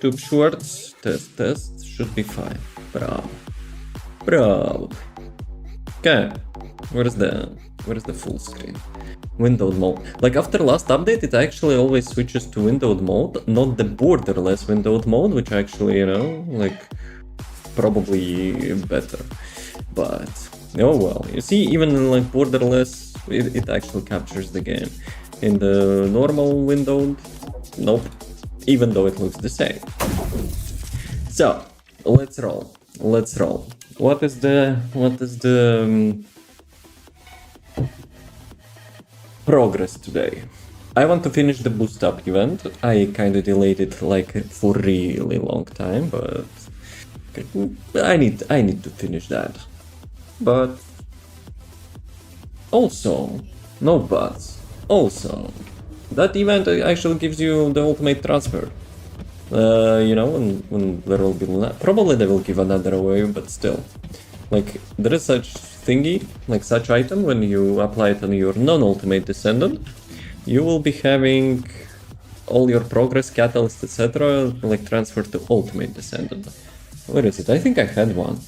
Tube shorts, test, should be fine. Bravo. Bravo. Okay, where's the full screen? Windowed mode. Like after last update, it actually always switches to windowed mode, not the borderless windowed mode, which actually, you know, like probably better. But oh well, you see, even in like borderless, it actually captures the game. In the normal windowed, nope. Even though it looks the same. So let's roll. Let's roll. What is the progress today? I want to finish the boost up event. I kind of delayed it like for really long time, but I need to finish that. But also, no buts. Also, that event actually gives you the ultimate transfer. You know, when there will be probably they will give another away, but still, like there is such thingy, like such item when you apply it on your non-ultimate descendant, you will be having all your progress, catalyst, etc. like transferred to ultimate descendant. Where is it? I think I had one.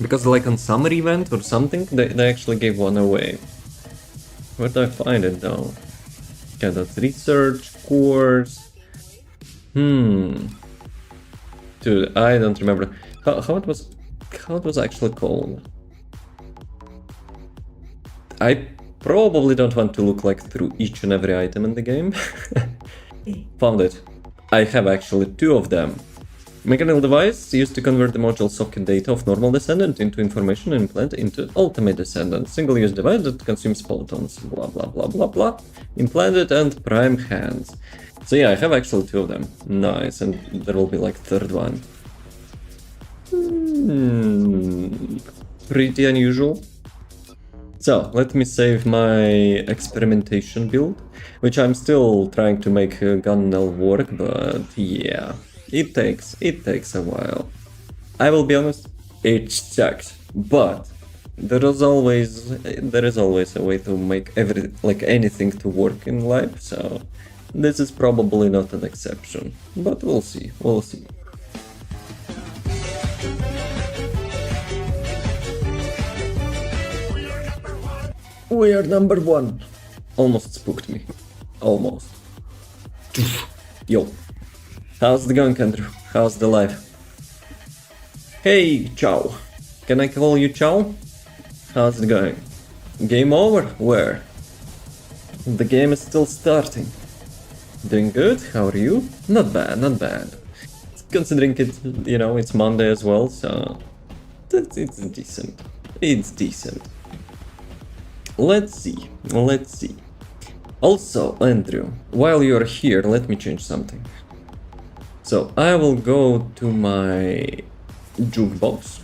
Because like on summer event or something, they actually gave one away. Where do I find it though? Okay, that's research, course. Dude, I don't remember. How it was actually called. I probably don't want to look like through each and every item in the game. Found it. I have actually two of them. Mechanical device used to convert the module socket data of normal descendant into information and implant into ultimate descendant. Single-use device that consumes photons. Blah blah blah blah blah. Implanted and prime hands. So yeah, I have actually two of them. Nice, and there will be like third one. Pretty unusual. So let me save my experimentation build, which I'm still trying to make Gunnel work, but yeah. It takes a while. I will be honest, it sucks, but there is always a way to make anything to work in life, so this is probably not an exception, but we'll see. We are number one. Almost spooked me. Almost. Yo. How's it going, Andrew? How's the life? Hey, Chow. Can I call you Chow? How's it going? Game over? Where? The game is still starting. Doing good? How are you? Not bad, not bad. Considering it, you know, it's Monday as well, so it's decent. It's decent. Let's see. Also, Andrew, while you're here, let me change something. So I will go to my jukebox.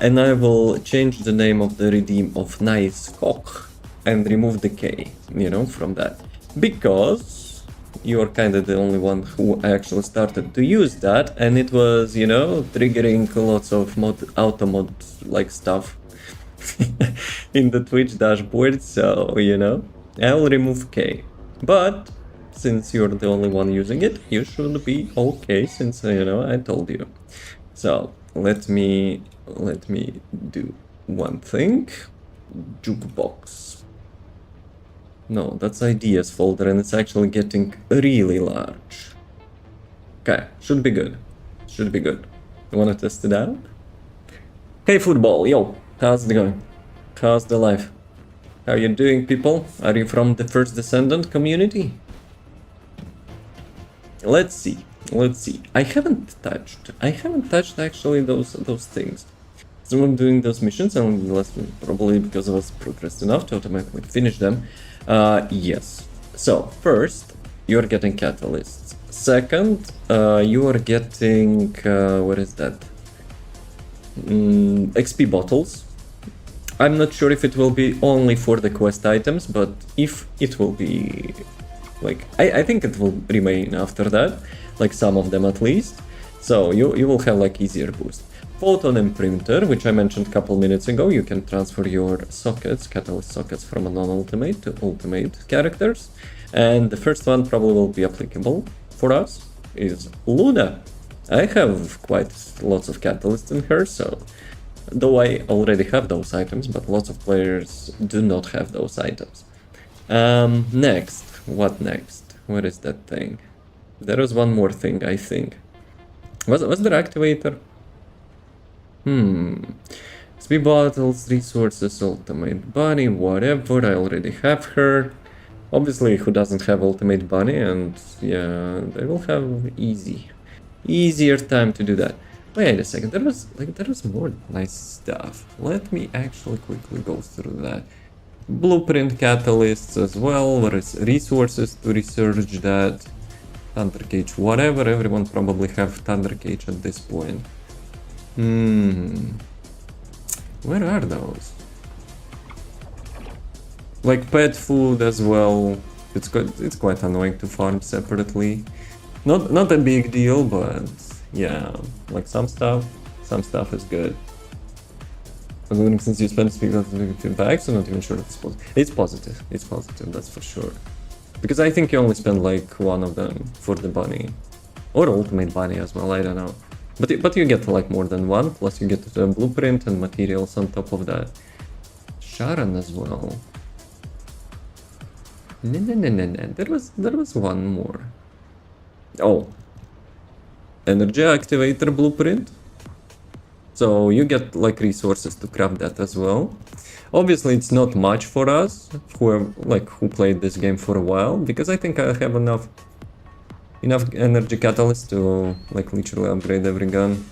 And I will change the name of the redeem of Nice Cock and remove the K, you know, from that. Because you're kind of the only one who actually started to use that, and it was, you know, triggering lots of auto mod like stuff in the Twitch dashboard, so, you know, I will remove K. But since you're the only one using it, you should be okay, since, you know, I told you. So let me do one thing. Jukebox. No, that's ideas folder, and it's actually getting really large. Okay, should be good. You wanna test it out? Hey football, yo, how's it going? How's the life? How are you doing, people? Are you from the first Descendant community? Let's see. I haven't touched actually those things. So I'm doing those missions, unless probably because I was progressed enough to automatically finish them. Yes. So first, you're getting catalysts. Second, you are getting what is that? XP bottles. I'm not sure if it will be only for the quest items, but if it will be, like, I think it will remain after that, like some of them at least. So you will have like easier boost. Photon Imprinter, which I mentioned a couple minutes ago. You can transfer your sockets, catalyst sockets, from a non-ultimate to ultimate characters. And the first one probably will be applicable for us is Luna. I have quite lots of catalysts in her, so though I already have those items, but lots of players do not have those items. Next, what next? What is that thing? There was one more thing, I think. Was there activator? 𝑮𝑮 battles, resources, ultimate bunny, whatever. I already have her. Obviously, who doesn't have ultimate bunny? And yeah, they will have easier time to do that. Wait a second, there was more nice stuff. Let me actually quickly go through that. Blueprint catalysts as well, resources to research that. Thunder Cage, whatever, everyone probably have Thunder Cage at this point. Where are those? Like pet food as well. It's quite annoying to farm separately. Not a big deal, but yeah, like some stuff is good. Since you spend speak of bags, I'm not even sure it's positive. It's positive, that's for sure. Because I think you only spend like one of them for the bunny. Or ultimate bunny as well, I don't know. But you get like more than one, plus you get the blueprint and materials on top of that. Sharon as well. No. There was one more. Oh. Energy activator blueprint. So you get like resources to craft that as well. Obviously it's not much for us who played this game for a while, because I think I have enough energy catalyst to like literally upgrade every gun.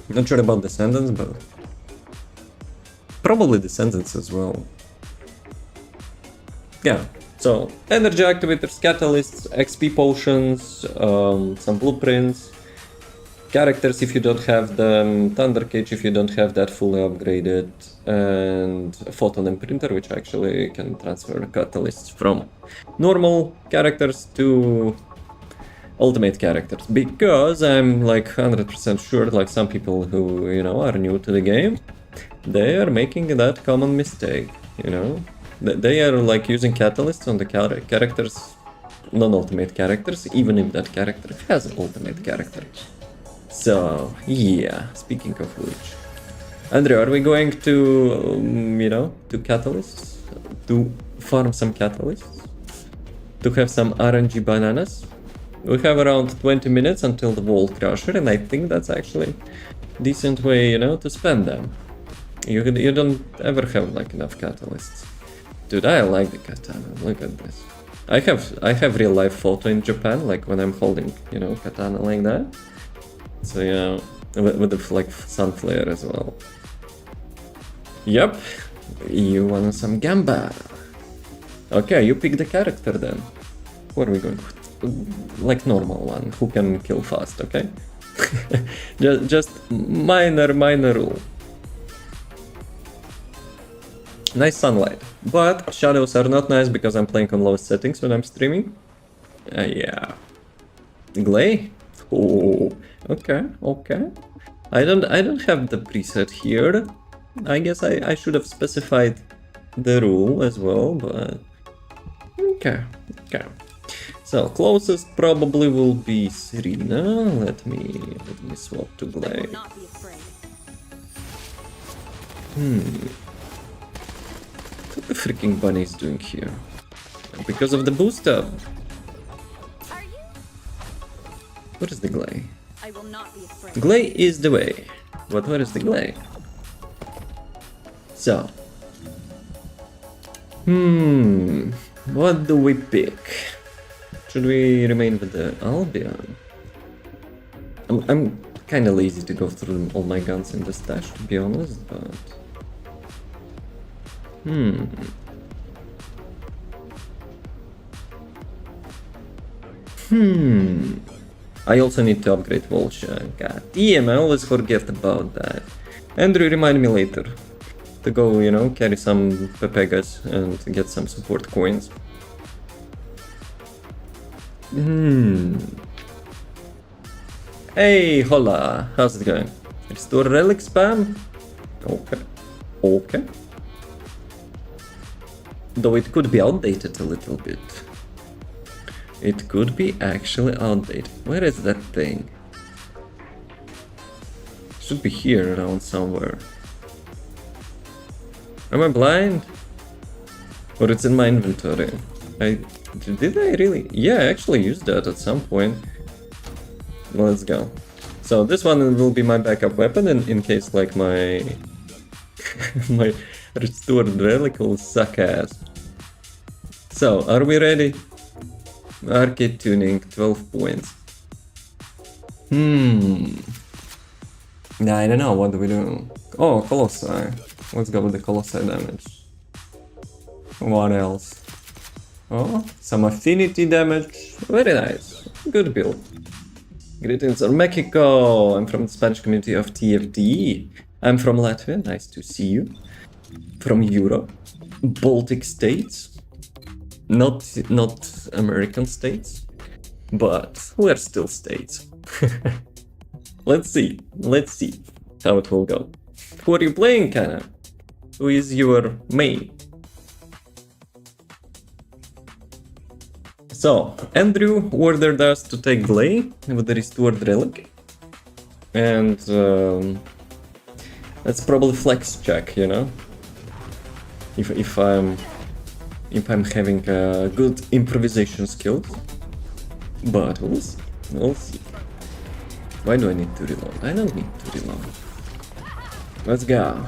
Not sure about Descendants, but probably Descendants as well. Yeah, so energy activators, catalysts, XP potions, some blueprints, characters if you don't have them, Thunder Cage if you don't have that fully upgraded, and Photon Imprinter, which actually can transfer catalysts from normal characters to ultimate characters. Because I'm like 100% sure, like some people who, you know, are new to the game, they are making that common mistake, you know? They are like using catalysts on the characters, non-ultimate characters, even if that character has ultimate character. So, yeah, speaking of which. Andrew, are we going to, you know, to catalysts? To farm some catalysts? To have some RNG bananas? We have around 20 minutes until the Wall Crusher, and I think that's actually a decent way, you know, to spend them. You don't ever have like enough catalysts. Dude, I like the katana, look at this. I have real life photo in Japan, like when I'm holding, you know, katana like that. So yeah, with the like sun flare as well. Yep, you want some gamba. Okay, you pick the character then. Where are we going? Like normal one, who can kill fast, okay? just minor rule. Nice sunlight, but shadows are not nice because I'm playing on lowest settings when I'm streaming. Yeah. Glay? Oh, okay. I don't have the preset here. I guess I should have specified the rule as well, but okay. So closest probably will be Serena. Let me swap to Glay. What the freaking bunny is doing here? Because of the boost up. What is the Glay? Glay is the way. But what is the Glay? So. What do we pick? Should we remain with the Albion? I'm kinda lazy to go through all my guns in the stash, to be honest, but... I also need to upgrade Volsha. God damn, I always forget about that. Andrew, remind me later to go, you know, carry some Pepegas and get some support coins. Hey, hola, how's it going? Restore relic spam? Okay. Okay. Though it could be outdated a little bit. It could be actually outdated. Where is that thing? Should be here around somewhere. Am I blind? Or it's in my inventory? Did I really? Yeah, I actually used that at some point. Let's go. So this one will be my backup weapon in case like my my restored relic will suck ass. So, are we ready? Arcade tuning, 12 points. I don't know, what do we do? Oh, Colossi. Let's go with the Colossi damage. What else? Oh, some affinity damage. Very nice. Good build. Greetings from Mexico. I'm from the Spanish community of TFD. I'm from Latvia. Nice to see you. From Europe. Baltic states. Not American states. But we're still states. Let's see how it will go. Who are you playing, Kana? Who is your main? So, Andrew ordered us to take Glay with the restored relic. And that's probably flex check, you know? If I'm having good improvisation skills. But we'll see. We'll see. Why do I need to reload? I don't need to reload. Let's go.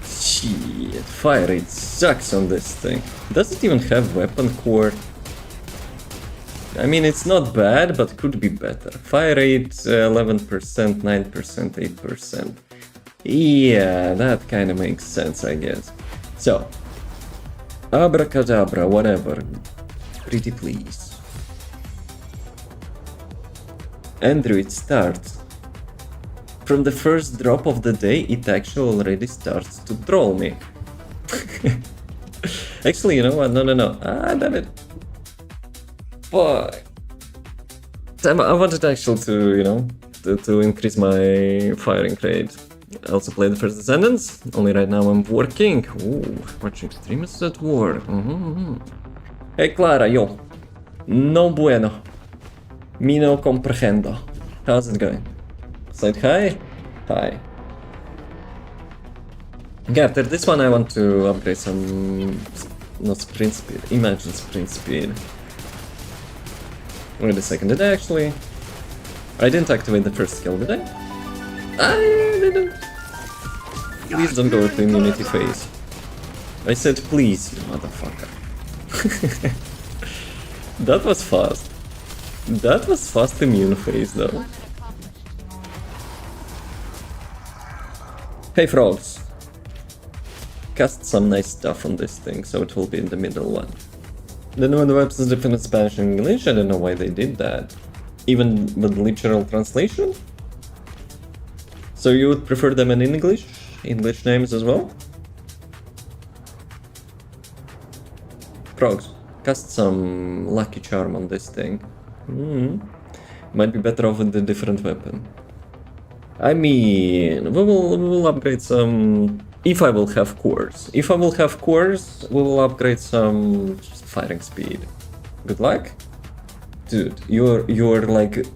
Shit, fire rate sucks on this thing. Does it even have weapon core? I mean, it's not bad, but could be better. Fire rate 11%, 9%, 8%. Yeah, that kind of makes sense, I guess. So, abracadabra, whatever. Pretty please. Andrew, it starts. From the first drop of the day, it actually already starts to troll me. Actually, you know what? No. Ah, damn it. Fuck. Damn, I wanted actually to, you know, to increase my firing rate. I also play the first Descendants. Only right now I'm working. Ooh, watching streamers at work. Hey, Clara, yo. No bueno. Me no comprehendo. How's it going? Said hi? Hi. Yeah, after this one I want to upgrade some... not sprint speed, imagine sprint speed. Wait a second, did I actually... I didn't activate the first skill, did I? I didn't. Please don't go to immunity phase. I said please, you motherfucker. That was fast. That was fast immune phase though. Hey frogs. Cast some nice stuff on this thing, so it will be in the middle one. The new webs is different in Spanish and English, I don't know why they did that. Even with literal translation? So you would prefer them in English? English names as well? Frogs, cast some lucky charm on this thing. Might be better off with a different weapon. I mean, we will upgrade some... If I will have cores. If I will have cores, we will upgrade some firing speed. Good luck? Dude, your like...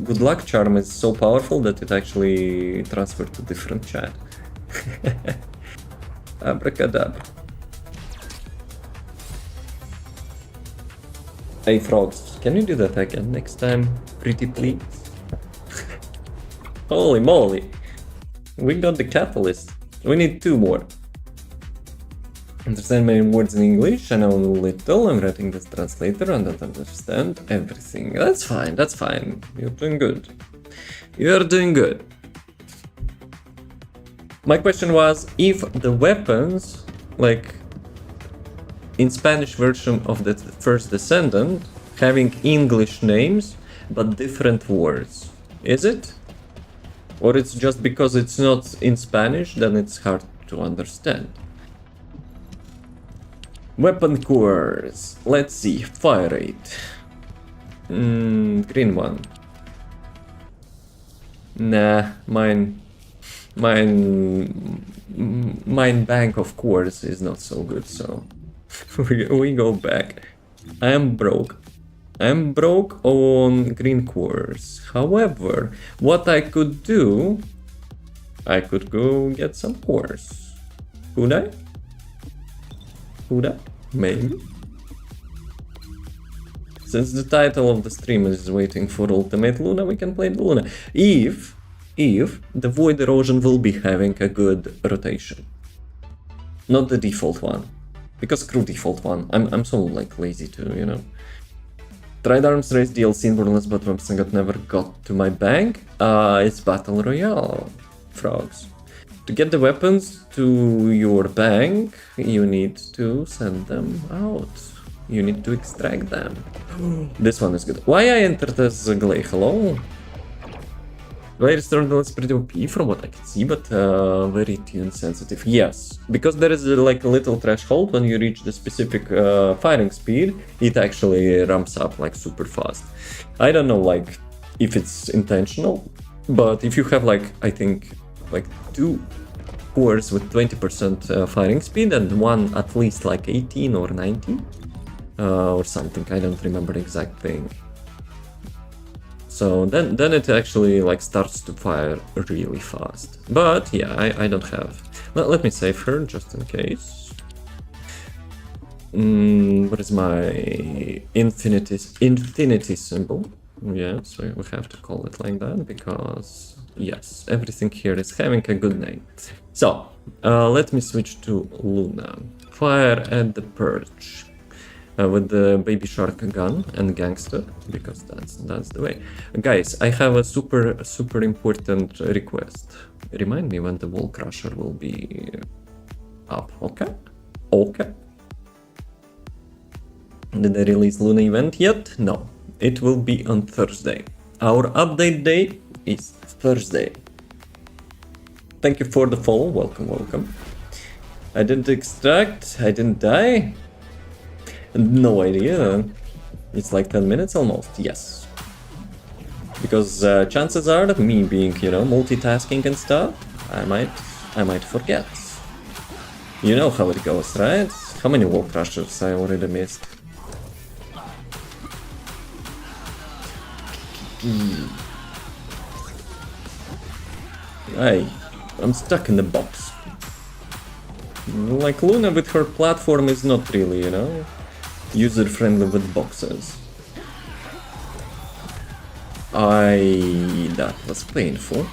Good luck charm is so powerful that it actually transferred to different chat. Abracadabra. Hey frogs, can you do that again next time? Pretty please? Holy moly! We got the catalyst. We need 2 more. Understand many words in English, I know little, I'm writing this translator and don't understand everything. That's fine, that's fine. You're doing good. You're doing good. My question was, if the weapons, like in Spanish version of the first Descendant, having English names but different words, is it? Or it's just because it's not in Spanish, then it's hard to understand. Weapon cores. Let's see. Fire rate. Green one. Nah, mine bank of course is not so good, so we go back. I am broke. I am broke on green cores. However, what I could do, I could go get some cores. Could I? Could I? Maybe. Since the title of the stream is waiting for Ultimate Luna, we can play the Luna. If the Void Erosion will be having a good rotation. Not the default one. Because screw default one. I'm so like lazy to, you know. Tried Arms Race DLC in Borderlands, but 𝑮𝒂 never got to my bank. It's Battle Royale, frogs. To get the weapons to your bank, you need to send them out. You need to extract them. This one is good. Why I entered as Glay? Hello? Very strong, it's pretty OP from what I can see, but very tune sensitive. Yes, because there is like a little threshold when you reach the specific firing speed, it actually ramps up like super fast. I don't know like if it's intentional, but if you have like, I think like 2 cores with 20% firing speed and one at least like 18 or 19 or something, I don't remember exact thing. So then it actually like starts to fire really fast. But yeah, I don't have. Let me save her just in case. What is my infinity symbol? Yeah, so we have to call it like that because yes, everything here is having a good name. So let me switch to Luna. Fire at the perch. With the baby shark gun and gangster, because that's the way. Guys, I have a super important request. Remind me when the wall crusher will be up, okay? Okay. Did they release Luna event yet? No. It will be on Thursday. Our update day is Thursday. Thank you for the follow. Welcome, welcome. I didn't extract. I didn't die. No idea. It's like 10 minutes almost. Yes. Because chances are that me being, you know, multitasking and stuff, I might forget. You know how it goes, right? How many wall crushers I already missed? I'm stuck in the box. Like Luna with her platform is not really, you know, user-friendly with boxes. That was painful.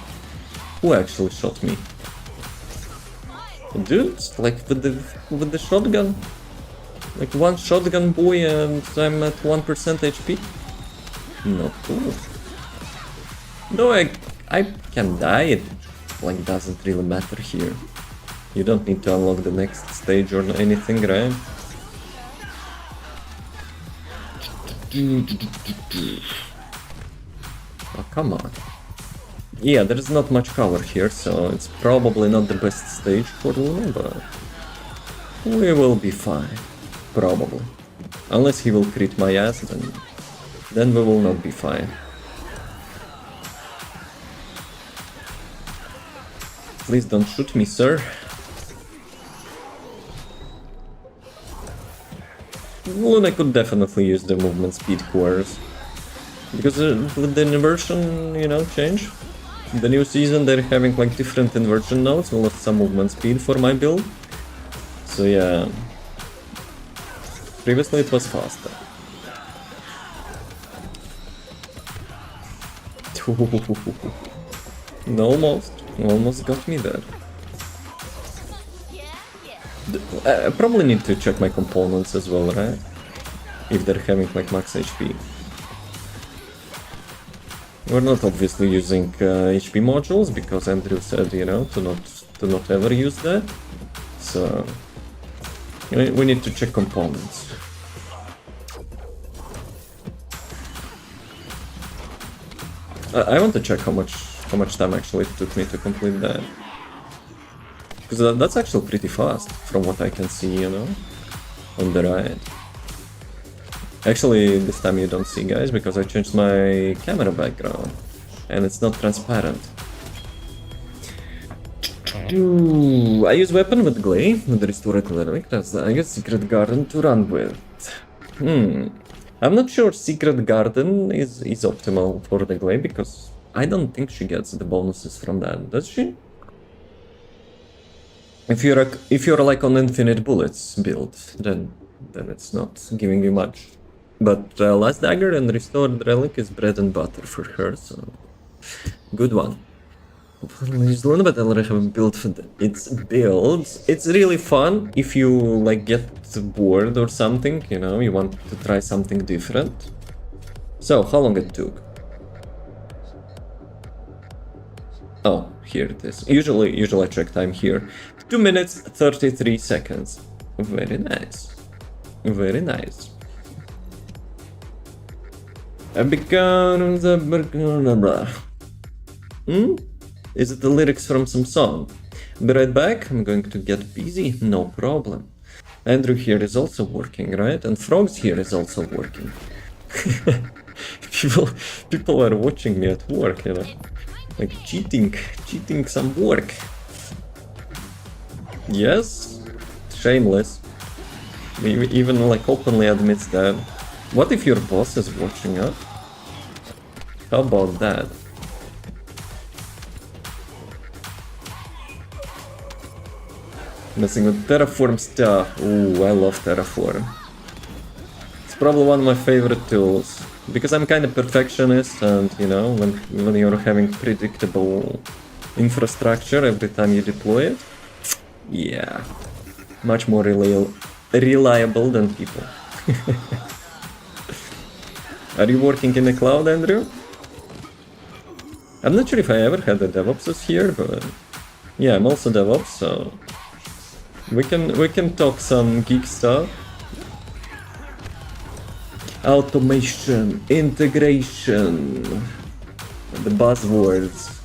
Who actually shot me? Dude, like with the shotgun? Like one shotgun boy and I'm at 1% HP? Not cool. No, I can die, it like doesn't really matter here. You don't need to unlock the next stage or anything, right? Oh, come on. Yeah, there's not much cover here, so it's probably not the best stage for Luna, but we will be fine. Probably. Unless he will crit my ass, then we will not be fine. Please don't shoot me, sir. Luna could definitely use the movement speed cores. Because with the inversion, you know, change, the new season they're having like different inversion nodes, we lost some movement speed for my build. So yeah, previously it was faster. Almost got me there. I probably need to check my components as well, right? If they're having like max HP. We're not obviously using HP modules because Andrew said, you know, to not ever use that. So we need to check components. I want to check how much time actually it took me to complete that. Because that's actually pretty fast from what I can see, you know, on the right. Actually, this time you don't see, guys, because I changed my camera background and it's not transparent. I use weapon with glay, with restored relic, that's I guess secret garden to run with. I'm not sure secret garden is optimal for the glay, because I don't think she gets the bonuses from that, does she? If you're like on infinite bullets build, then it's not giving you much. But last dagger and restored relic is bread and butter for her, so good one. Just learn about I have built its builds. It's really fun if you like get bored or something, you know, you want to try something different. So how long it took? Oh, here it is. Usually I check time here. 2 minutes 33 seconds. Very nice. Very nice. Is it the lyrics from some song? Be right back, I'm going to get busy, no problem. Andrew here is also working, right? And Frogs here is also working. people are watching me at work, you know? Like cheating some work. Yes, shameless. Even like openly admits that. What if your boss is watching us? How about that? Messing with Terraform stuff. Ooh, I love Terraform. It's probably one of my favorite tools. Because I'm kind of perfectionist, and you know, when you're having predictable infrastructure every time you deploy it, yeah, much more reliable than people. Are you working in the cloud, Andrew? I'm not sure if I ever had a DevOps here, but yeah, I'm also DevOps, so we can talk some geek stuff. Automation, integration, the buzzwords,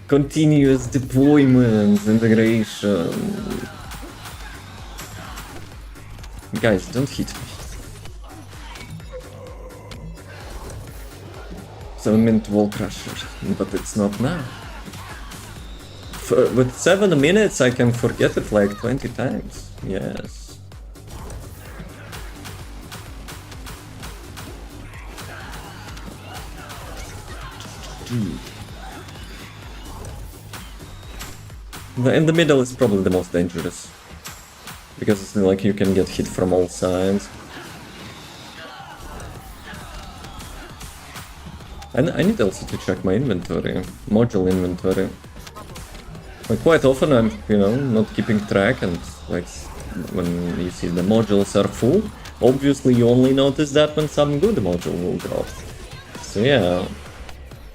continuous deployment, integration. Guys, don't hit me. 7-minute wall crusher, but it's not now. With 7 minutes I can forget it like 20 times, yes. In the middle is probably the most dangerous, because it's like you can get hit from all sides. And I need also to check my inventory, module inventory. Like quite often I'm, you know, not keeping track, and like when you see the modules are full, obviously you only notice that when some good module will drop. So yeah.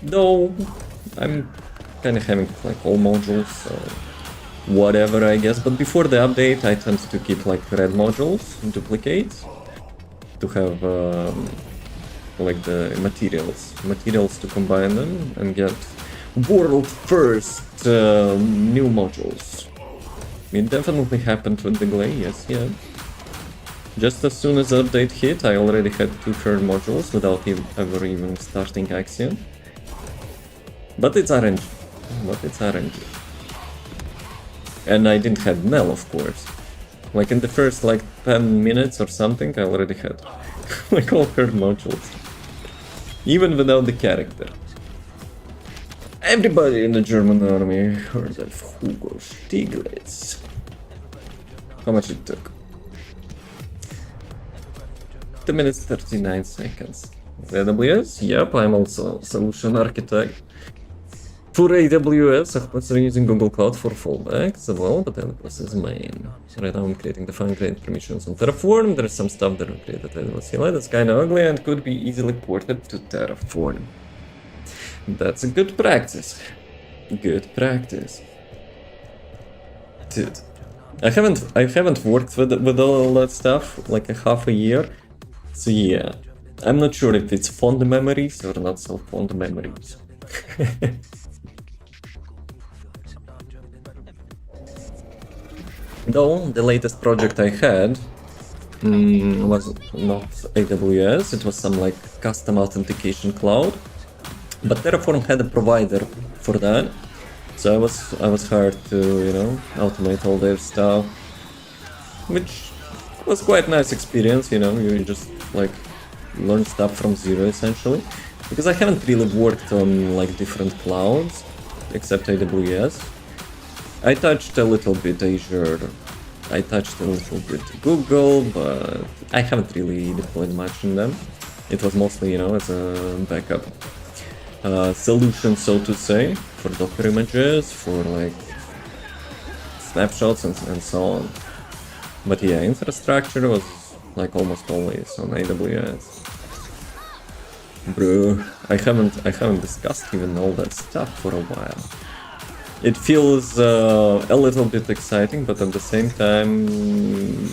Though I'm kind of having like all modules, so whatever I guess. But before the update I tend to keep like red modules, duplicates, to have like the materials to combine them and get world first new modules. It definitely happened with the Glay, yes, yeah. Just as soon as the update hit, I already had 2 third modules without ever even starting Axiom. But it's RNG. And I didn't have Nell, of course. Like in the first like 10 minutes or something, I already had like all her modules. Even without the character. Everybody in the German army heard of Hugo Stieglitz. How much it took? 2 minutes 39 seconds. AWS? Yep, I'm also solution architect. For AWS, I'm using Google Cloud for fallbacks as well, but AWS is main. Right now I'm creating the fine-grained permissions on Terraform. There's some stuff that I created at AWS that's kind of ugly and could be easily ported to Terraform. That's a good practice. Good practice. Dude, I haven't worked with all that stuff like a half a year, so yeah, I'm not sure if it's fond memories or not so fond memories. Though the latest project I had was not AWS, it was some like custom authentication cloud, but Terraform had a provider for that, So I was hired to, you know, automate all their stuff, which was quite a nice experience. You know, you just like learn stuff from zero essentially, because I haven't really worked on like different clouds except AWS. I touched a little bit Azure, I touched a little bit Google, but I haven't really deployed much in them. It was mostly, you know, as a backup solution, so to say, for Docker images, for like snapshots and so on. But yeah, infrastructure was like almost always on AWS. Bro, I haven't discussed even all that stuff for a while. It feels a little bit exciting, but at the same time,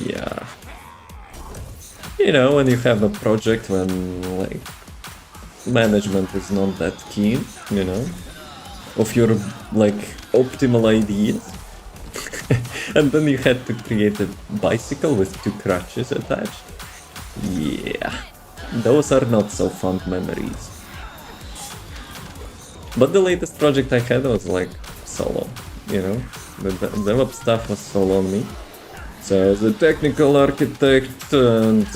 yeah. You know, when you have a project when like management is not that keen, you know, of your like optimal ideas. And then you had to create a bicycle with 2 crutches attached. Yeah, those are not so fond memories. But the latest project I had was like solo, you know, the DevOps stuff was solo on me. So as a technical architect and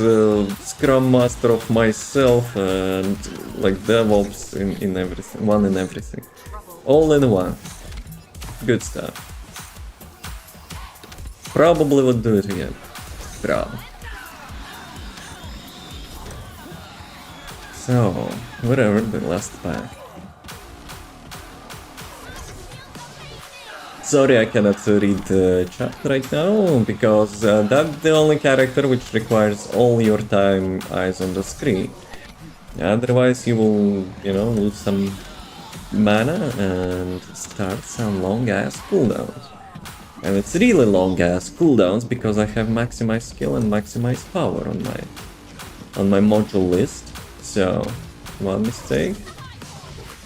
Scrum Master of myself and like DevOps in everything, one in everything. All in one. Good stuff. Probably would do it again. Probably. So, whatever, the last pack. Sorry, I cannot read the chat right now, because that's the only character which requires all your time eyes on the screen. Otherwise you will, you know, lose some mana and start some long-ass cooldowns. And it's really long-ass cooldowns because I have maximized skill and maximized power on my module list. So, one mistake.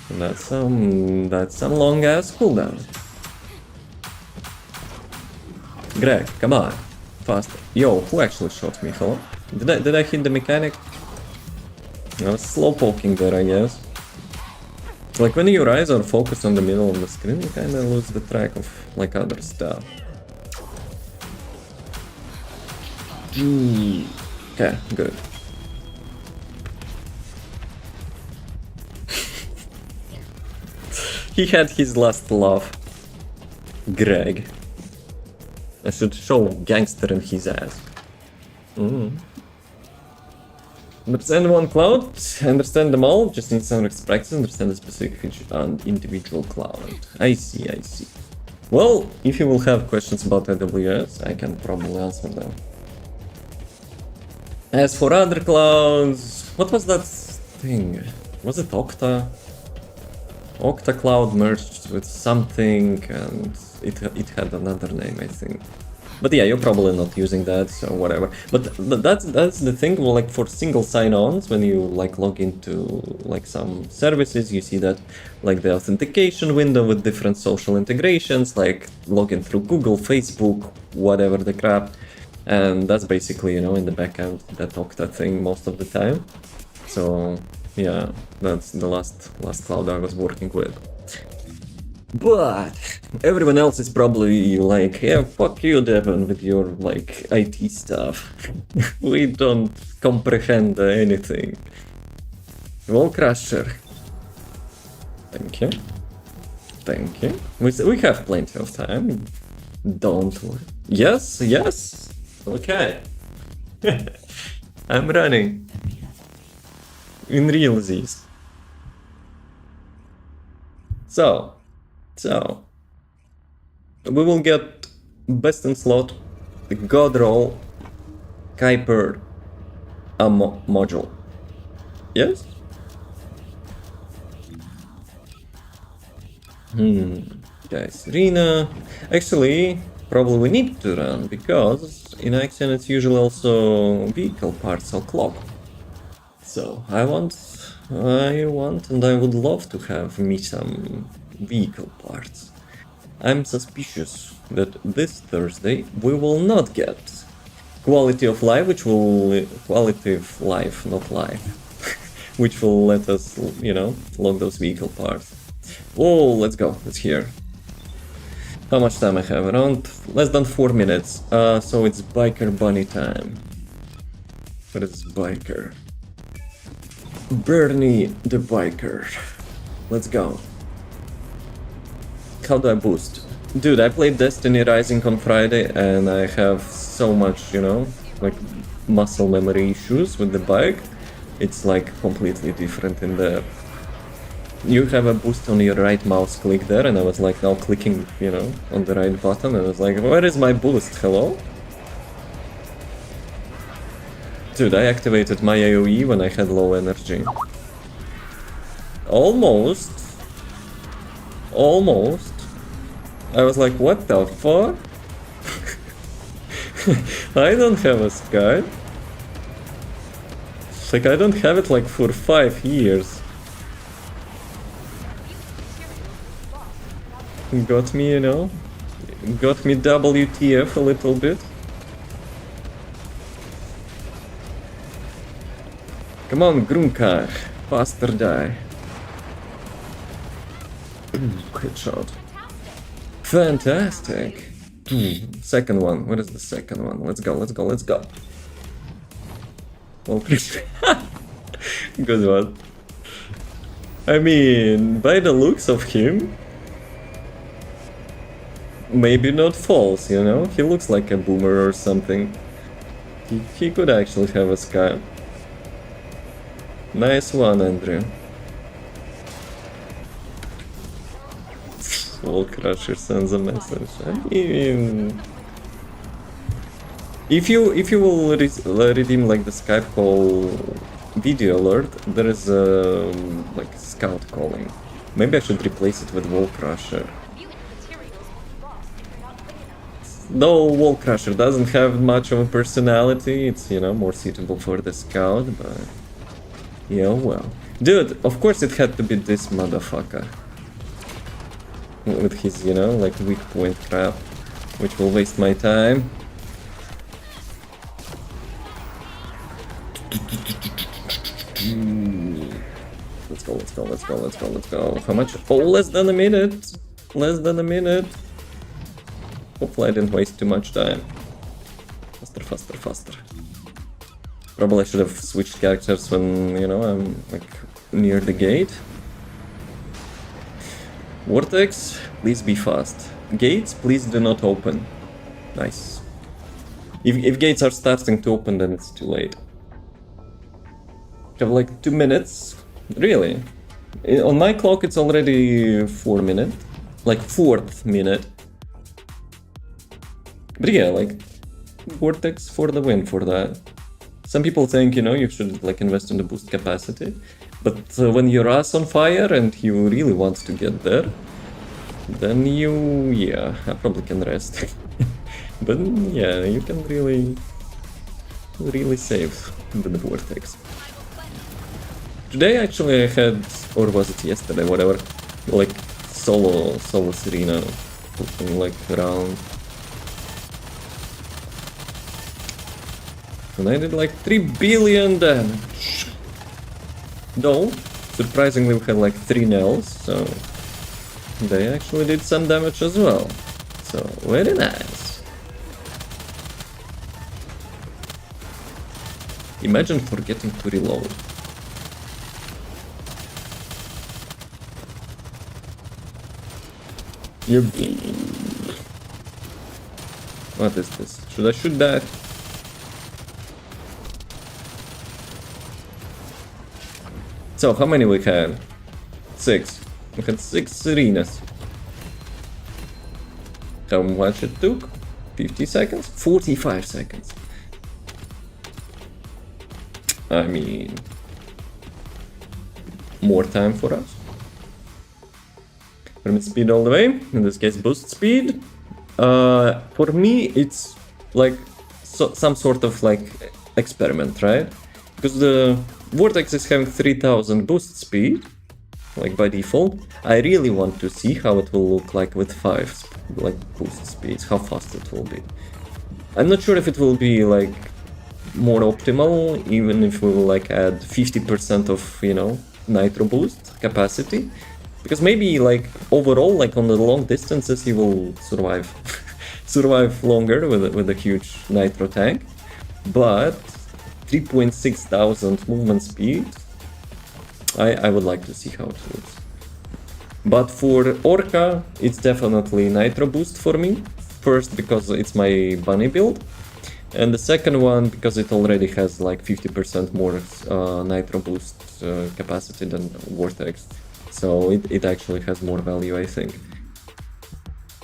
That's some long-ass cooldown. Greg, come on, faster. Yo, who actually shot me? Hello? Did I hit the mechanic? I was slow poking there, I guess. Like when your eyes are focused on the middle of the screen, you kinda lose the track of like other stuff. Okay, good. He had his last laugh. Greg. I should show gangster in his ass. Understand one cloud, understand them all, just need some practice, understand the specific feature and individual cloud. I see, I see. Well, if you will have questions about AWS, I can probably answer them. As for other clouds, what was that thing? Was it Okta? Okta Cloud merged with something and it had another name, I think. But yeah, you're probably not using that, so whatever. But that's the thing, like for single sign-ons, when you like log into like some services, you see that like the authentication window with different social integrations, like login through Google, Facebook, whatever the crap. And that's basically, you know, in the backend, that Okta thing most of the time. So yeah, that's the last cloud I was working with. But everyone else is probably like, yeah, fuck you, Devon, with your like IT stuff. We don't comprehend anything. Wall Crusher. Thank you. Thank you. We have plenty of time. Don't worry. Yes, yes. Okay. I'm running. In realsies. So, we will get best in slot, the God Roll, Kuiper, a module. Yes? Guys, Arena. Actually, probably we need to run, because in Axion it's usually also vehicle parts or clock. So, I want and I would love to have me some vehicle parts. I'm suspicious that this Thursday we will not get quality of life, quality of life, not life, which will let us, you know, log those vehicle parts. Oh, let's go, let's hear. How much time I have? Around less than 4 minutes. So it's Biker Bunny time. What is Biker? Bernie the Biker. Let's go. How do I boost? Dude, I played Destiny Rising on Friday and I have so much, you know, like muscle memory issues with the bike. It's like completely different in there. You have a boost on your right mouse click there, and I was like now clicking, you know, on the right button, and I was like, where is my boost? Hello? Dude, I activated my AoE when I had low energy. Almost. Almost. I was like, what the fuck? I don't have a sky. Like, I don't have it like for 5 years. Got me, you know? Got me WTF a little bit. Come on, Grunkar. Faster die. Headshot. Fantastic. Second one. What is the second one? Let's go, let's go, let's go. Well, good one. I mean, by the looks of him, maybe not false, you know? He looks like a boomer or something. He could actually have a sky. Nice one, Andrew. Wall Crusher sends a message. I mean, if you will redeem like the Skype call video alert, there is a like scout calling. Maybe I should replace it with Wall Crusher. Though Wall Crusher doesn't have much of a personality, it's, you know, more suitable for the scout, but yeah, well. Dude, of course it had to be this motherfucker. With his, you know, like weak point crap, which will waste my time. Let's go, let's go, let's go, let's go, let's go. How much? Oh, less than a minute. Less than a minute. Hopefully I didn't waste too much time. Faster, faster, faster. Probably I should have switched characters when, you know, I'm like near the gate. Vortex, please be fast. Gates, please do not open. Nice. If gates are starting to open, then it's too late. Have like 2 minutes. Really? On my clock it's already 4 minutes. Like 4th minute. But yeah, like Vortex for the win for that. Some people think, you know, you should like invest in the boost capacity. But when your ass on fire and you really want to get there, then you, yeah, I probably can rest. But yeah, you can really save the Vortex. Today actually I had, or was it yesterday, whatever, like solo Serena, like around. And I did like 3 billion damage. Though, surprisingly we had like 3 nails, so they actually did some damage as well. So, very nice. Imagine forgetting to reload. What is this? Should I shoot that? So, how many we had? 6. We had 6 arenas. How much it took? 50 seconds? 45 seconds. I mean, more time for us. Permit speed all the way, in this case boost speed. For me it's like some sort of like experiment, right? Because the Vortex is having 3000 boost speed, like by default. I really want to see how it will look like with 5 like boost speeds, how fast it will be. I'm not sure if it will be like more optimal, even if we will like add 50% of, you know, nitro boost capacity. Because maybe like overall, like on the long distances, he will survive survive longer with a huge nitro tank. But 3.6 thousand movement speed, I would like to see how it looks. But for Orca, it's definitely nitro boost for me. First, because it's my bunny build. And the second one, because it already has like 50% more nitro boost capacity than Vortex. So it actually has more value, I think.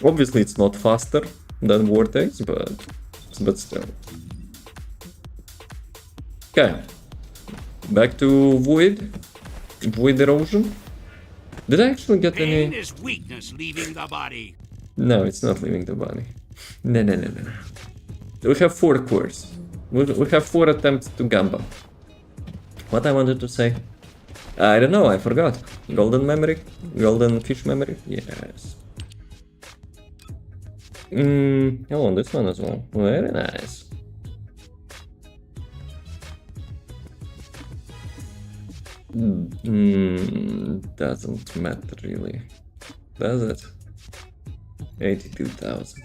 Obviously, it's not faster than Vortex, but still. Okay. Back to Void. Void Erosion. Did I actually get any... Is weakness leaving the body? No, it's not leaving the body. No. We have 4 cores. We have 4 attempts to Gamba. What I wanted to say? I don't know, I forgot. Golden memory? Golden fish memory? Yes. Oh, this one as well. Very nice. Doesn't matter really. Does it? 82,000.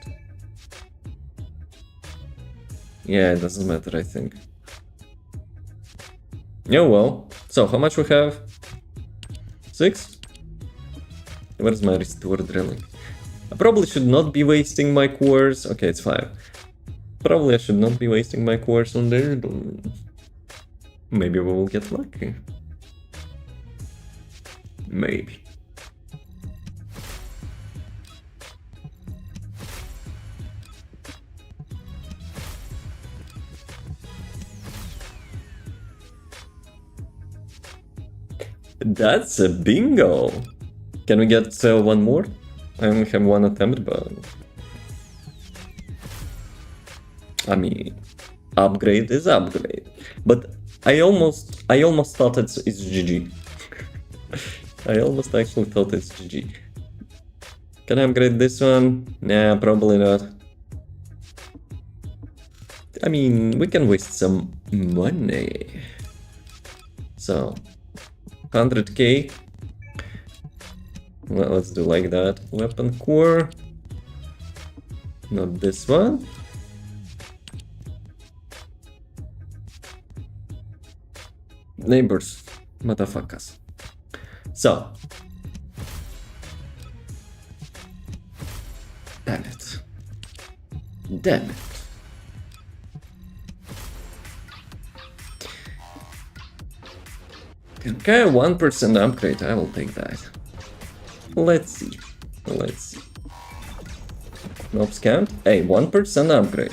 Yeah, it doesn't matter, I think. Oh well. So, how much we have? 6? Where's my restored drilling? I probably should not be wasting my cores. Okay, it's 5. Probably I should not be wasting my cores on there. Maybe we will get lucky. Maybe. That's a bingo! Can we get one more? I only have 1 attempt, but... I mean... Upgrade is upgrade. But I almost thought it's GG. I almost actually thought it's GG. Can I upgrade this one? Nah, probably not. I mean, we can waste some money. So... 100k. Well, let's do like that. Weapon core. Not this one. Neighbors. Motherfuckers. So. Damn it. Damn it. Okay, 1% upgrade, I will take that. Let's see. Nope, scammed. Hey, 1% upgrade.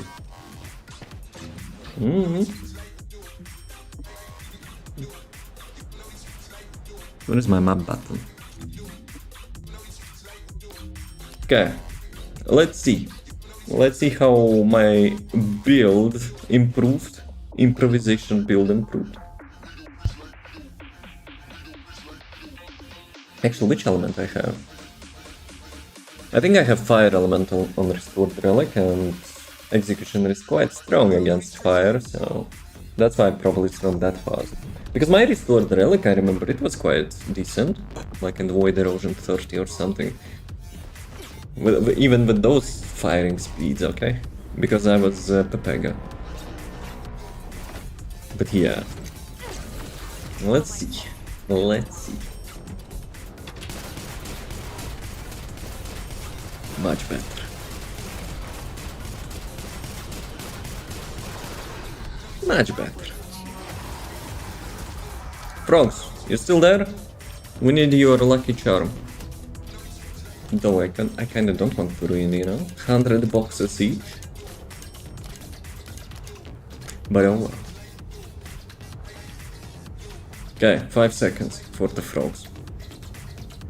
Where is my map button? Okay, let's see. Let's see how my build improved. Improvisation build improved. Actually, which element I have? I think I have Fire Elemental on Restored Relic, and Executioner is quite strong against fire, so that's why probably it's not that fast. Because my Restored Relic, I remember it was quite decent, like in the Void Erosion 30 or something. Even with those firing speeds, okay? Because I was Pepega. But yeah. Let's see. Much better. Much better. Frogs, you still there? We need your lucky charm. Though I kinda don't want to ruin, you know? 100 boxes each. But oh well. Okay, 5 seconds for the frogs.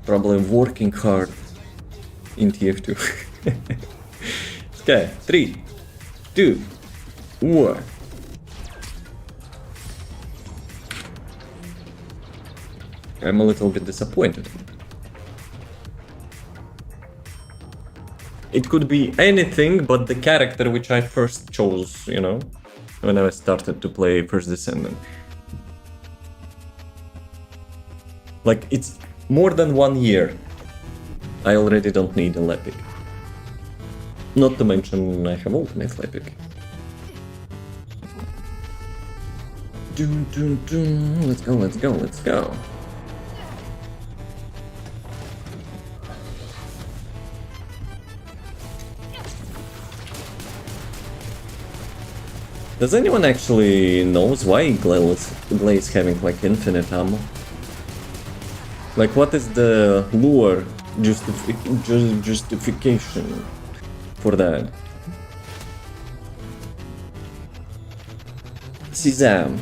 Probably working hard in TF2. Okay, 3, 2, 1. I'm a little bit disappointed. It could be anything but the character which I first chose, you know, when I started to play first Descendant. Like, it's More than 1 year. I already don't need a epic. Not to mention I have ultimate epic. Let's go, let's go, let's go. Does anyone actually knows why Glaze having like infinite ammo? Like what is the lure justification for that? Sesam.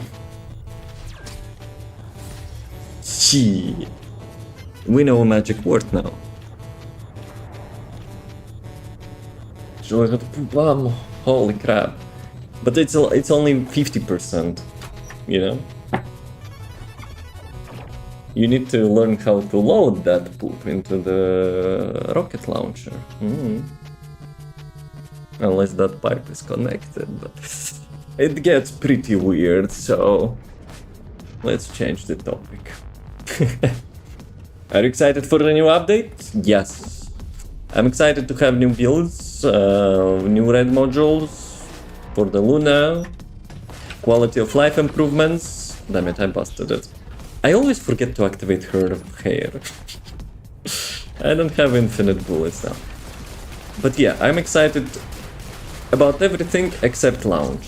Gee. We know a magic word now. Holy crap. But it's only 50%, you know? You need to learn how to load that poop into the rocket launcher. Unless that pipe is connected, but it gets pretty weird, so let's change the topic. Are you excited for the new update? Yes. I'm excited to have new builds, new red modules for the Luna, quality of life improvements. Damn it, I busted it. I always forget to activate her hair. I don't have infinite bullets now. But yeah, I'm excited about everything except launch.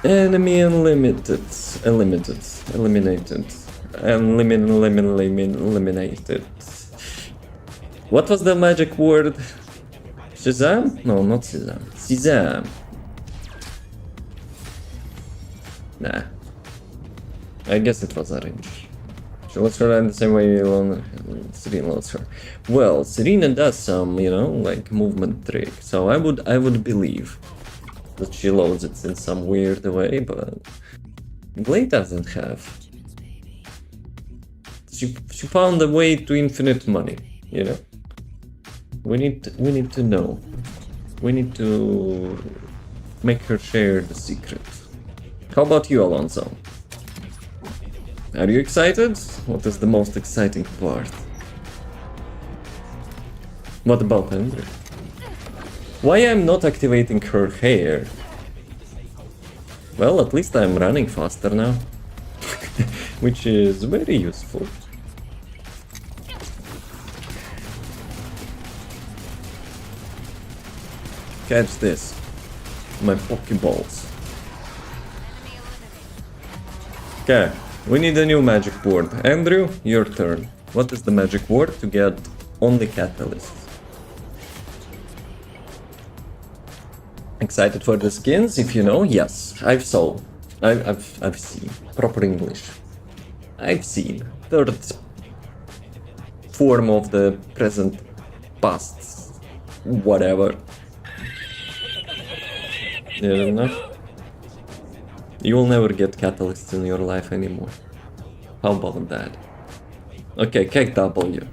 Enemy eliminated. What was the magic word? Shazam? No, not Shazam. Sesam. Nah. I guess it was RNG. She loves her in the same way Serena loves her. Well, Serena does some, you know, like movement trick. So I would believe that she loads it in some weird way, but Blade doesn't have. She found a way to infinite money, you know. We need to know. We need to make her share the secret. How about you, Alonso? Are you excited? What is the most exciting part? What about Andrew? Why I'm not activating her hair? Well, at least I'm running faster now. Which is very useful. Catch this. My Pokeballs. Okay, we need a new magic word. Andrew, your turn. What is the magic word to get only catalyst? Excited for the skins? If you know, yes. I've seen. Proper English. I've seen. Third form of the present past. Whatever. You don't know? You will never get catalysts in your life anymore. How about that? Okay, KW.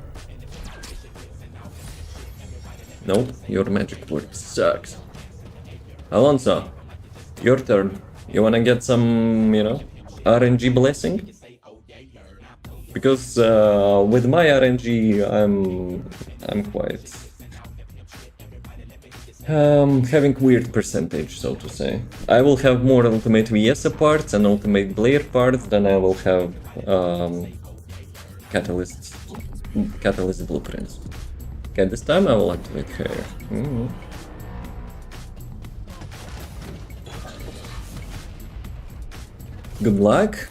Nope, your magic word sucks. Alonso, your turn. You wanna get some, you know, RNG blessing? Because with my RNG, I'm quite having weird percentage, so to say. I will have more ultimate VS parts and ultimate Blair parts than I will have catalyst blueprints. Okay, this time I will activate her. Good luck.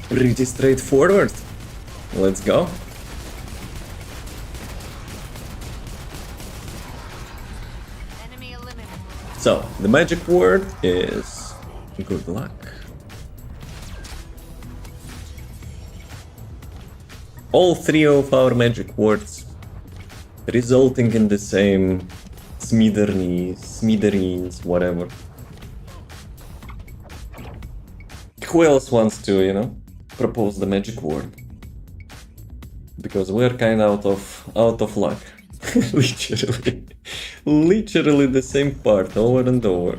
Pretty straightforward. Let's go. So, the magic word is good luck. All three of our magic words resulting in the same smithereens, whatever. Who else wants to, you know, propose the magic word? Because we're kind of out of luck. Literally the same part over and over.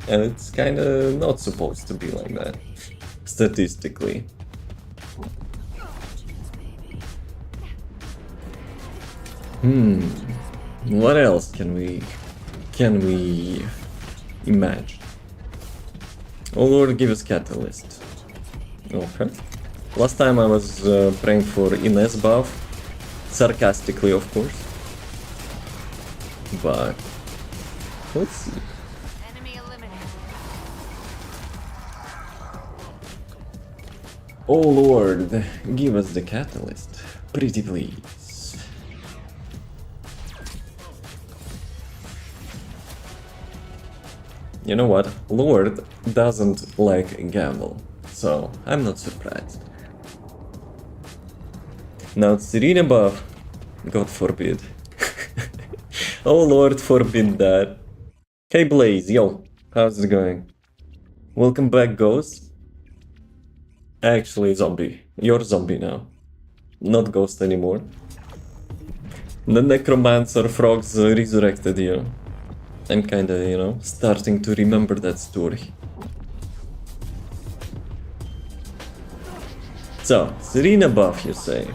And it's kinda not supposed to be like that, statistically. What else can we imagine? Oh Lord, give us Catalyst. Okay. Last time I was praying for Inez buff, sarcastically of course. But let's see. Enemy eliminated. Oh Lord, give us the Catalyst, pretty please. You know what? Lord doesn't like gamble, so I'm not surprised. Now Serena buff, God forbid. Oh Lord forbid that. Hey Blaze, yo, how's it going? Welcome back, Ghost. Actually, zombie. You're zombie now. Not Ghost anymore. The Necromancer frogs resurrected you. I'm kinda, you know, starting to remember that story. So, Serena buff, you say?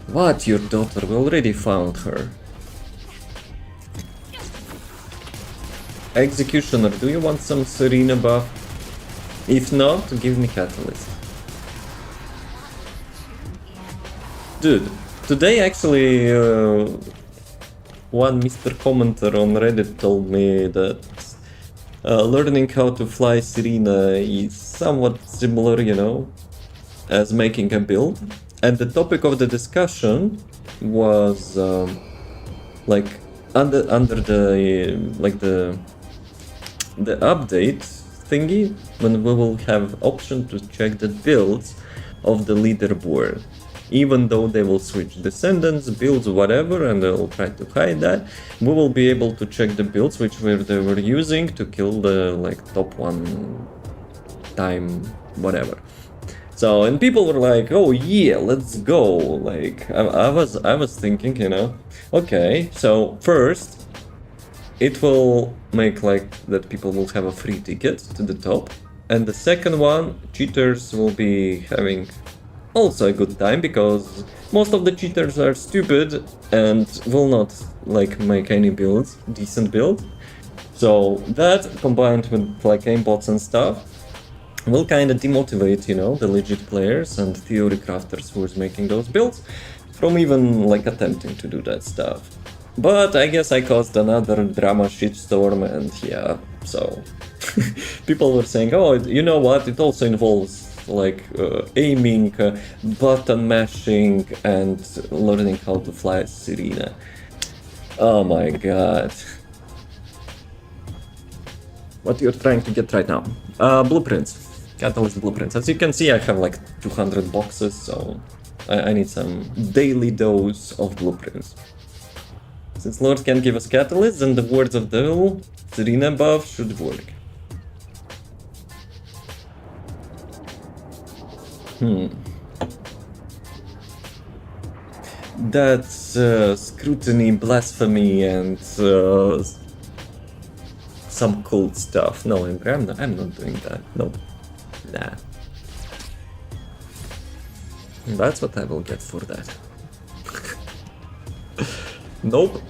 What, your daughter? We already found her. Executioner, do you want some Serena buff? If not, give me Catalyst. Dude, today actually one Mr. Commenter on Reddit told me that learning how to fly Serena is somewhat similar, you know, as making a build. And the topic of the discussion was like under the update thingy, when we will have option to check the builds of the leaderboard. Even though they will switch descendants, builds, whatever, and they'll try to hide that, we will be able to check the builds which they were using to kill the like top one time, whatever. So, and people were like, oh yeah, let's go. Like, I was thinking, you know, okay, so first, it will make like that people will have a free ticket to the top. And the second one, cheaters will be having also a good time, because most of the cheaters are stupid and will not like make any builds, decent build. So that combined with like aimbots and stuff will kind of demotivate, you know, the legit players and theory crafters who is making those builds from even like attempting to do that stuff. But I guess I caused another drama shitstorm, and yeah, so people were saying, oh, you know what, it also involves like aiming, button mashing, and learning how to fly Serena. Oh my god. What you're trying to get right now? Blueprints. Catalyst blueprints. As you can see, I have like 200 boxes, so I need some daily dose of blueprints. Since Lord can give us catalysts, and the words of Devil, Serena buff should work. That's scrutiny, blasphemy, and some cult stuff. No, I'm not doing that. Nope. Nah. That's what I will get for that. Nope.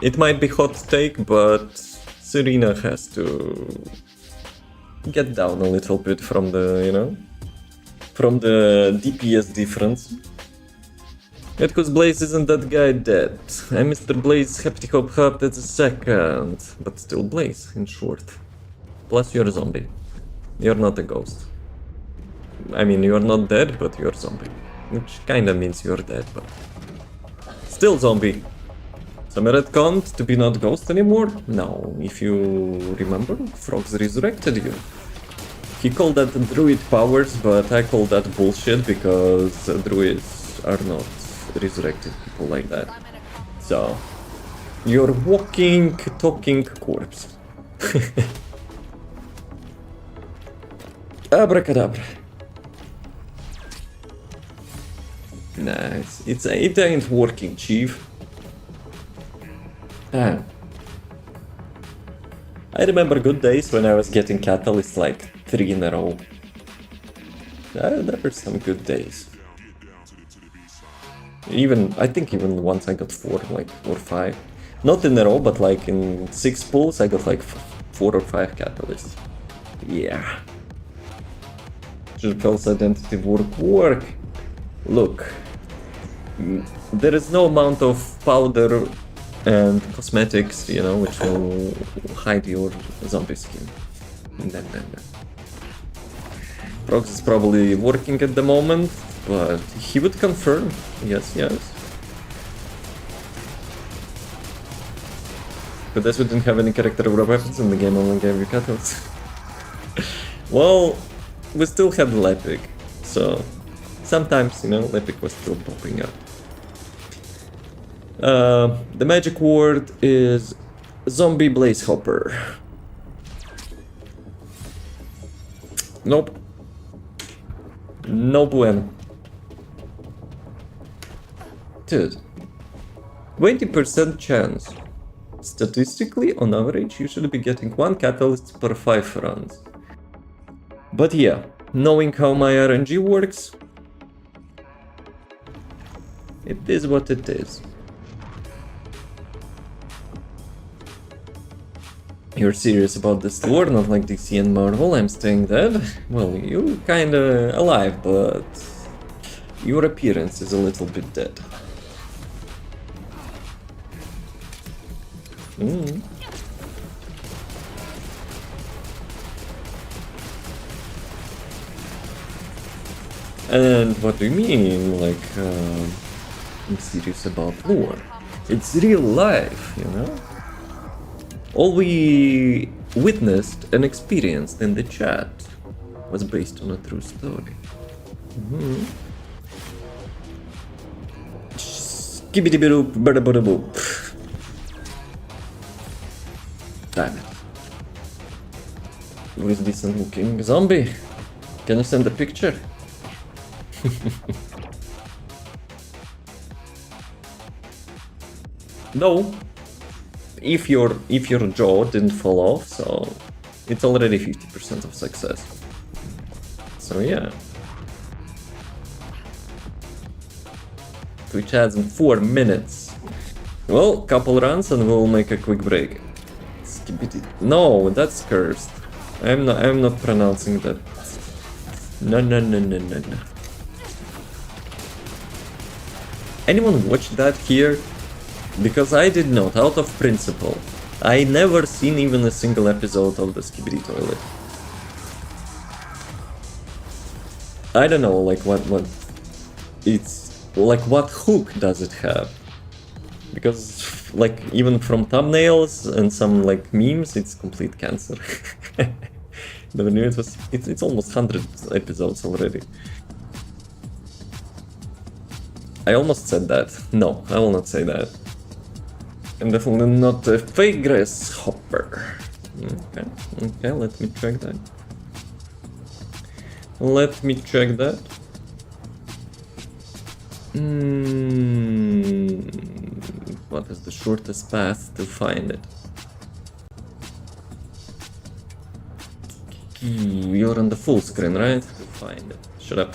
It might be hot take, but Serena has to get down a little bit from the, you know, from the DPS difference. Because Blaze isn't that guy dead. I'm Mr. Blaze, happy hop hop, that's a second. But still Blaze, in short. Plus you're a zombie. You're not a ghost. I mean, you're not dead, but you're a zombie. Which kinda means you're dead, but... still zombie. Some retconned to be not ghost anymore? No, if you remember, Frogs resurrected you. He called that druid powers, but I call that bullshit, because druids are not resurrected people like that. So, you're walking, talking corpse. Abracadabra. Nice. It ain't working, chief. Damn. I remember good days when I was getting catalysts like 3 in a row. There were some good days. I think even once I got 4, like, or 5. Not in a row, but like in 6 pulls I got like 4 or 5 catalysts. Yeah. 𝑗𝒊𝒐𝒏's identity work. Look. There is no amount of powder and cosmetics, you know, which will hide your zombie skin. Prox is probably working at the moment, but he would confirm. Yes. But as we didn't have any character or weapons and the game only gave you catalysts. Well, we still had Lepic, so sometimes, you know, Lepic was still popping up. The magic word is zombie blaze hopper. Nope. No bueno. Dude. 20% chance. Statistically, on average, you should be getting 1 catalyst per 5 runs. But yeah, knowing how my RNG works, it is what it is. You're serious about this lore, not like DC and Marvel, I'm staying dead? Well, you're kinda alive, but your appearance is a little bit dead. And what do you mean, like, I'm serious about lore? It's real life, you know? All we witnessed and experienced in the chat was based on a true story. 𝑗𝒊𝒏 Damn it. Who is decent looking zombie? Can you send a picture? No. If your jaw didn't fall off, so it's already 50% of success. So yeah. Twitch ads in 4 minutes. Well, couple runs and we'll make a quick break. No, that's cursed. I'm not pronouncing that. No. Anyone watch that here? Because I did not, out of principle. I never seen even a single episode of the 𝑮𝒊𝒏 toilet. I don't know, like what it's like, what hook does it have? Because like even from thumbnails and some like memes, it's complete cancer. Never knew it was. It's almost 100 episodes already. I almost said that. No, I will not say that. And definitely not a fake grasshopper. Okay, let me check that. What is the shortest path to find it? You're on the full screen, right? To find it. Shut up.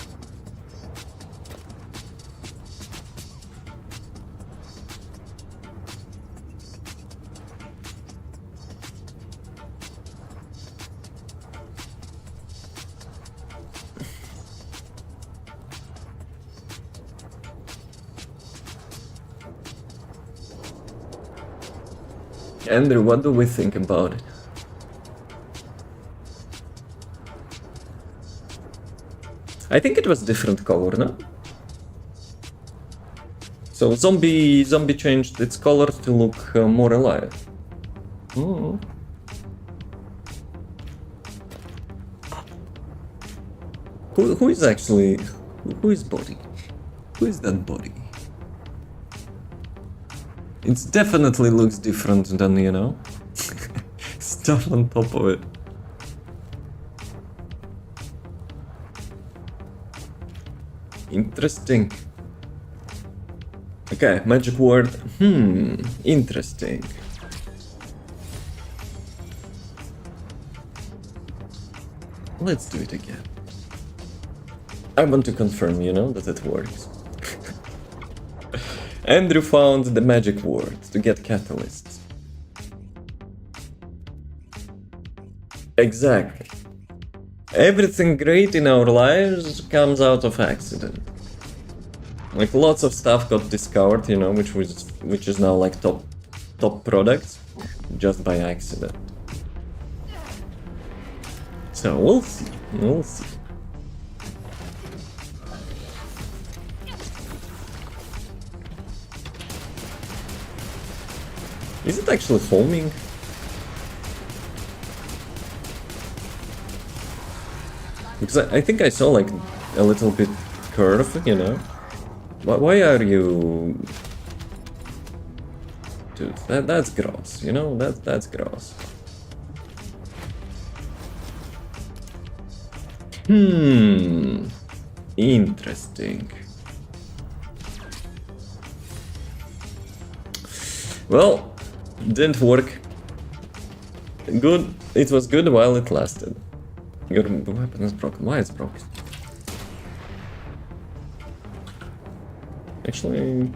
Andrew, what do we think about it? I think it was different color, no? So zombie changed its color to look more alive. Who is actually... who is body? Who is that body? It definitely looks different than, you know, stuff on top of it. Interesting. Okay, magic word. Interesting. Let's do it again. I want to confirm, you know, that it works. Andrew found the magic word to get catalysts. Exactly. Everything great in our lives comes out of accident. Like lots of stuff got discovered, you know, which is now like top products just by accident. So we'll see. We'll see. Is it actually homing? Because I think I saw like a little bit curve, you know? Why are you... Dude, that's gross, you know? That's gross. Interesting. Well, didn't work. Good. It was good while it lasted. Your weapon is broken. Why is it broken? Actually...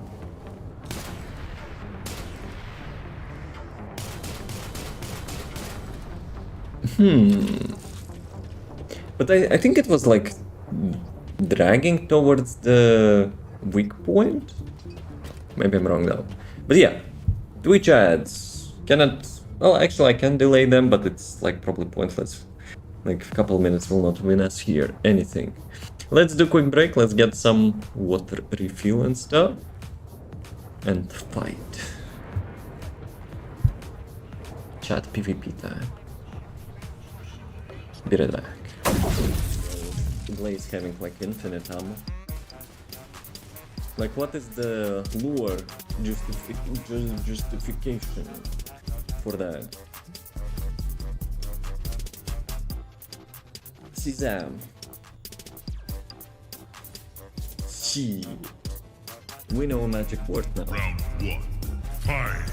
But I think it was like dragging towards the weak point? Maybe I'm wrong though. But yeah, Twitch ads. Cannot... Well, actually I can delay them, but it's like probably pointless. Like a couple minutes will not win us here anything. Let's do a quick break, let's get some water refill and stuff. And fight. Chat PvP time. Be right back. Blaze having like infinite ammo. Like what is the lure justification for that? Shazam. She. We know a magic word now. Round one. Fight.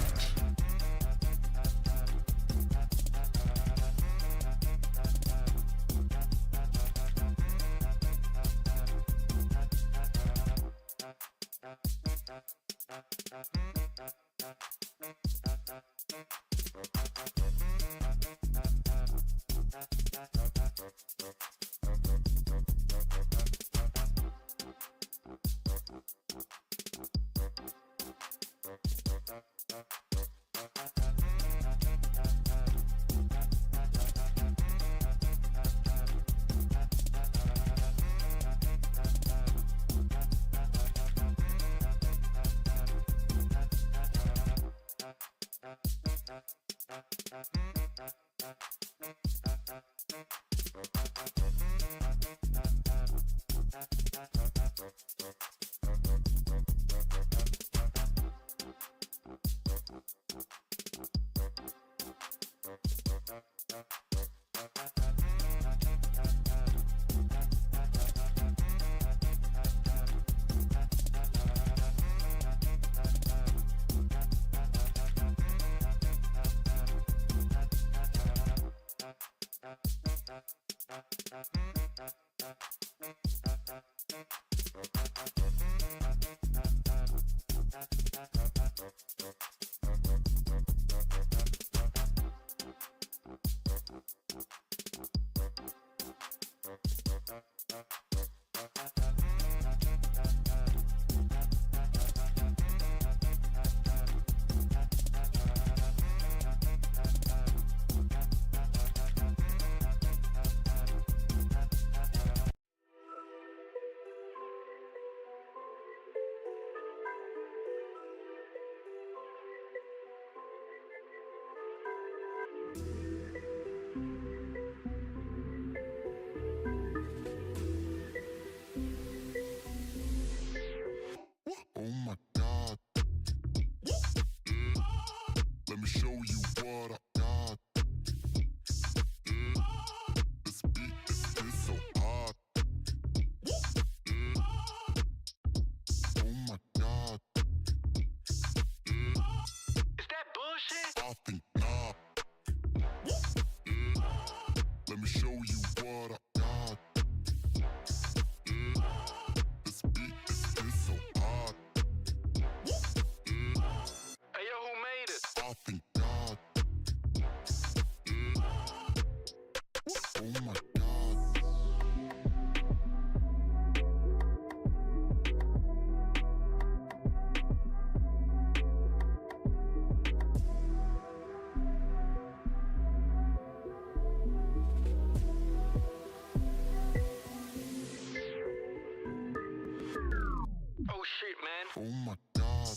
Oh shit, man. Oh my god.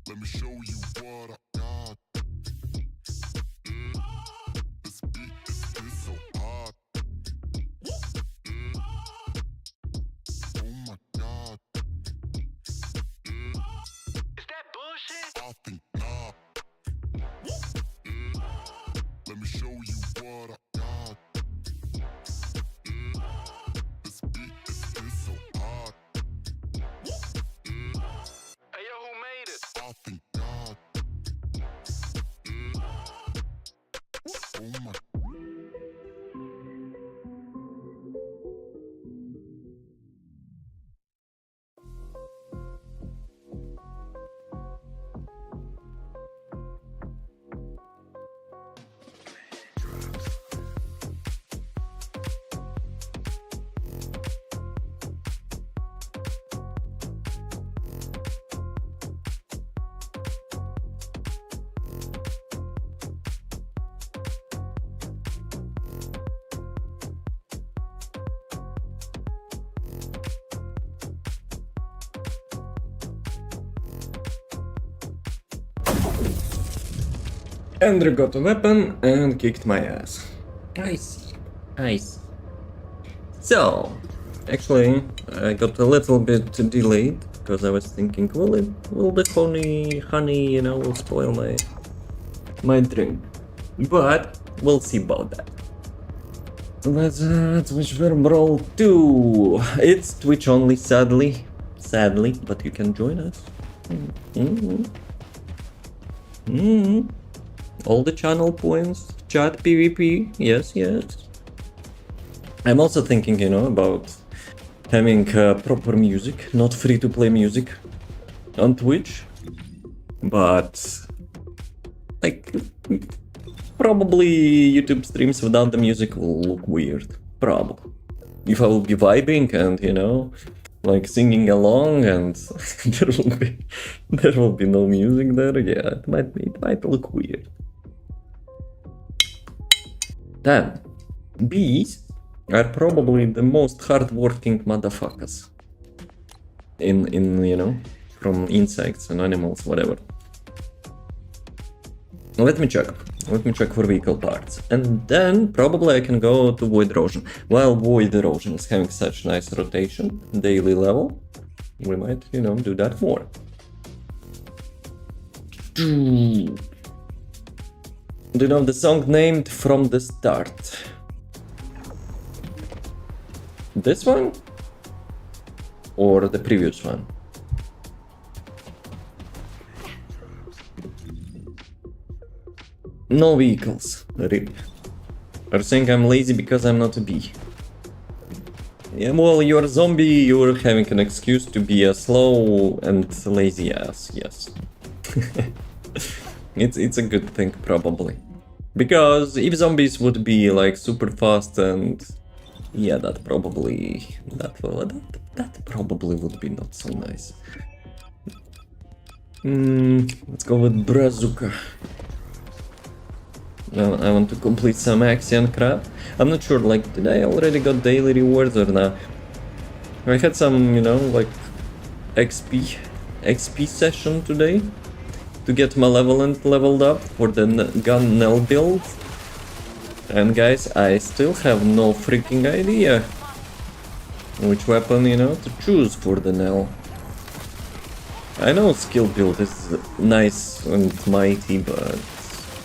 Let me show you what I got. This beat is so hot. Oh my god. Is that bullshit? I think not. Let me show you what I got. This beat is so hot. Hey yo, who made it? I think not. Oh my. Andrew got a weapon and kicked my ass. Nice. Nice. So, actually, I got a little bit delayed because I was thinking, will the honey, you know, will spoil my drink. But we'll see about that. Let's Twitch Brawl 2. It's Twitch only, sadly, but you can join us. All the channel points, chat, PvP, yes. I'm also thinking, you know, about having proper music, not free-to-play music on Twitch, but like probably YouTube streams without the music will look weird. Probably. If I will be vibing and, you know, like singing along and there will be no music there, yeah, it might look weird. Then, bees are probably the most hardworking motherfuckers in you know, from insects and animals, whatever. Let me check for vehicle parts, and then probably I can go to Void Erosion. While Void Erosion is having such nice rotation, daily level, we might, you know, do that more. Do you know the song named From the Start? This one? Or the previous one? No vehicles. RIP. Are saying I'm lazy because I'm not a bee. Yeah, well, you're a zombie, you're having an excuse to be a slow and lazy ass, yes. It's a good thing, probably. Because if zombies would be like super fast and yeah, that probably would be not so nice. Let's go with Bazooka. I want to complete some Axion crap. I'm not sure, like, did I already got daily rewards or not? I had some, you know, like XP session today to get Malevolent leveled up for the gun Nell build. And guys, I still have no freaking idea which weapon, you know, to choose for the Nell. I know skill build is nice and mighty, but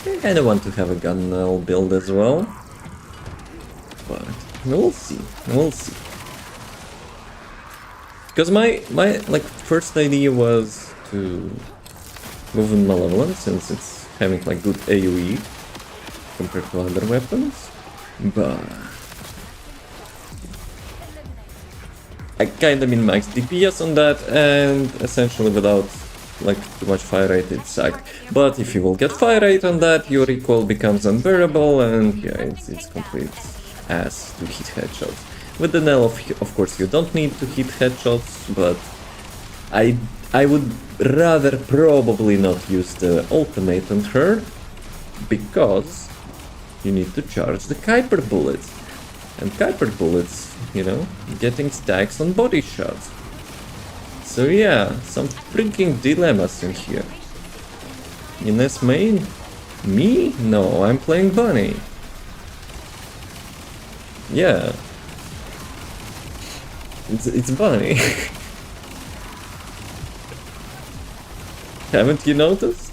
I kinda want to have a gun Nell build as well. But we'll see. Because my like first idea was to go with Malevolent since it's having like good AoE compared to other weapons, but I kinda min-maxed DPS on that and essentially without like too much fire rate it sucked. But if you will get fire rate on that, your recoil becomes unbearable and yeah, it's complete ass to hit headshots. With the Nell, of course, you don't need to hit headshots, but I would rather probably not use the ultimate on her, because you need to charge the Kuiper bullets. And Kuiper bullets, you know, getting stacks on body shots. So yeah, some freaking dilemmas in here. In this main? Me? No, I'm playing Bunny. Yeah. It's Bunny. Haven't you noticed?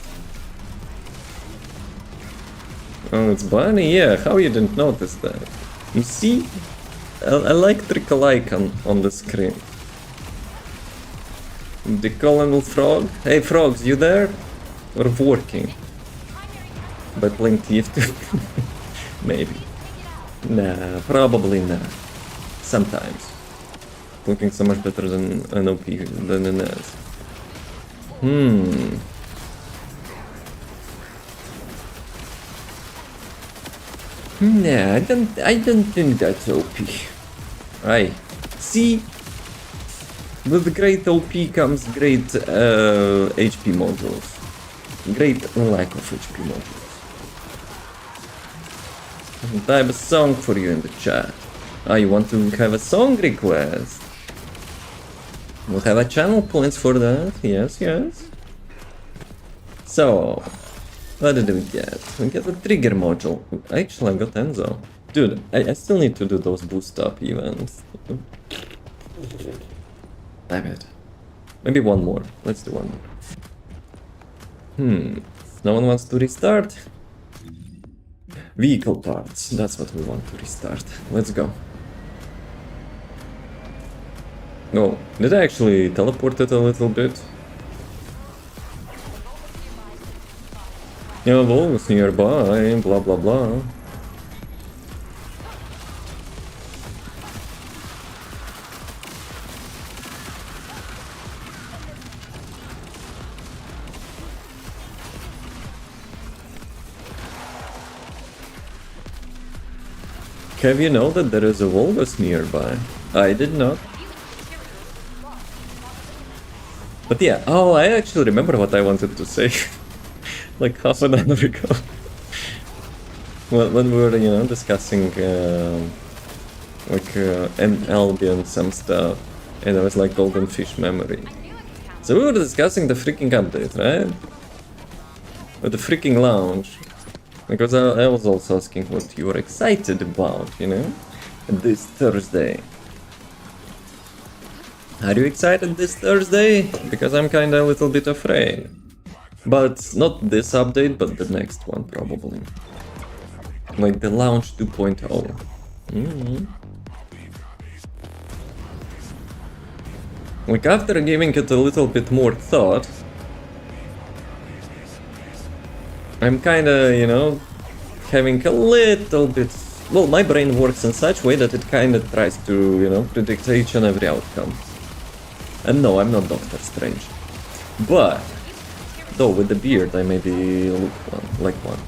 Oh, it's Bunny? Yeah, how you didn't notice that? You see? Electrical icon on the screen. The colonel frog? Hey frogs, you there? Or working? By playing TF2? Maybe. Nah, probably not. Sometimes. Looking so much better than an OP than an S. Nah, I don't think that's OP. Right. See? With great OP comes great HP modules. Great lack of HP modules. I have a song for you in the chat. Ah, you want to have a song request? We'll have a channel points for that. Yes, yes. So, what did we get? We get a trigger module. Actually, I got Enzo. Dude, I still need to do those boost up events. Damn it. Maybe one more. Let's do one more. No one wants to restart? Vehicle parts. That's what we want to restart. Let's go. Oh, did I actually teleport it a little bit? Yeah, wolves nearby, blah blah blah. Have you know that there is a walrus nearby? I did not. But yeah, oh, I actually remember what I wanted to say. Like half an hour ago. When we were, you know, discussing MLB and some stuff. And I was like golden fish memory. So we were discussing the freaking update, right? Or the freaking launch. Because I was also asking what you were excited about, you know? This Thursday. Are you excited this Thursday? Because I'm kinda a little bit afraid. But not this update, but the next one probably. Like the launch 2.0. Like after giving it a little bit more thought, I'm kinda, you know, having a little bit... Well, my brain works in such way that it kinda tries to, you know, predict each and every outcome. And no, I'm not Doctor Strange. But, though with the beard I maybe look like one.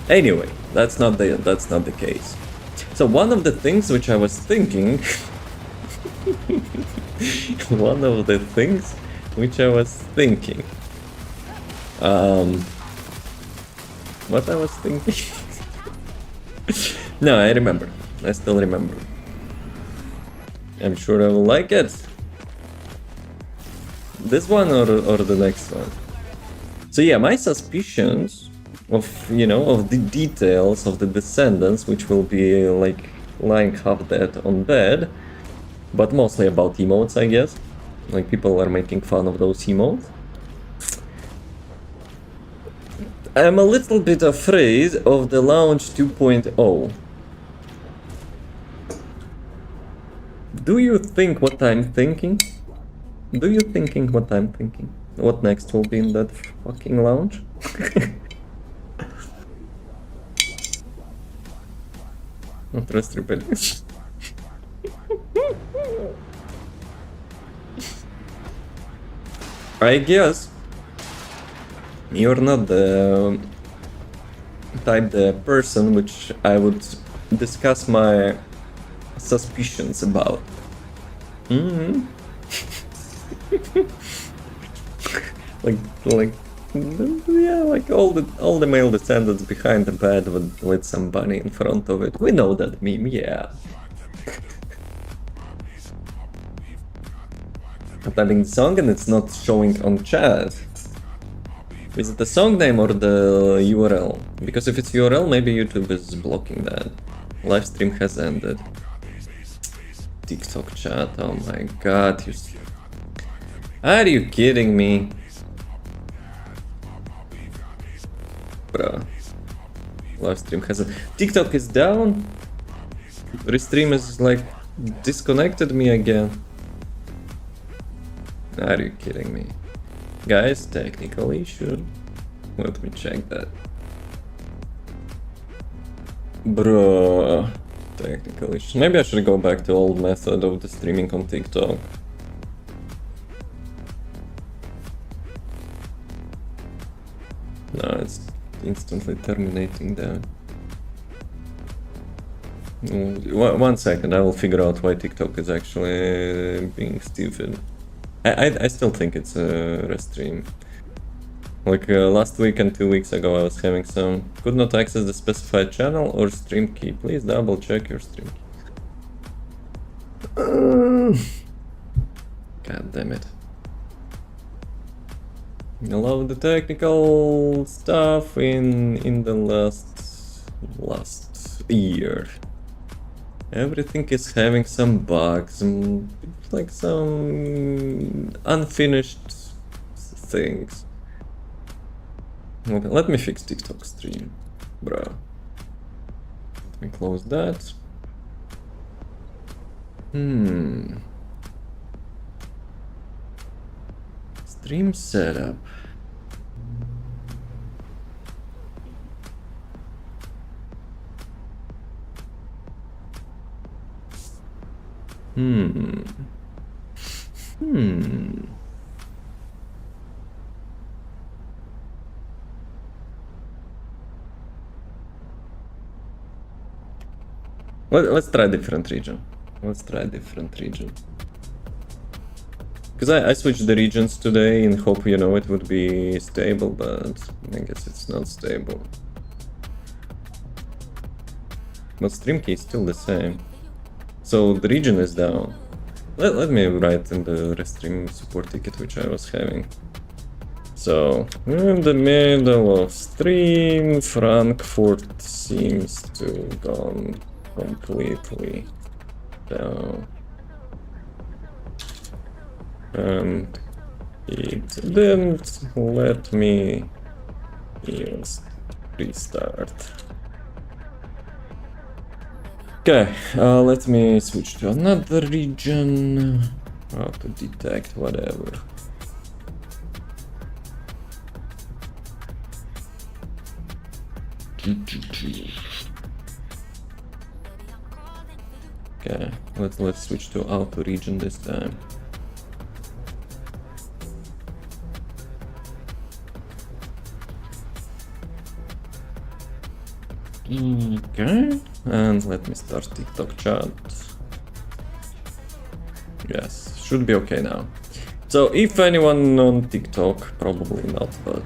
Anyway, that's not the case. So one of the things which I was thinking... one of the things which I was thinking... What I was thinking? No, I remember. I still remember. I'm sure I will like it. This one or the next one? So yeah, my suspicions of, you know, of the details of the Descendants, which will be like lying half dead on bed, but mostly about emotes, I guess. Like people are making fun of those emotes. I'm a little bit afraid of the launch 2.0. Do you think what I'm thinking? Do you thinking what I'm thinking? What next will be in that fucking launch? Not trust rebellion. I guess you're not the type the person which I would discuss my suspicions about. like yeah, like all the male descendants behind the bed with some bunny in front of it. We know that meme, yeah. I'm typing the song and it's not showing on chat. Is it the song name or the URL? Because if it's URL, maybe YouTube is blocking that. Live stream has ended. TikTok chat, oh my god, are you kidding me? Bruh. Live stream hasn't. TikTok is down? Restream is like disconnected me again. Are you kidding me? Guys, technical issue. Let me check that. Bruh. Technical issue. Maybe I should go back to old method of the streaming on TikTok. No, it's instantly terminating that. One second, I will figure out why TikTok is actually being stupid. I still think it's a restream. Like last week and 2 weeks ago I was having some... Could not access the specified channel or stream key. Please double check your stream key. God damn it. I love the technical stuff in the last year. Everything is having some bugs, like some unfinished things. Okay, let me fix TikTok stream, bruh. Let me close that. Stream setup. Let's try different region. Because I switched the regions today in hope, you know, it would be stable, but I guess it's not stable. But stream key is still the same. So the region is down. Let me write in the restream support ticket which I was having. So, in the middle of stream, Frankfurt seems to gone completely down. And it didn't let me even restart. Okay, let me switch to another region. How to detect whatever. Okay, let's switch to auto region this time. Okay, and let me start TikTok chat. Yes, should be okay now. So if anyone on TikTok, probably not, but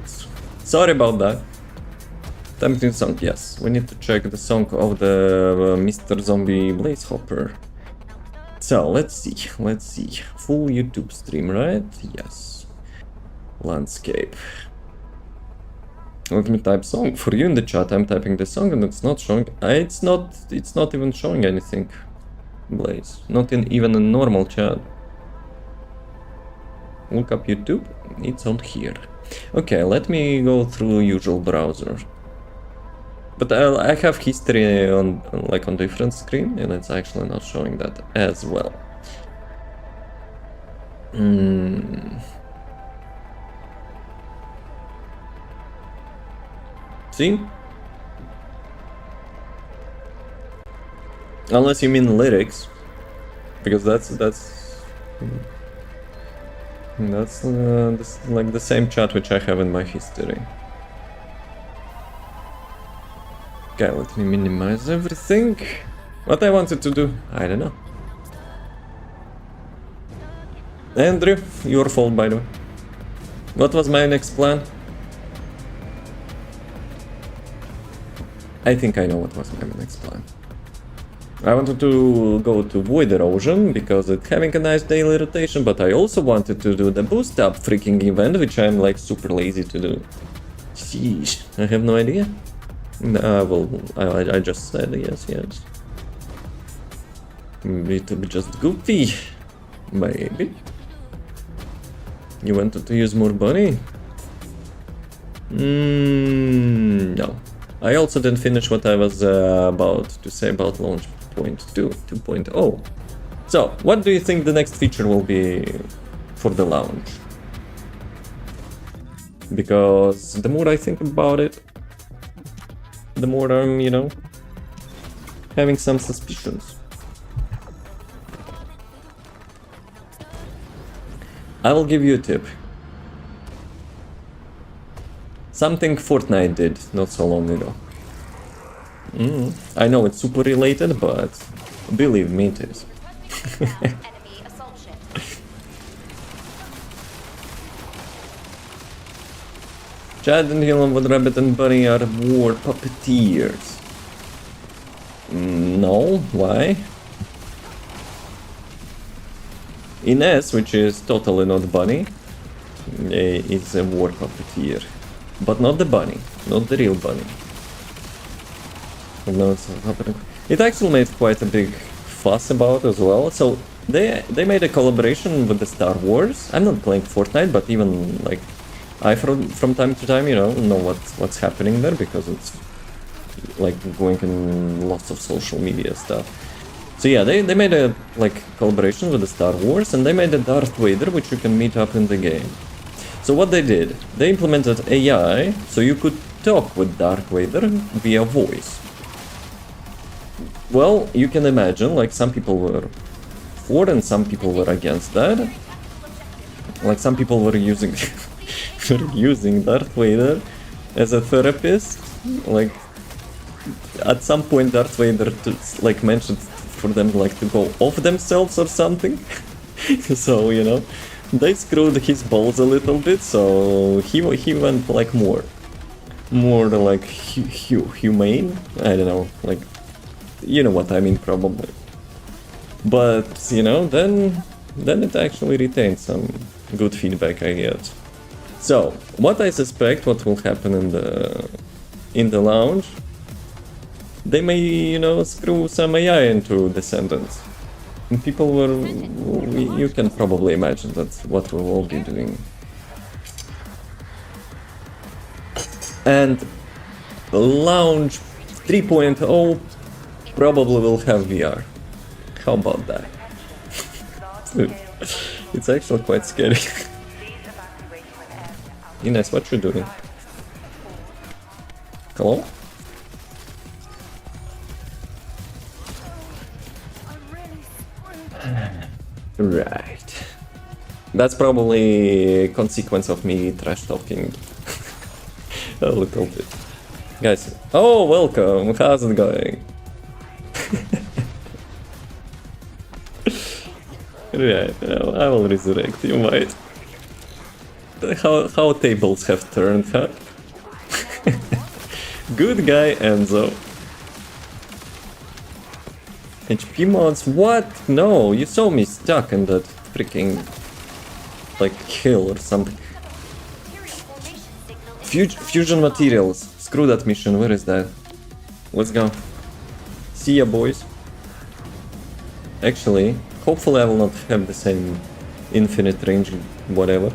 sorry about that. Tempting song, yes. We need to check the song of the Mr. Zombie Blaze Hopper. So let's see. Full YouTube stream, right? Yes. Landscape. Let me type song for you in the chat. I'm typing the song and it's not showing. It's not even showing anything. Blaze, not in even a normal chat. Look up YouTube. It's on here. Okay, let me go through usual browser. But I have history on different screen, and it's actually not showing that as well. See? Unless you mean lyrics, because that's like the same chat which I have in my history. Okay, let me minimize everything. What I wanted to do, I don't know. Andrew, your fault by the way. What was my next plan? I think I know what was my next plan. I wanted to go to Void Erosion because it's having a nice daily rotation, but I also wanted to do the boost up freaking event, which I'm like super lazy to do. Sheesh, I have no idea. Well, I just said yes. It just goofy, maybe. You wanted to use more bunny? No. I also didn't finish what I was about to say about launch point 2.0. So, what do you think the next feature will be for the launch? Because the more I think about it, the more I'm, you know, having some suspicions. I will give you a tip. Something Fortnite did not so long ago. I know it's super related, but believe me it is. Enemy assault ship. Chad and Helen with Rabbit and Bunny are war puppeteers. No, why? Ines, which is totally not Bunny, is a war puppeteer. But not the bunny, not the real bunny. No, it's not happening. It actually made quite a big fuss about as well. So they made a collaboration with the Star Wars. I'm not playing Fortnite, but even like I from time to time, you know what's happening there because it's like going in lots of social media stuff. So yeah, they made a like collaboration with the Star Wars, and they made a Darth Vader which you can meet up in the game. So what they did, they implemented AI, so you could talk with Darth Vader via voice. Well, you can imagine, like, some people were for and some people were against that. Like, some people were using using Darth Vader as a therapist. Like, at some point Darth Vader like mentioned for them like to go off themselves or something. So, you know, they screwed his balls a little bit, so he went like more like humane. I don't know, like, you know what I mean probably. But you know, then it actually retained some good feedback, I guess. So what I suspect what will happen in the launch, they may, you know, screw some AI into Descendant. And people were, you can probably imagine that's what we'll all be doing. And launch 3.0 probably will have VR. How about that? It's actually quite scary. Ines, what you doing? Hello? Right. That's probably a consequence of me trash talking a little bit. Guys, oh, welcome! How's it going? Right, I will resurrect you, mate. How tables have turned, huh? Good guy, Enzo. HP mods? What? No, you saw me stuck in that freaking like hill or something. Fusion materials. Screw that mission. Where is that? Let's go. See ya, boys. Actually, hopefully I will not have the same infinite range, whatever.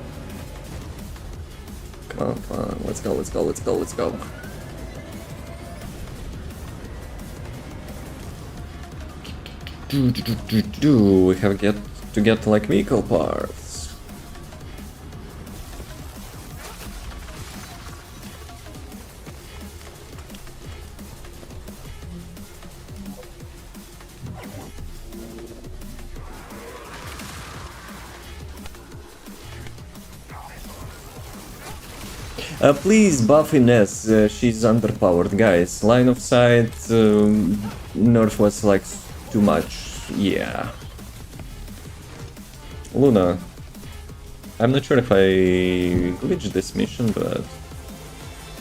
Come on, let's go, let's go, let's go, let's go. We have to get like vehicle parts. Please buff Ines, she's underpowered, guys. Line of sight, nerf was like too much, yeah. Luna, I'm not sure if I glitched this mission, but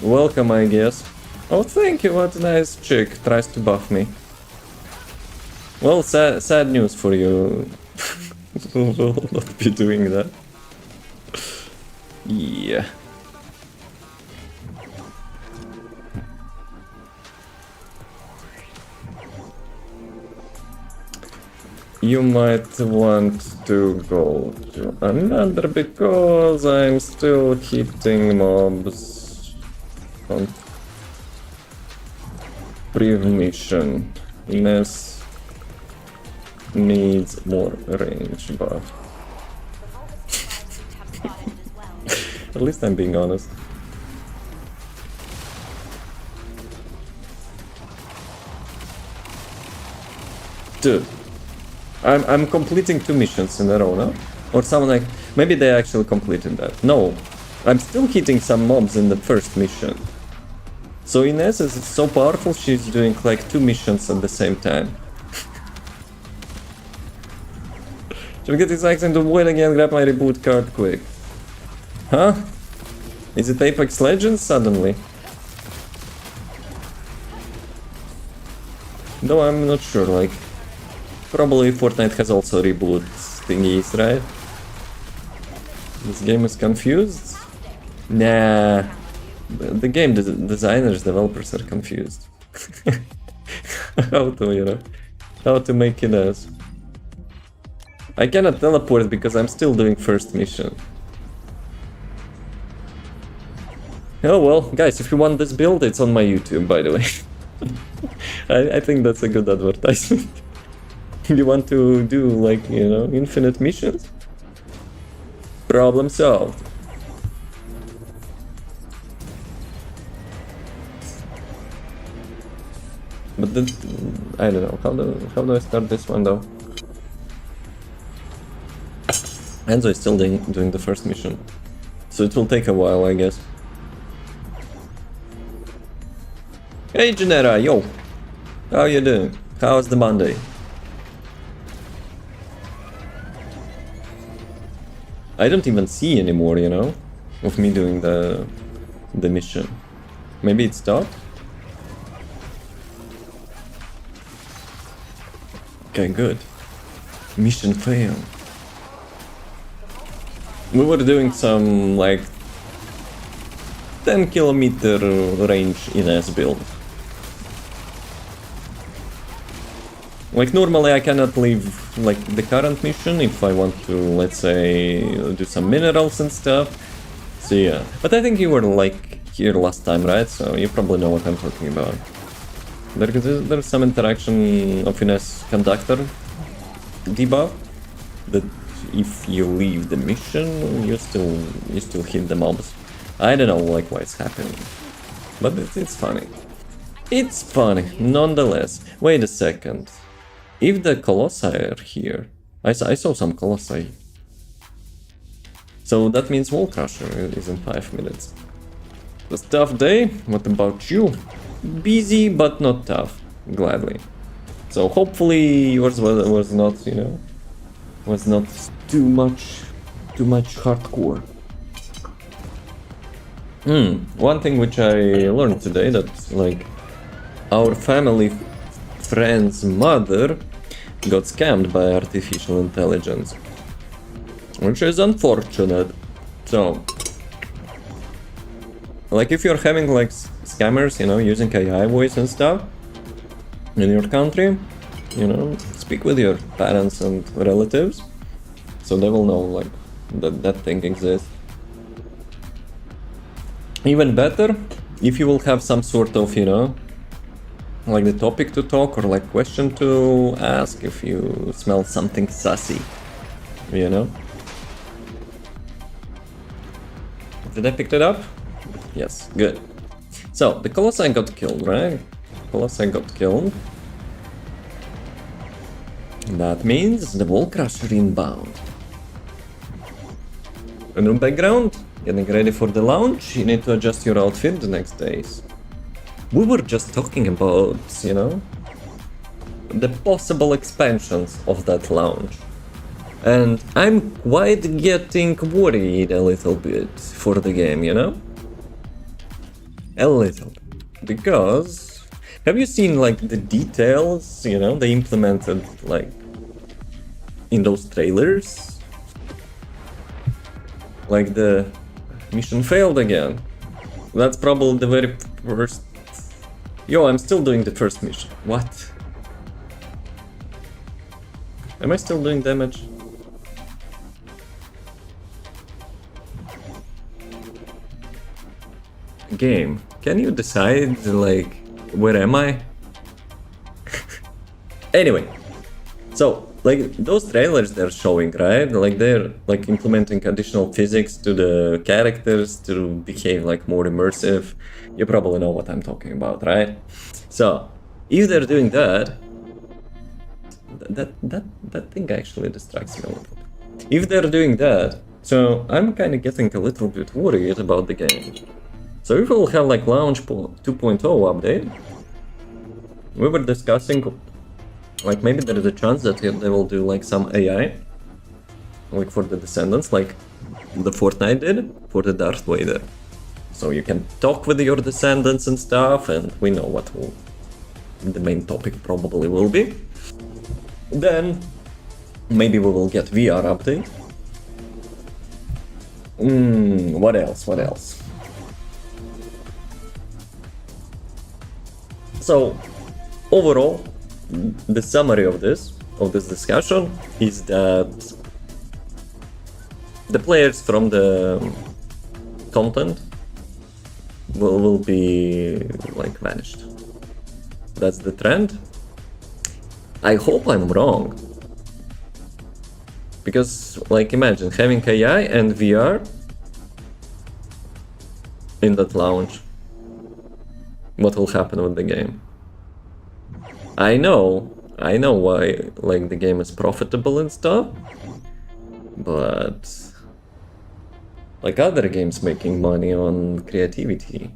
welcome, I guess. Oh, thank you, what a nice chick tries to buff me. Well, sad news for you. We'll not be doing that. Yeah. You might want to go to another because I'm still hitting mobs on mission. Ines needs more range buff. At least I'm being honest. Dude, I'm completing 2 missions in a row now. Or someone like, maybe they actually completed that. No, I'm still hitting some mobs in the first mission. So Ines is so powerful, she's doing like 2 missions at the same time. Should we get this accent to wait again, grab my reboot card quick. Huh? Is it Apex Legends suddenly? No, I'm not sure, like... Probably Fortnite has also reboot thingies, right? This game is confused? Nah. The game designers, developers are confused. How to, you know, how to make it as. I cannot teleport because I'm still doing first mission. Oh well, guys, if you want this build, it's on my YouTube, by the way. I think that's a good advertisement. You want to do, like, you know, infinite missions? Problem solved. But then, I don't know, how do I start this one though? Enzo is still doing the first mission, so it will take a while, I guess. Hey Genera, yo! How you doing? How's the Monday? I don't even see anymore, you know, of me doing the mission. Maybe it stopped? Okay, good. Mission failed. We were doing some, like, 10-kilometer range Ines build. Like, normally I cannot leave, like, the current mission if I want to, let's say, do some minerals and stuff. So yeah. But I think you were, like, here last time, right? So you probably know what I'm talking about. There's some interaction of Ines conductor debuff that if you leave the mission, you still hit the mobs. I don't know, like, why it's happening, but it's funny. It's funny, nonetheless. Wait a second. If the Colossi are here, I saw some Colossi. So that means Wall Crusher is in 5 minutes. It was a tough day. What about you? Busy but not tough, gladly. So hopefully yours was not, you know, was not too much hardcore. One thing which I learned today, that like our family friend's mother got scammed by artificial intelligence, which is unfortunate. So, like, if you're having like scammers, you know, using AI voice and stuff in your country, you know, speak with your parents and relatives, so they will know like that thing exists. Even better, if you will have some sort of, you know, like the topic to talk or like question to ask if you smell something sussy, you know. Did I pick it up? Yes, good. So, the Colossi got killed, right? Colossi got killed. That means the Wall Crusher inbound. A new background? Getting ready for the launch? You need to adjust your outfit the next days. We were just talking about, you know, the possible expansions of that launch. And I'm quite getting worried a little bit for the game, you know? A little bit. Because Have you seen like the details, you know, they implemented like in those trailers? Like the mission failed again. That's probably the very first. Yo, I'm still doing the first mission. What? Am I still doing damage? Game, can you decide, like, where am I? Anyway, so, like, those trailers they're showing, right? Like, they're, like, implementing additional physics to the characters to behave, like, more immersive. You probably know what I'm talking about, right? So, if they're doing that, that thing actually distracts me a little bit. If they're doing that, so I'm kind of getting a little bit worried about the game. So if we'll have like launch 2.0 update, we were discussing like maybe there is a chance that they will do like some AI, like for the Descendants, like the Fortnite did for the Darth Vader. So you can talk with your Descendants and stuff, and we know what the main topic probably will be. Then maybe we will get VR update. What else? What else? So, overall, the summary of this discussion is that the players from the content will be like vanished. That's the trend. I hope I'm wrong. Because, like, imagine having AI and VR in that launch. What will happen with the game? I know why, like, the game is profitable and stuff, but like other games making money on creativity,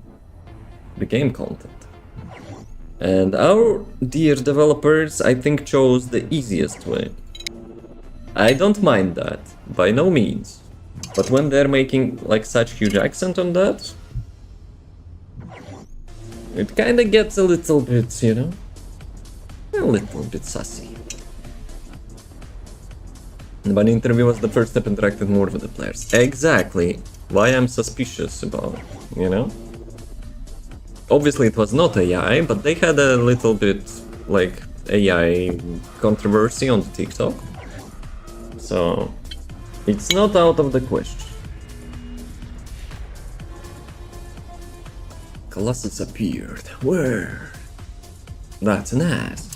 the game content. And our dear developers, I think, chose the easiest way. I don't mind that, by no means. But when they're making like such huge accent on that, it kinda gets a little bit, you know, a little bit sassy. But the interview was the first step interacted more with the players. Exactly why I'm suspicious about it, you know? Obviously it was not AI, but they had a little bit like AI controversy on the TikTok. So it's not out of the question. Colossus appeared. Where? That's nice.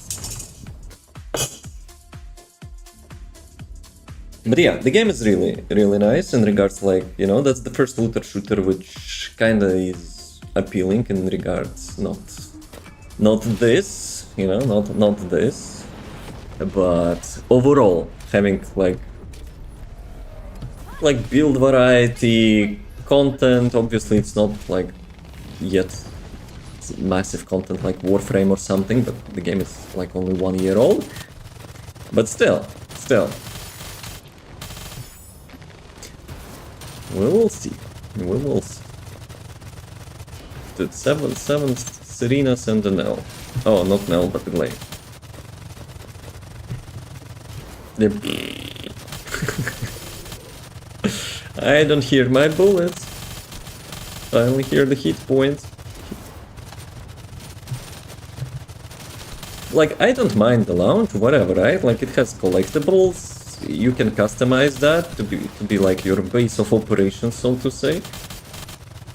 But yeah, the game is really nice in regards to, like, you know, that's the first looter shooter which kinda is appealing in regards not this, you know, not this, but overall having like build variety, content. Obviously it's not like yet massive content like Warframe or something, but the game is like only 1 year old. But still, we will see. Dude, seven Serenas and an L. Oh, not Nell, but Glade. I don't hear my bullets. I only hear the hit points. Like, I don't mind the launch, whatever, right? Like, it has collectibles. You can customize that to be like your base of operations, so to say.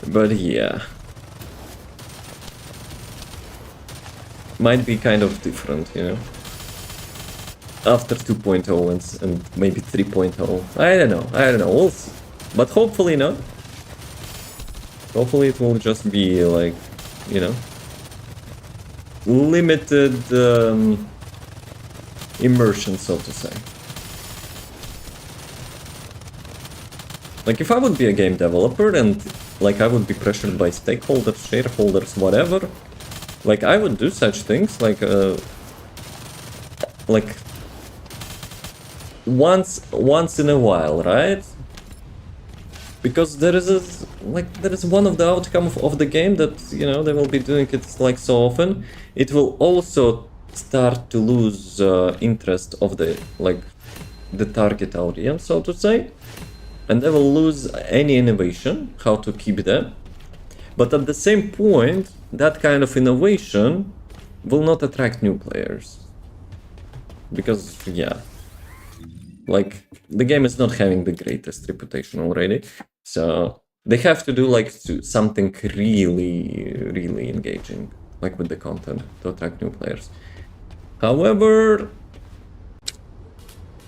But yeah, might be kind of different, you know, after 2.0 and maybe 3.0. I don't know, we'll see. But hopefully not. Hopefully it will just be like, you know, limited immersion, so to say. Like, if I would be a game developer and like I would be pressured by stakeholders, shareholders, whatever, like I would do such things like once in a while, right? because there is one of the outcome of the game that, you know, they will be doing it like so often. It will also start to lose interest of the target audience, so to say, and they will lose any innovation how to keep them. But at the same point, that kind of innovation will not attract new players, because yeah, like the game is not having the greatest reputation already, so they have to do like something really engaging, like with the content, to attract new players. However,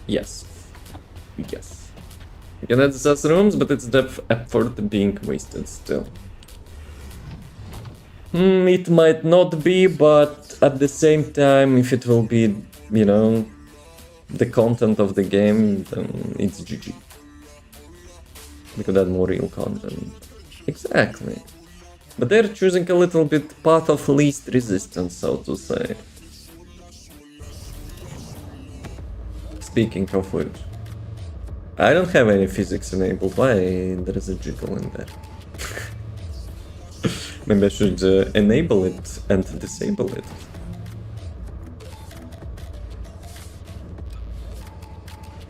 yes, you can access rooms, but it's the effort being wasted still. It might not be, but at the same time, if it will be, you know, the content of the game, then it's GG. We could add more real content. Exactly. But they're choosing a little bit path of least resistance, so to say. Speaking of which, I don't have any physics enabled. Why there is a jiggle in there? Maybe I should enable it and disable it.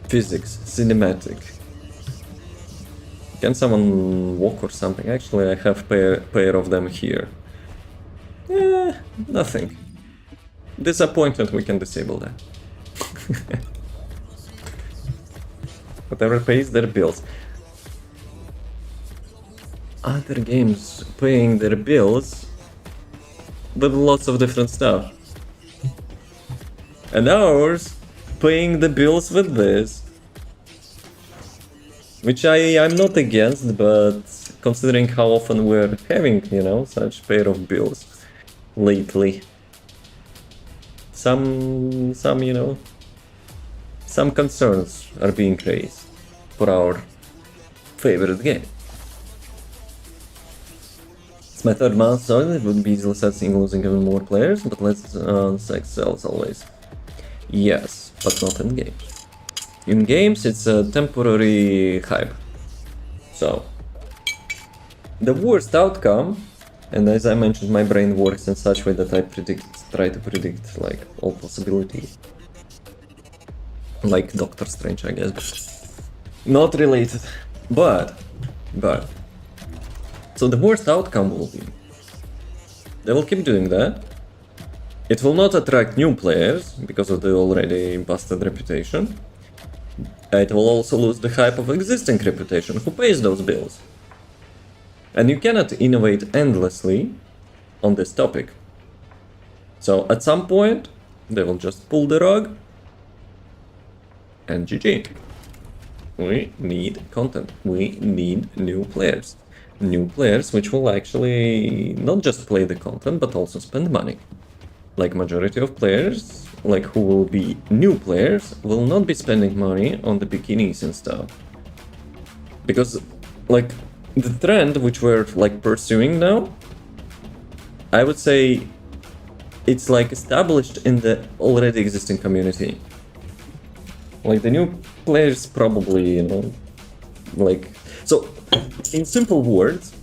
Physics, cinematic. Can someone walk or something? Actually, I have pair of them here. Nothing. Disappointed, we can disable that. Whatever pays their bills. Other games paying their bills with lots of different stuff. And ours paying the bills with this. Which I'm not against, but considering how often we're having, you know, such pair of bills lately. Some you know, some concerns are being raised for our favorite game. It's my third month, so it would be easily said seeing losing even more players, but let's sex sells always. Yes, but not in games. In games, it's a temporary hype. So, the worst outcome, and as I mentioned, my brain works in such way that I try to predict like all possibilities. Like Doctor Strange, I guess, but not related. But, so the worst outcome will be, they will keep doing that. It will not attract new players because of the already busted reputation. It will also lose the hype of existing reputation. Who pays those bills? And you cannot innovate endlessly on this topic. So at some point, they will just pull the rug and GG. We need content. We need new players. New players which will actually not just play the content, but also spend money. Like majority of players, like who will be new players, will not be spending money on the bikinis and stuff. Because, like, the trend which we're, like, pursuing now, I would say it's, like, established in the already existing community. Like, the new players probably, you know, like... So, in simple words,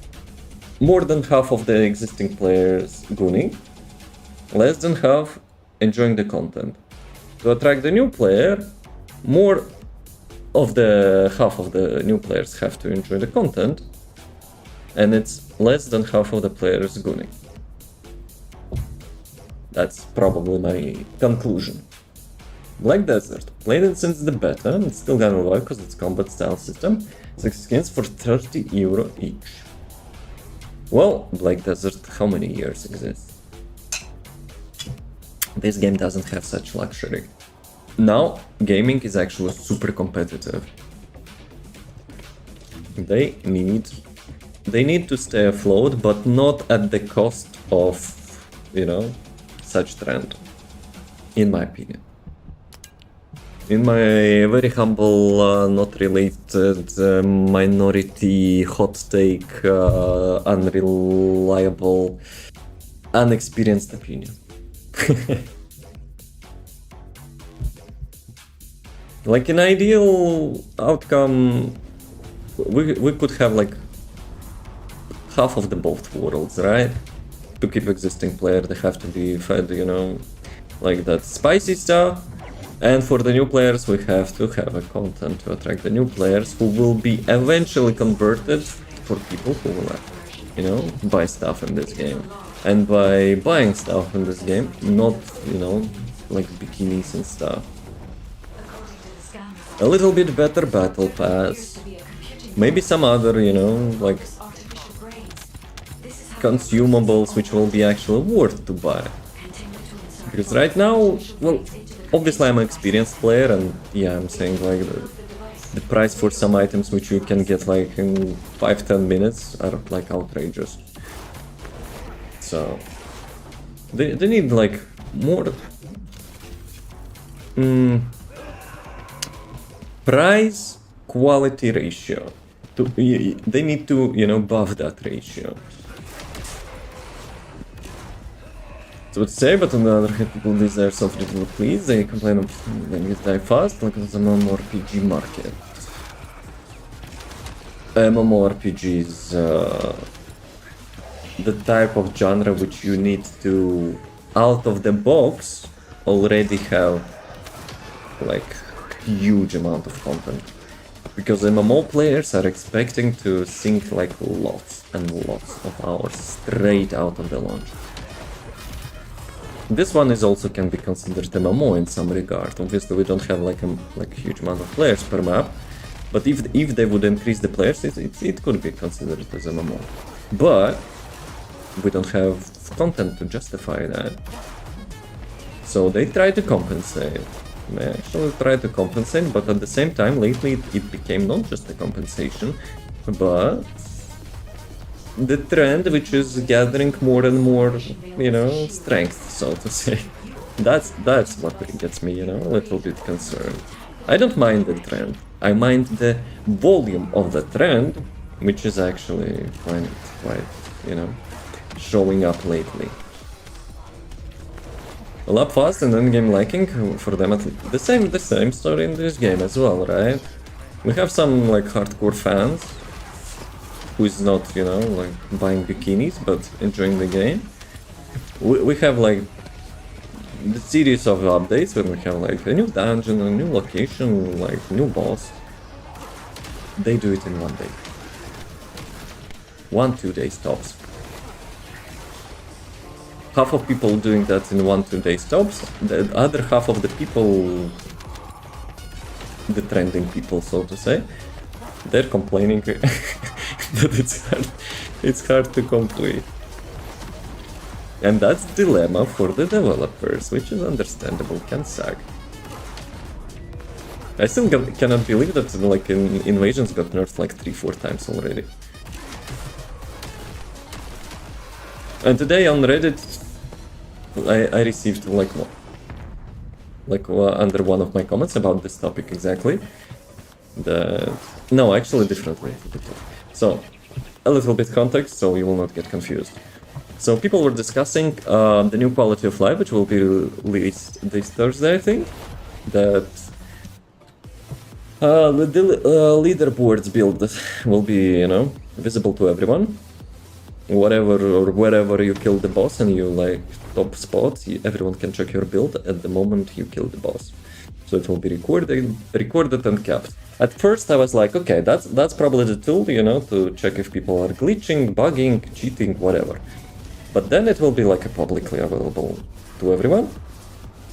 more than half of the existing players gooning, less than half enjoying the content. To attract the new player, more of the half of the new players have to enjoy the content, and it's less than half of the players gooning. That's probably my conclusion. Black Desert, played it since the beta, and it's still gonna work because it's combat style system. 6 skins for 30 euro each. Well, Black Desert, how many years exists? This game doesn't have such luxury. Now, gaming is actually super competitive. They need to stay afloat, but not at the cost of, you know, such trend, in my opinion. In my very humble, not related, minority, hot take, unreliable, unexperienced opinion. Like an ideal outcome, we could have like half of the both worlds, right? To keep existing player, they have to be fed, you know, like that spicy stuff. And for the new players, we have to have a content to attract the new players who will be eventually converted for people who will, you know, buy stuff in this game. And by buying stuff in this game, not, you know, like bikinis and stuff. A little bit better battle pass. Maybe some other, you know, like consumables which will be actually worth to buy. Because right now, well, obviously I'm an experienced player, and yeah, I'm saying like the price for some items which you can get like in 5-10 minutes are like outrageous. So they need like more price quality ratio. They need to, you know, buff that ratio. So would say, but on the other hand, people desire soft little please. They complain of things die fast, like the MMORPG market. MMORPG is the type of genre which you need to, out of the box, already have like huge amount of content. Because MMO players are expecting to sink like lots and lots of hours straight out of the launch. This one is also can be considered MMO in some regard. Obviously, we don't have like a huge amount of players per map, but if they would increase the players, it could be considered as MMO. But we don't have content to justify that, so they try to compensate. They actually try to compensate, but at the same time, lately it became not just a compensation, but the trend which is gathering more and more, you know, strength, so to say. That's what gets me, you know, a little bit concerned. I don't mind the trend. I mind the volume of the trend, which is actually quite, you know, showing up lately. A lot fast and endgame liking for them at least. The same story in this game as well, right? We have some like hardcore fans who is not, you know, like buying bikinis but enjoying the game. We have like the series of updates where we have like a new dungeon, a new location, like new boss. They do it in 1 day. 1-2 days tops. Half of people doing that in 1-2 days tops. The other half of the people, the trending people, so to say, they're complaining that it's hard to complete. And that's dilemma for the developers, which is understandable, can suck. I still cannot believe that like Invasions got nerfed like 3-4 times already. And today on Reddit, I received like under one of my comments about this topic exactly. No, actually differently. So, a little bit context so you will not get confused. So people were discussing the new quality of life, which will be released this Thursday, I think. That the leaderboards build will be, you know, visible to everyone. Whatever or wherever you kill the boss and you like top spot, everyone can check your build at the moment you kill the boss. So it will be recorded and kept. At first I was like, okay, that's probably the tool, you know, to check if people are glitching, bugging, cheating, whatever. But then it will be like publicly available to everyone.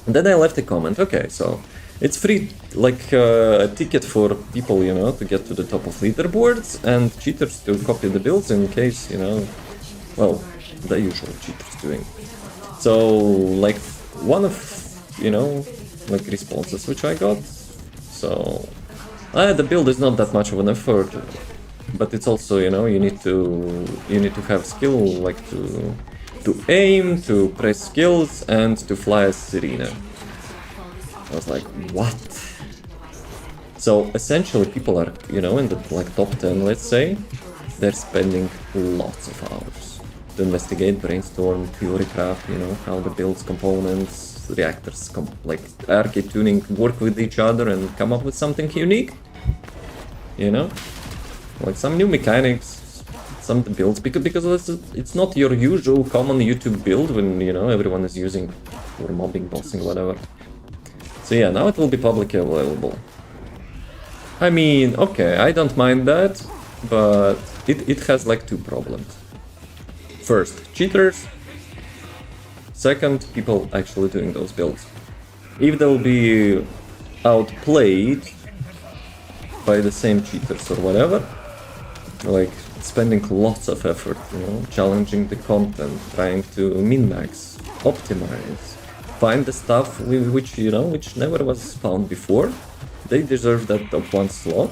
And then I left a comment, okay, so it's free, like a ticket for people, you know, to get to the top of leaderboards and cheaters to copy the builds in case, you know, well, the usual cheaters doing. So, like, one of, you know, like responses which I got, so the build is not that much of an effort, but it's also, you know, you need to have skill, like to aim, to press skills, and to fly as Serena. I was like, what? So essentially people are, you know, in the like top 10, let's say, they're spending lots of hours to investigate, brainstorm, theory craft, you know, how the builds, components, reactors, like arcade tuning work with each other and come up with something unique, you know? like some new mechanics, some builds, because it's not your usual common YouTube build when, you know, everyone is using for mobbing, bossing, whatever. So yeah, now it will be publicly available. I mean, okay, I don't mind that, but it has like two problems. First, cheaters. Second, people actually doing those builds. If they'll be outplayed by the same cheaters or whatever, like spending lots of effort, you know, challenging the content, trying to min-max, optimize, find the stuff which, you know, which never was found before, they deserve that top 1 slot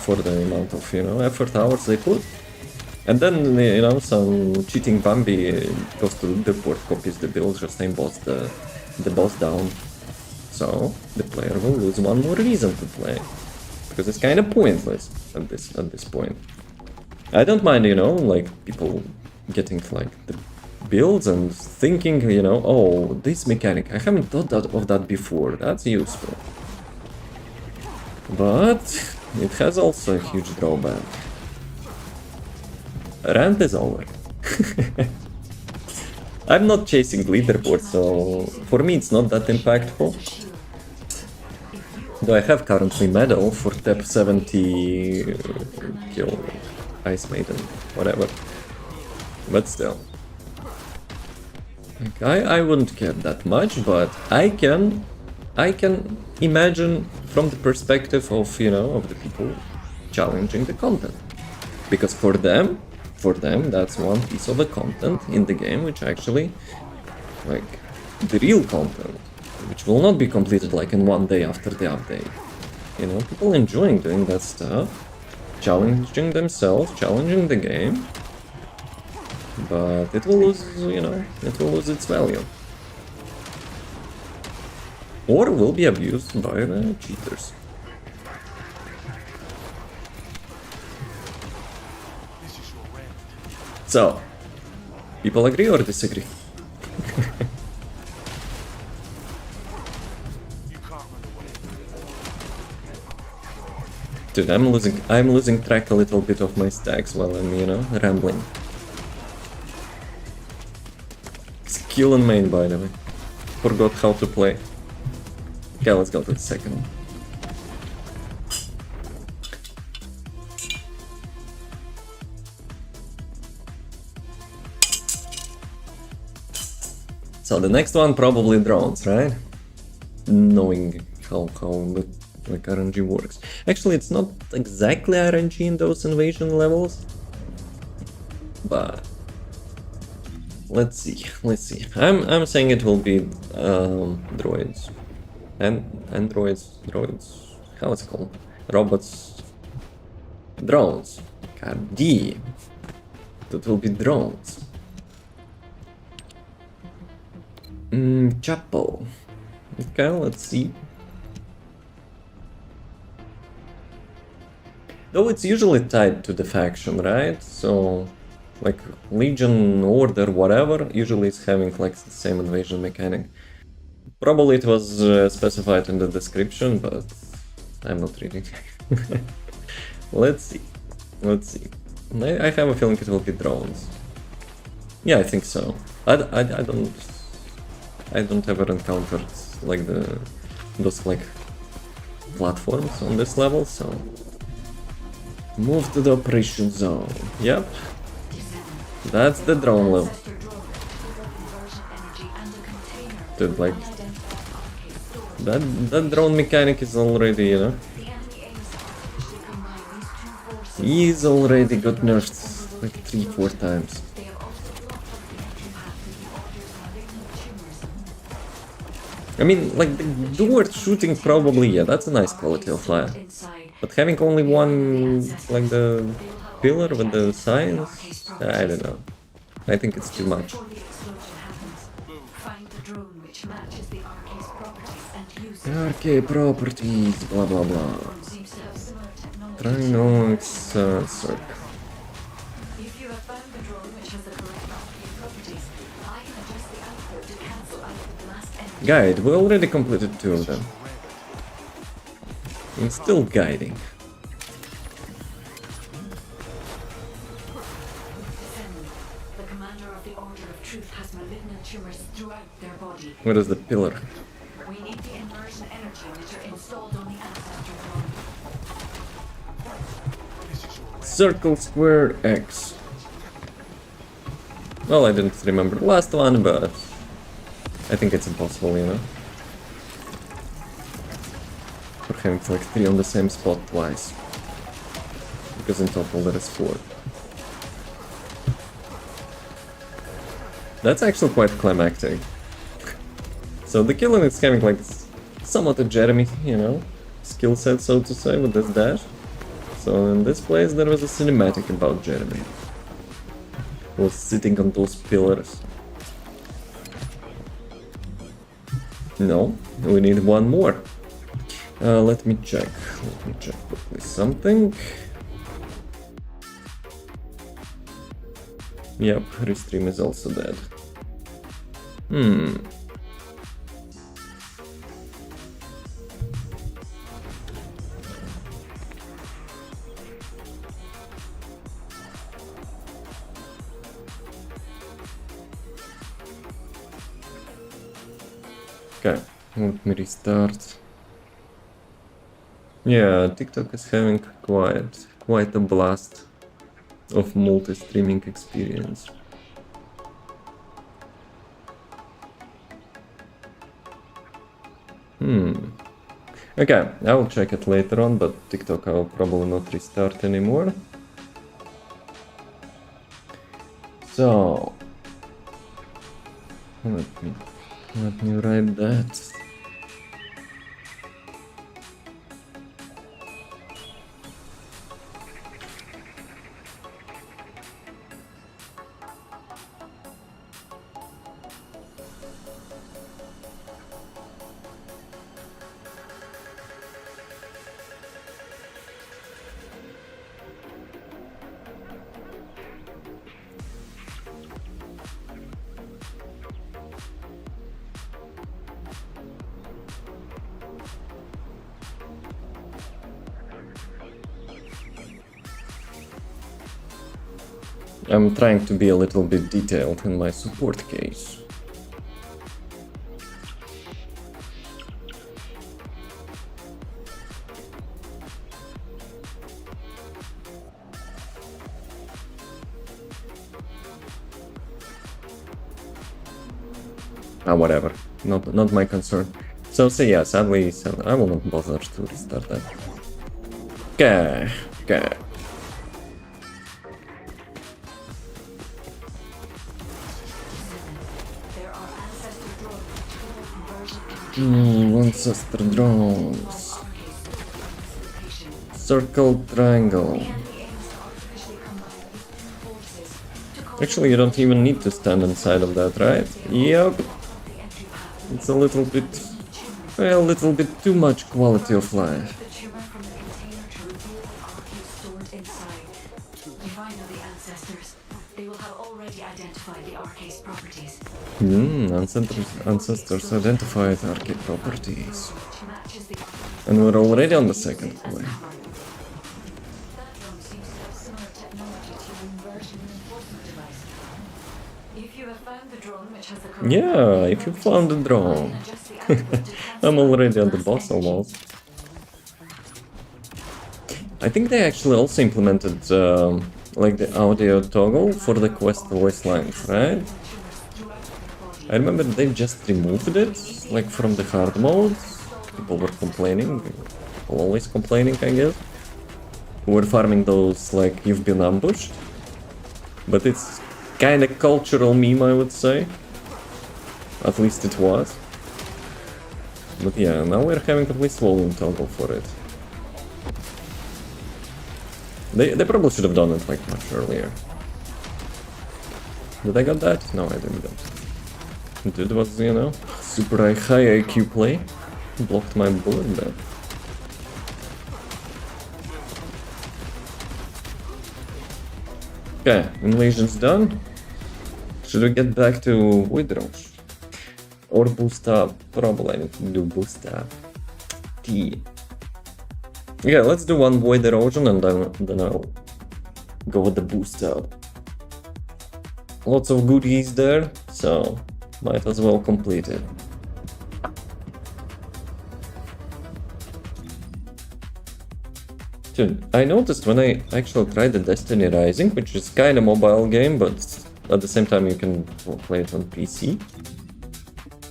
for the amount of, you know, effort hours they put. And then, you know, some cheating Bambi goes to the port, copies the build, just aimbotts the boss down. So the player will lose one more reason to play, because it's kind of pointless at this point. I don't mind, you know, like people getting like the builds and thinking, you know, oh, this mechanic, I haven't thought of that before, that's useful. But it has also a huge drawback. Rant is over. I'm not chasing leaderboard, so for me it's not that impactful. Though I have currently medal for Tep 70 kill Ice Maiden, whatever. But still. Like, I wouldn't care that much, but I can imagine from the perspective of, you know, of the people challenging the content. Because for them, that's one piece of the content in the game which actually, like, the real content, which will not be completed like in one day after the update. You know, people enjoying doing that stuff, challenging themselves, challenging the game, but it will lose, you know, it will lose its value. Or will be abused by the cheaters. So, people agree or disagree? Dude, I'm losing track a little bit of my stacks while I'm, you know, rambling. Skill in main, by the way. Forgot how to play. Okay, let's go to the second one. So the next one probably drones, right? Knowing how the like RNG works. Actually, it's not exactly RNG in those invasion levels, but let's see. I'm saying it will be droids and androids, droids. How it's called? Robots, drones. God damn, that will be drones. Chapel. Okay, let's see. Though it's usually tied to the faction, right? So, like, Legion, Order, whatever, usually it's having like the same invasion mechanic. Probably it was specified in the description, but I'm not reading. Let's see. I have a feeling it will be drones. Yeah, I think so. I don't ever encountered like those like platforms on this level, so move to the operation zone. Yep, that's the drone level. Dude, like that drone mechanic is already, you know, he's already got nerfed like 3-4 times. I mean, like, the dual shooting probably, yeah, that's a nice quality of life. But having only one, like, the pillar with the signs, I don't know. I think it's too much. Arcade properties, blah blah blah. Trinox, circ. Guide, we already completed 2 of them. I'm still guiding. truth has malignant tumors throughout their body. Where is the pillar? We need the inversion energy emitter installed on the ancestor drone. Circle, square, X. Well, I didn't remember the last one, but I think it's impossible, you know? We're having like 3 on the same spot twice. Because in total there is 4. That's actually quite climactic. So the killing is having like somewhat a Jeremy, you know, skill set, so to say, with this dash. So in this place there was a cinematic about Jeremy. He was sitting on those pillars. No, we need one more. Let me check quickly something. Yep, Restream is also dead. Okay, let me restart. Yeah, TikTok is having quite a blast of multi-streaming experience. Okay, I will check it later on, but TikTok I will probably not restart anymore. So let me write that. I'm trying to be a little bit detailed in my support case. Whatever, not my concern. So yeah, sadly, I will not bother to restart that. Okay. There are ancestor drones with 2 inversion energy Ancestor drones. location. Circle, triangle. The enemy aims to artificially combine forces to cause Actually, you don't even need to stand inside of that, right? Yep. the entry path. It's a little bit too much quality of life. The tumor from the container to reveal the archive stored inside. You find out the ancestors. They will have already identified the archive's properties. Ancestors identified arcade properties. Matches the And we're already on the second play. That drone seems to have similar technology to your inversion reinforcement device. If you have found the drone which has the correct Yeah, if you found the drone. adjust the output to cancel I'm already on the blast boss energy. almost. I think they actually also implemented like the audio toggle for the quest voice lines, right? I remember they just removed it, like from the hard mode. People were complaining, people always complaining, I guess. Who were farming those like you've been ambushed. But it's kind of cultural meme, I would say. At least it was. But yeah, now we're having at least volume toggle for it. They probably should have done it like much earlier. Did I get that? No, I didn't get it. Dude was, you know, super high IQ play. Blocked my bullet there. Okay, invasion's done. Should we get back to withdrawals? Or boost up? Probably I need to do boost up. T. Yeah, let's do one void erosion and then I'll go with the boost up. lots of goodies there, so might as well complete it. Dude, I noticed when I actually tried the Destiny Rising, which is kind of mobile game, but at the same time you can play it on PC.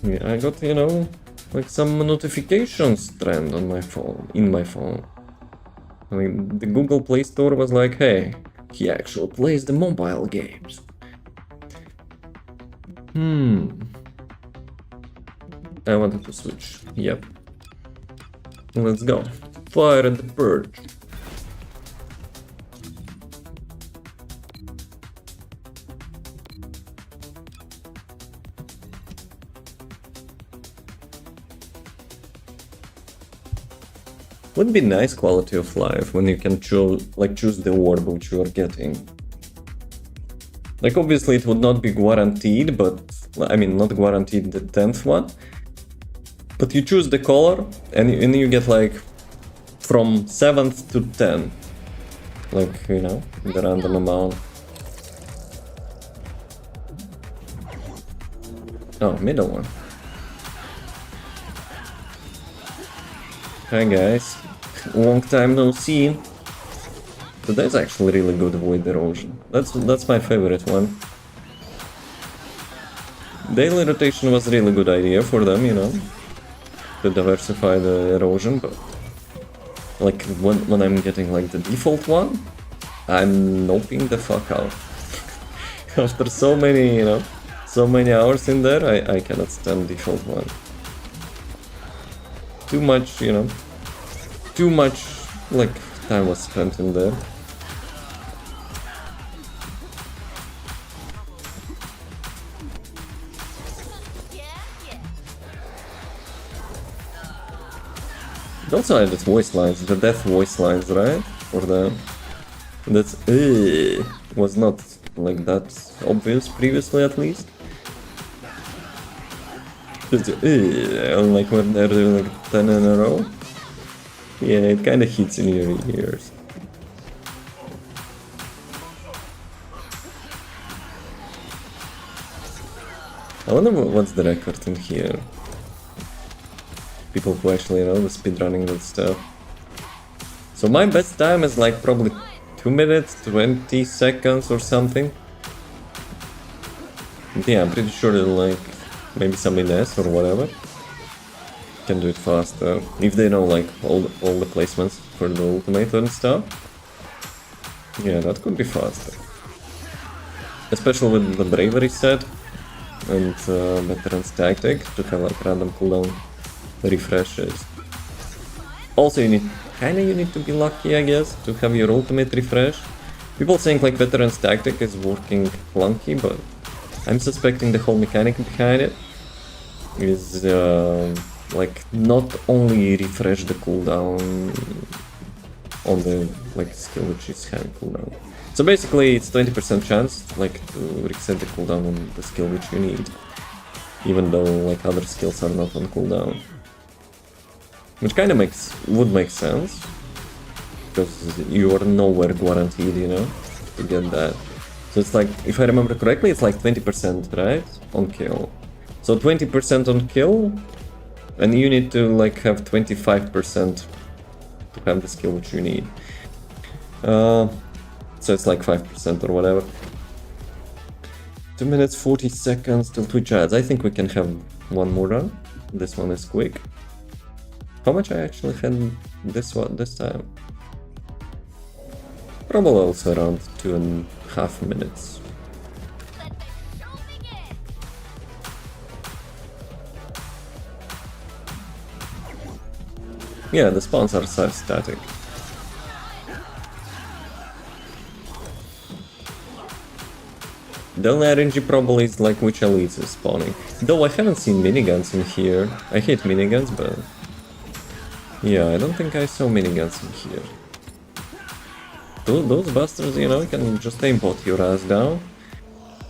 Yeah, I got, you know, like some notifications trend on my phone, in my phone. I mean, the Google Play Store was like, hey, he actually plays the mobile games. I wanted to switch. Yep. Let's go. Fire and the Purge. Would be nice quality of life when you can choose the orb which you are getting. Like obviously it would not be guaranteed, but I mean not guaranteed the 10th one. But you choose the color and you get like from 7th to 10. Like, you know, the random amount. Oh, middle one. Hi guys, long time no see. But that's actually really good void erosion. That's my favorite one. Daily rotation was a really good idea for them, you know, to diversify the erosion, but like when I'm getting like the default one, I'm noping the fuck out. After so many, you know, so many hours in there, I cannot stand default one. Too much, you know, too much like time was spent in there. It also added voice lines, the death voice lines, right? For the that's was not like that obvious previously, at least. Just like when they're doing like 10 in a row. Yeah, it kind of hits in your ears. I wonder what's the record in here. People who actually, you know, the speedrunning that stuff. So my best time is like probably 2 minutes, 20 seconds or something. Yeah, I'm pretty sure that like maybe some less or whatever can do it faster if they know like all the placements for the ultimate and stuff. Yeah, that could be faster, especially with the bravery set and veteran's tactic to have like random cooldown refreshes. Also, you need to be lucky, I guess, to have your ultimate refresh. People saying like veteran's tactic is working clunky, but I'm suspecting the whole mechanic behind it is like not only refresh the cooldown on the like skill which is hand cooldown. So basically it's 20% chance like to reset the cooldown on the skill which you need, even though like other skills are not on cooldown. Which kind of would make sense, because you are nowhere guaranteed, you know, to get that. So it's like, if I remember correctly, it's like 20%, right, on kill. So 20% on kill, and you need to like have 25% to have the skill which you need. So it's like 5% or whatever. 2 minutes 40 seconds till Twitch ads. I think we can have one more run. This one is quick. How much I actually had this time? Probably also around 2.5 minutes. Yeah, the spawns are static. The only RNG probably is like which elites is spawning. Though I haven't seen miniguns in here. I hate miniguns, but yeah, I don't think I saw miniguns in here. Those bastards, you know, can just aimbot your ass down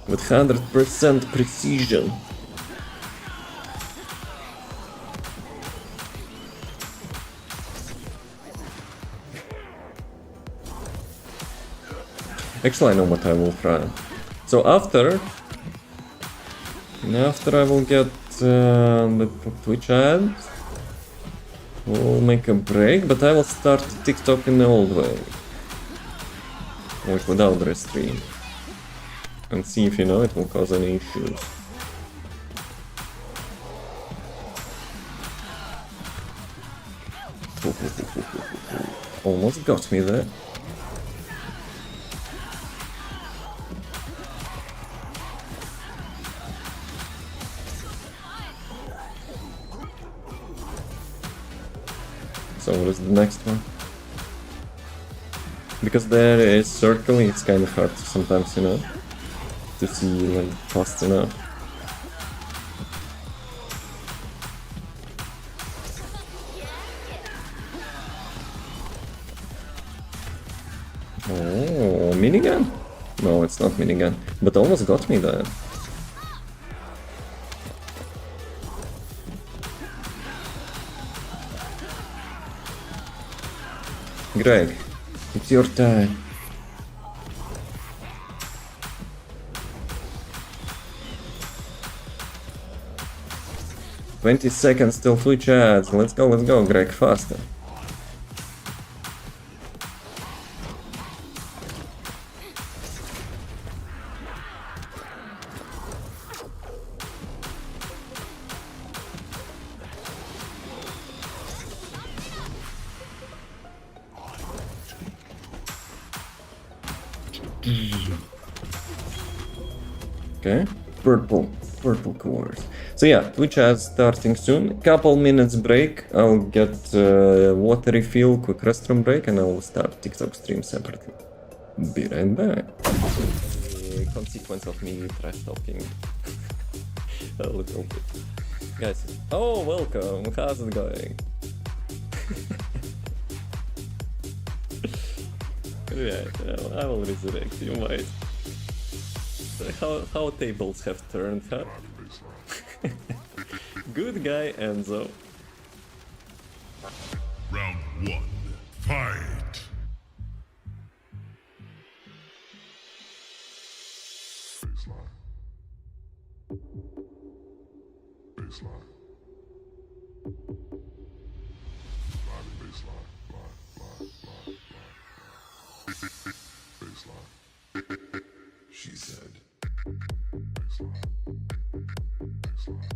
with 100% precision. Actually, I know what I will try. So after I will get the Twitch ad, we'll make a break, but I will start TikTok in the old way, like without the stream, and see if, you know, it will cause any issues. Almost got me there. So what is the next one? Because there is circling, it's kind of hard sometimes, you know, to see like fast enough. Oh, minigun? No, it's not minigun, but almost got me there. Greg, it's your time. "20 seconds till Twitch ads. Let's go, Greg, faster." Okay, purple cores. So yeah, Twitch ads starting soon. Couple minutes break. I'll get water refill, quick restroom break, and I'll start TikTok stream separately. Be right back. The consequence of me trash talking a little bit, guys. Oh, welcome. How's it going? Yeah, I will resurrect you, mate. How tables have turned, huh? Good guy, Enzo. Round one, fight! Baseline. Baseline. Line, baseline, line, line, line, line. Baseline. She said. Baseline. Baseline. Baseline.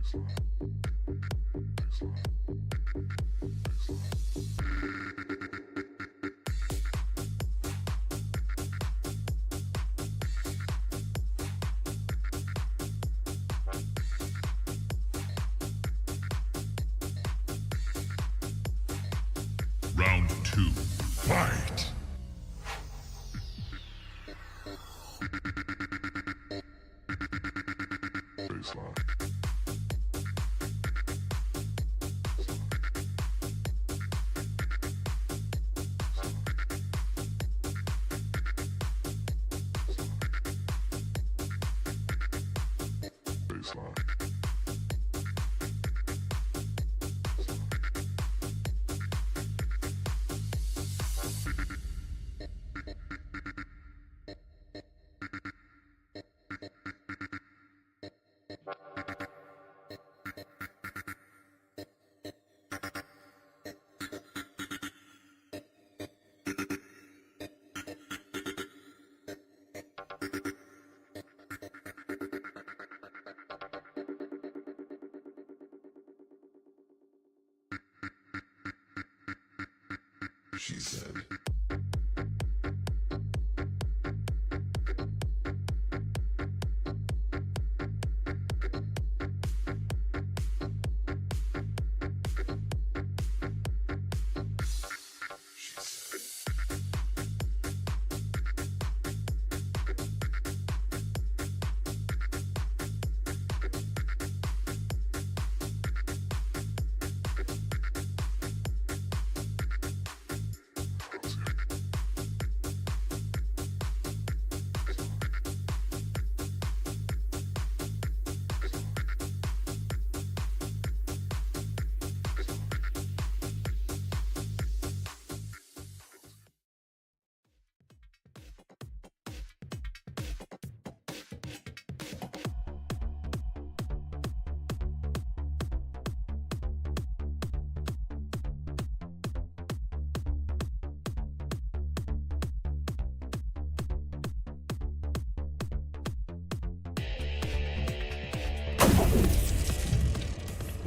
Baseline. Baseline. Round two, fight! Baseline. Baseline. She said.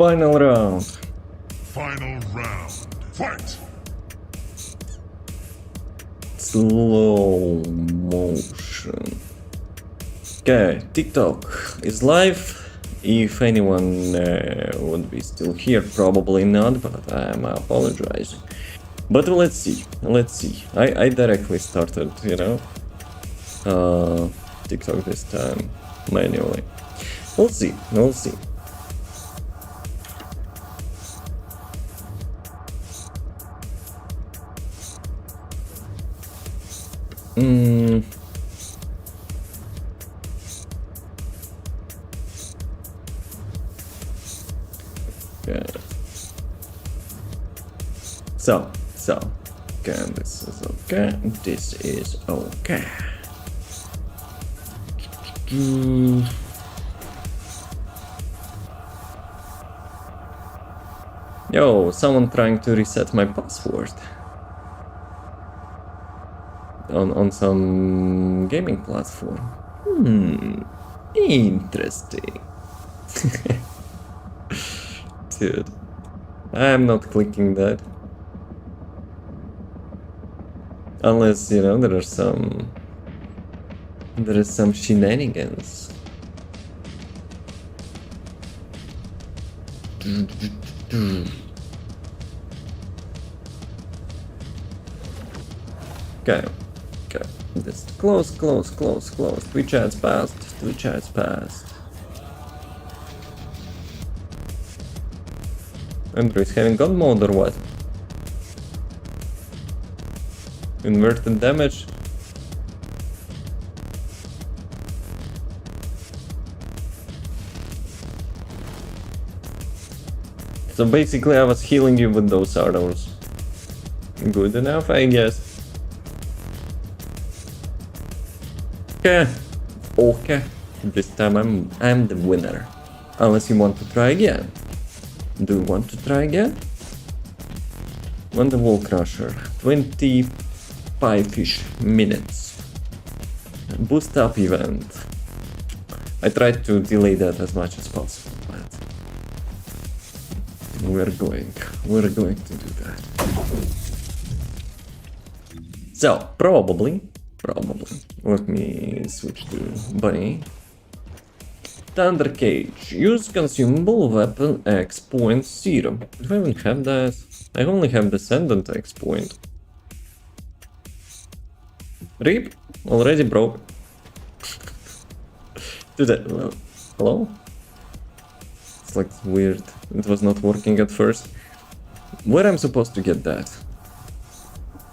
Final round. Final round. Fight! Slow motion. Okay, TikTok is live. If anyone would be still here, probably not, but I'm apologizing. But let's see, let's see. I directly started, you know, TikTok this time manually. We'll see, we'll see. Okay. So, okay, this is okay, this is okay. Yo, someone trying to reset my password. On some gaming platform. Interesting. Dude, I'm not clicking that. Unless, you know, there is some shenanigans. Okay. Okay, this close. Twitch has passed. Andrew is having god mode or what? Inverted damage. So basically I was healing you with those arrows. Good enough, I guess. Okay. This time I'm the winner. Unless you want to try again. Do you want to try again? On the Wall Crusher. 25-ish minutes. Boost up event. I tried to delay that as much as possible, but we're going to do that. So probably. Let me switch to Bunny. Thunder Cage. Use consumable weapon X point serum. Do I even have that? I only have Descendant X point. RIP. Already broke. Hello? It's like weird. It was not working at first. Where I'm supposed to get that?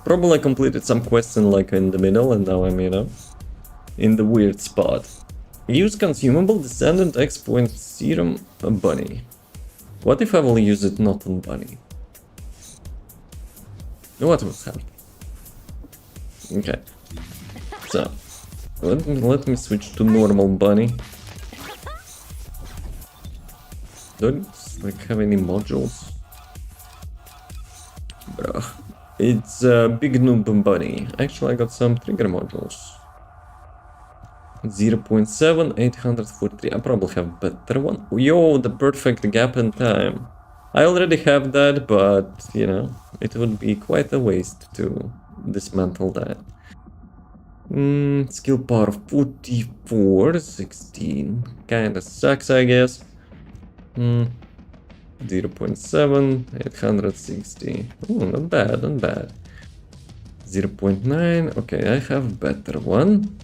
Probably completed some quests in the middle and now I'm, you know, in the weird spot. Use consumable Descendant X point serum Bunny. What if I will use it not on Bunny? What will happen? Okay. So let me switch to normal Bunny. Don't have any modules. Bruh. It's a big noob Bunny. Actually I got some trigger modules. 0.7, 843. I probably have better one. Yo, the perfect gap in time. I already have that, but you know, it would be quite a waste to dismantle that. Skill power 44, 16. Kinda sucks, I guess. 0.7, 860. Not bad. 0.9. Okay, I have better one.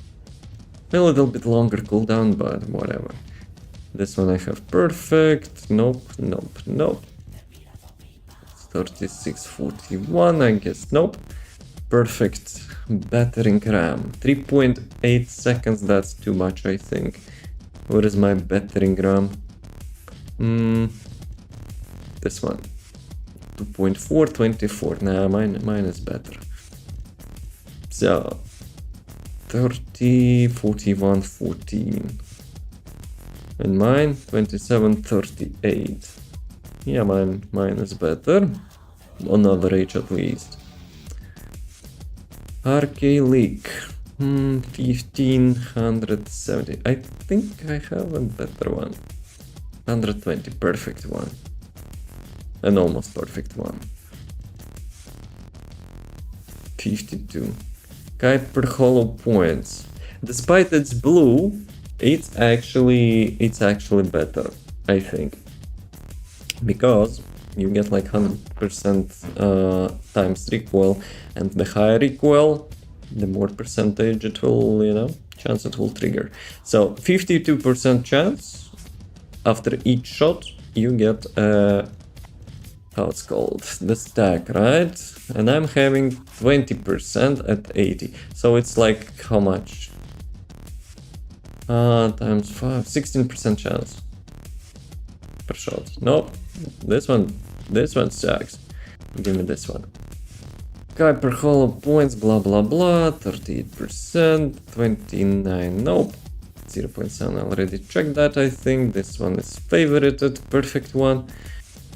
A little bit longer cooldown, but whatever. This one I have perfect. Nope. 3641, I guess. Nope. Perfect. Battering ram. 3.8 seconds, that's too much, I think. Where is my battering ram? This one. 2.4, 24. Nah, mine is better. So 30, 41, 14. And mine, 27, 38. Yeah, mine is better. On average, at least. RK leak. 1570. I think I have a better one. 120, perfect one. An almost perfect one. 52. Kuiper hollow points. Despite it's blue, it's actually better, I think. Because you get like 100% times recoil, and the higher recoil, the more percentage it will, chance it will trigger. So 52% chance after each shot you get how it's called, the stack, right? And I'm having 20% at 80, so it's like how much? Times 5, 16% chance per shot. Nope, this one sucks. Give me this one. Kuiper hollow points, blah blah blah, 38%, 29, nope. 0.7, I already checked that, I think. This one is favorited, perfect one.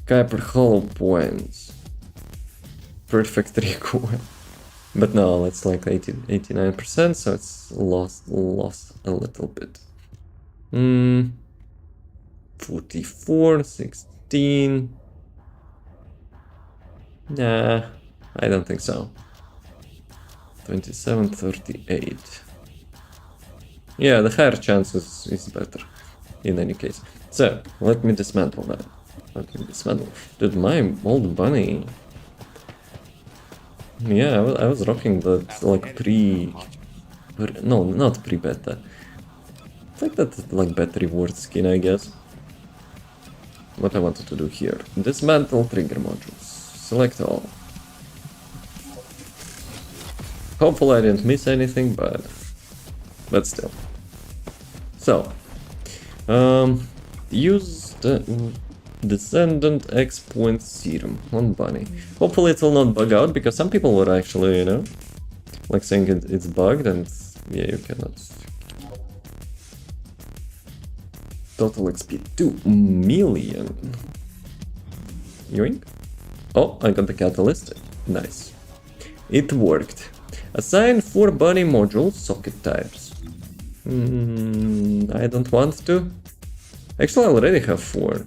Kuiper hollow points. Perfect recoil. But no, it's like 89%, so it's lost a little bit. 44, 16. Nah, I don't think so. 27, 38. Yeah, the higher chance is better in any case. So, let me dismantle that. Dude, my old bunny. Yeah, I was rocking that like no, not pre-beta. It's like that like beta reward skin, I guess. What I wanted to do here. Dismantle trigger modules. Select all. Hopefully I didn't miss anything, but still. So, use the Descendant X point serum on bunny. Hopefully it will not bug out, because some people were actually, like saying it's bugged, and yeah, you cannot. Total XP 2 million. Yoink. Oh, I got the catalyst. Nice. It worked. Assign 4 bunny module socket types. I don't want to. Actually, I already have 4.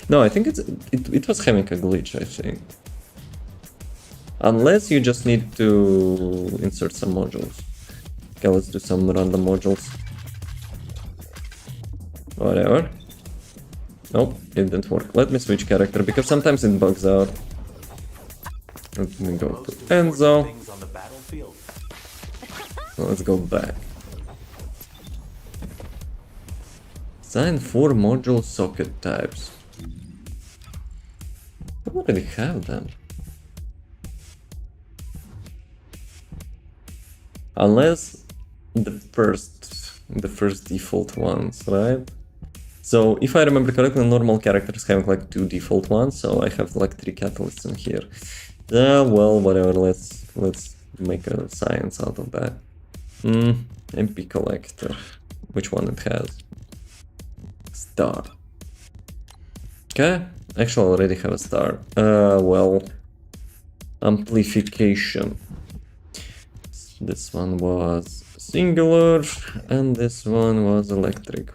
No, I think it was having a glitch, I think. Unless you just need to insert some modules. Okay, let's do some random modules. Whatever. Nope, it didn't work. Let me switch character, because sometimes it bugs out. Let me go to Enzo. Let's go back. Assign 4 module socket types. I already have them. Unless the first default ones, right? So if I remember correctly, normal characters have like 2 default ones, so I have like 3 catalysts in here. Well, whatever. Let's make a science out of that. MP collector. Which one it has? Star. Okay. Actually, I already have a star. Well, amplification. This one was singular, and this one was electric.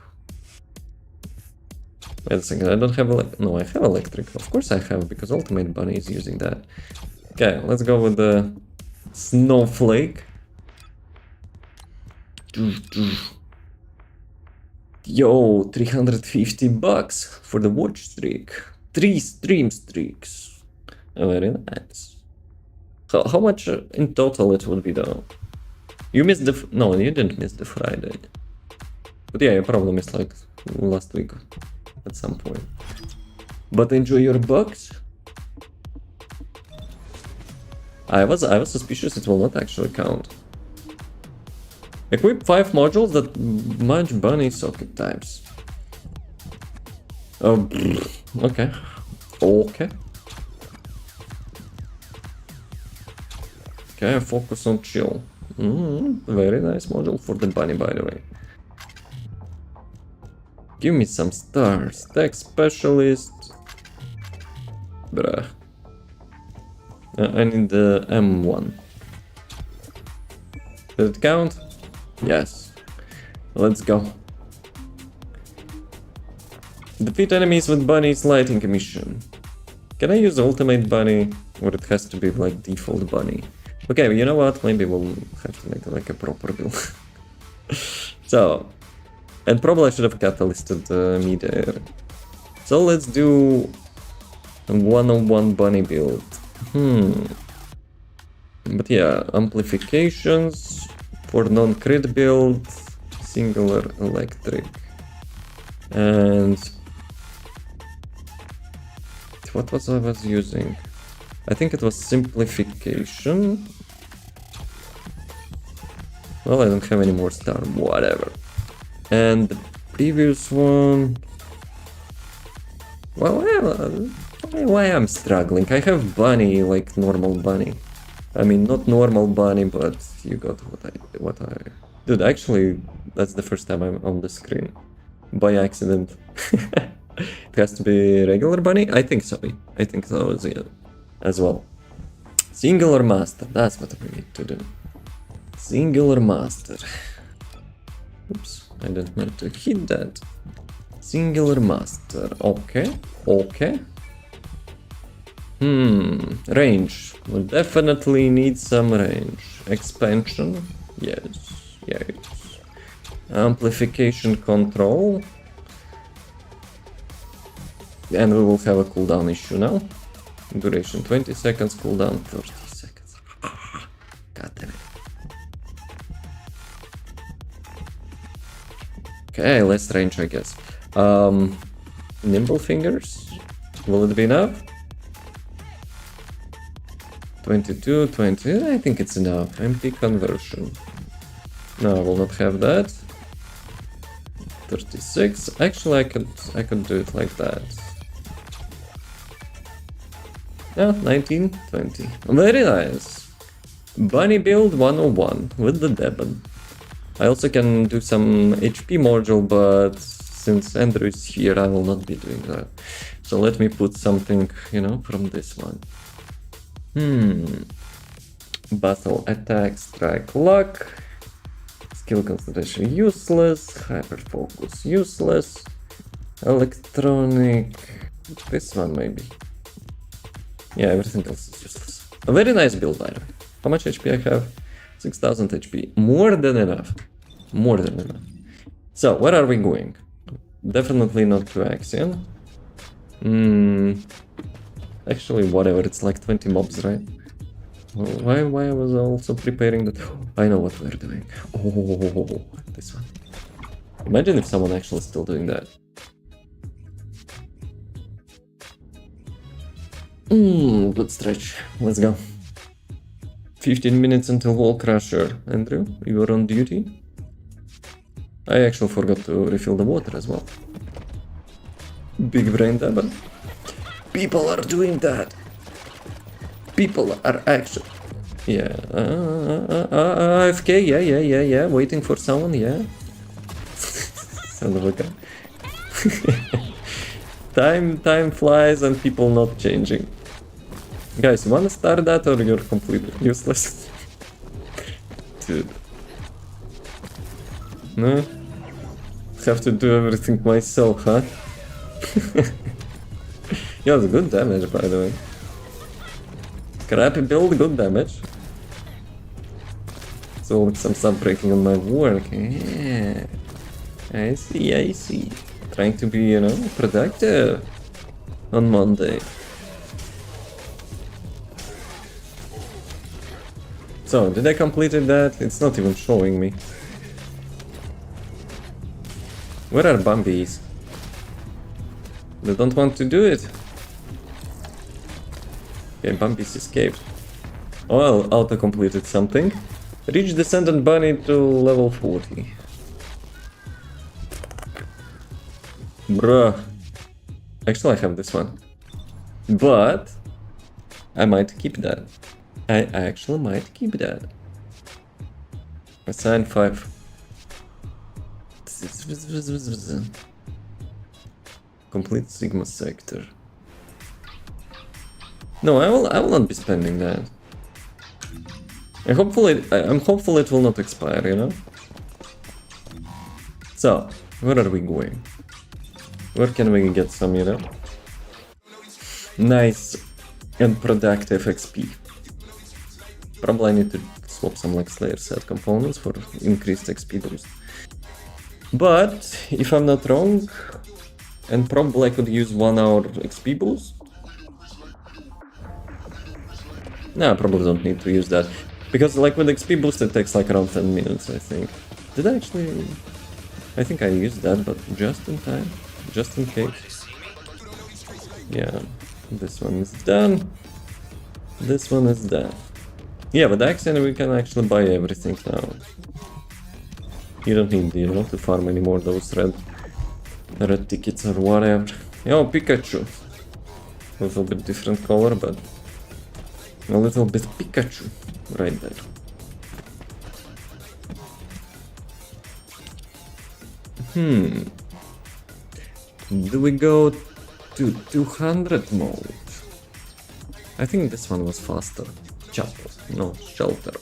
Wait a second, I don't have no, I have electric. Of course I have, because Ultimate Bunny is using that. Okay, let's go with the snowflake. Yo, $350 for the watch streak. 3 stream streaks. Very nice. How much in total it would be though? You missed the... No, you didn't miss the Friday. But yeah, you probably missed like last week at some point. But enjoy your bucks. I was suspicious it will not actually count. Equip 5 modules that match bunny socket types. Oh, okay. Okay. Okay, focus on chill. Very nice module for the bunny, by the way. Give me some stars. Tech specialist. Bruh. I need the M1. Did it count? Yes. Let's go. Defeat enemies with bunnies lighting emission. Can I use ultimate bunny, or it has to be like default bunny? Okay, but you know what? Maybe we'll have to make like a proper build. So, and probably I should have catalysted me there. So let's do a 101 bunny build. But yeah, amplifications for non-crit build, singular electric. And what was I was using? I think it was simplification. Well, I don't have any more star, whatever. And the previous one... Well, why I'm struggling? I have bunny, like normal bunny. I mean, not normal bunny, but you got what I... Dude, actually, that's the first time I'm on the screen. By accident. It has to be regular bunny? I think so. I think so as well. Singular master, that's what we need to do. Singular master. Oops, I didn't mean to hit that. Singular master, okay, okay. Range. We'll definitely need some range. Expansion, yes, yes. Amplification control. And we will have a cooldown issue now. Duration 20 seconds, cooldown 30 seconds. God damn it. Okay, less range, I guess. Nimble fingers. Will it be enough? 22, 20. I think it's enough. MP conversion. No, I will not have that. 36. Actually, I could do it like that. Yeah, 19, 20. Very nice. Bunny build 101 with the Devon. I also can do some HP module, but since Andrew is here, I will not be doing that. So let me put something, you know, from this one. Battle attack, strike luck. Skill concentration useless. Hyper focus useless. Electronic. This one maybe. Yeah, everything else is useless. A very nice build, by the way. How much HP I have? 6000 HP. More than enough. More than enough. So, where are we going? Definitely not to Axion. Actually, whatever. It's like 20 mobs, right? Why I was also preparing that? I know what we're doing. Oh, this one. Imagine if someone actually still doing that. Good stretch. Let's go. 15 minutes until Wall Crusher. Andrew, you are on duty? I actually forgot to refill the water as well. Big brain dabber. People are doing that. People are actually... Yeah. AFK, yeah. Waiting for someone, yeah. Son of a gun. Time flies and people not changing. Guys, you wanna start that or you're completely useless? Dude. No? Have to do everything myself, huh? Yeah, it's good damage, by the way. Crappy build, good damage. So some stuff breaking on my work. Yeah. I see. Trying to be, you know, productive on Monday. So, did I completed that? It's not even showing me. Where are Bambies? They don't want to do it. Okay, Bambies escaped. Oh, well, auto-completed something. Reach Descendant bunny to level 40. Bruh. Actually, I have this one. But I might keep that. I actually might keep that. Assign 5. Complete Sigma sector. No, I will not be spending that. And I'm hopeful it will not expire, you know? So, where are we going? Where can we get some, you know? Nice and productive XP. Probably I need to swap some like Slayer set components for increased XP boost. But if I'm not wrong, and probably I could use 1 hour XP boost. No, I probably don't need to use that. Because like with XP boost it takes like around 10 minutes, I think. Did I actually... I think I used that, but just in time. Just in case. Yeah, this one is done. This one is done. Yeah, with Accent we can actually buy everything now. You don't need, you know, to farm anymore those red tickets or whatever. Oh, Pikachu. A little bit different color, but a little bit Pikachu right there. Do we go to 200 mode? I think this one was faster. Chapel. No, Shelter.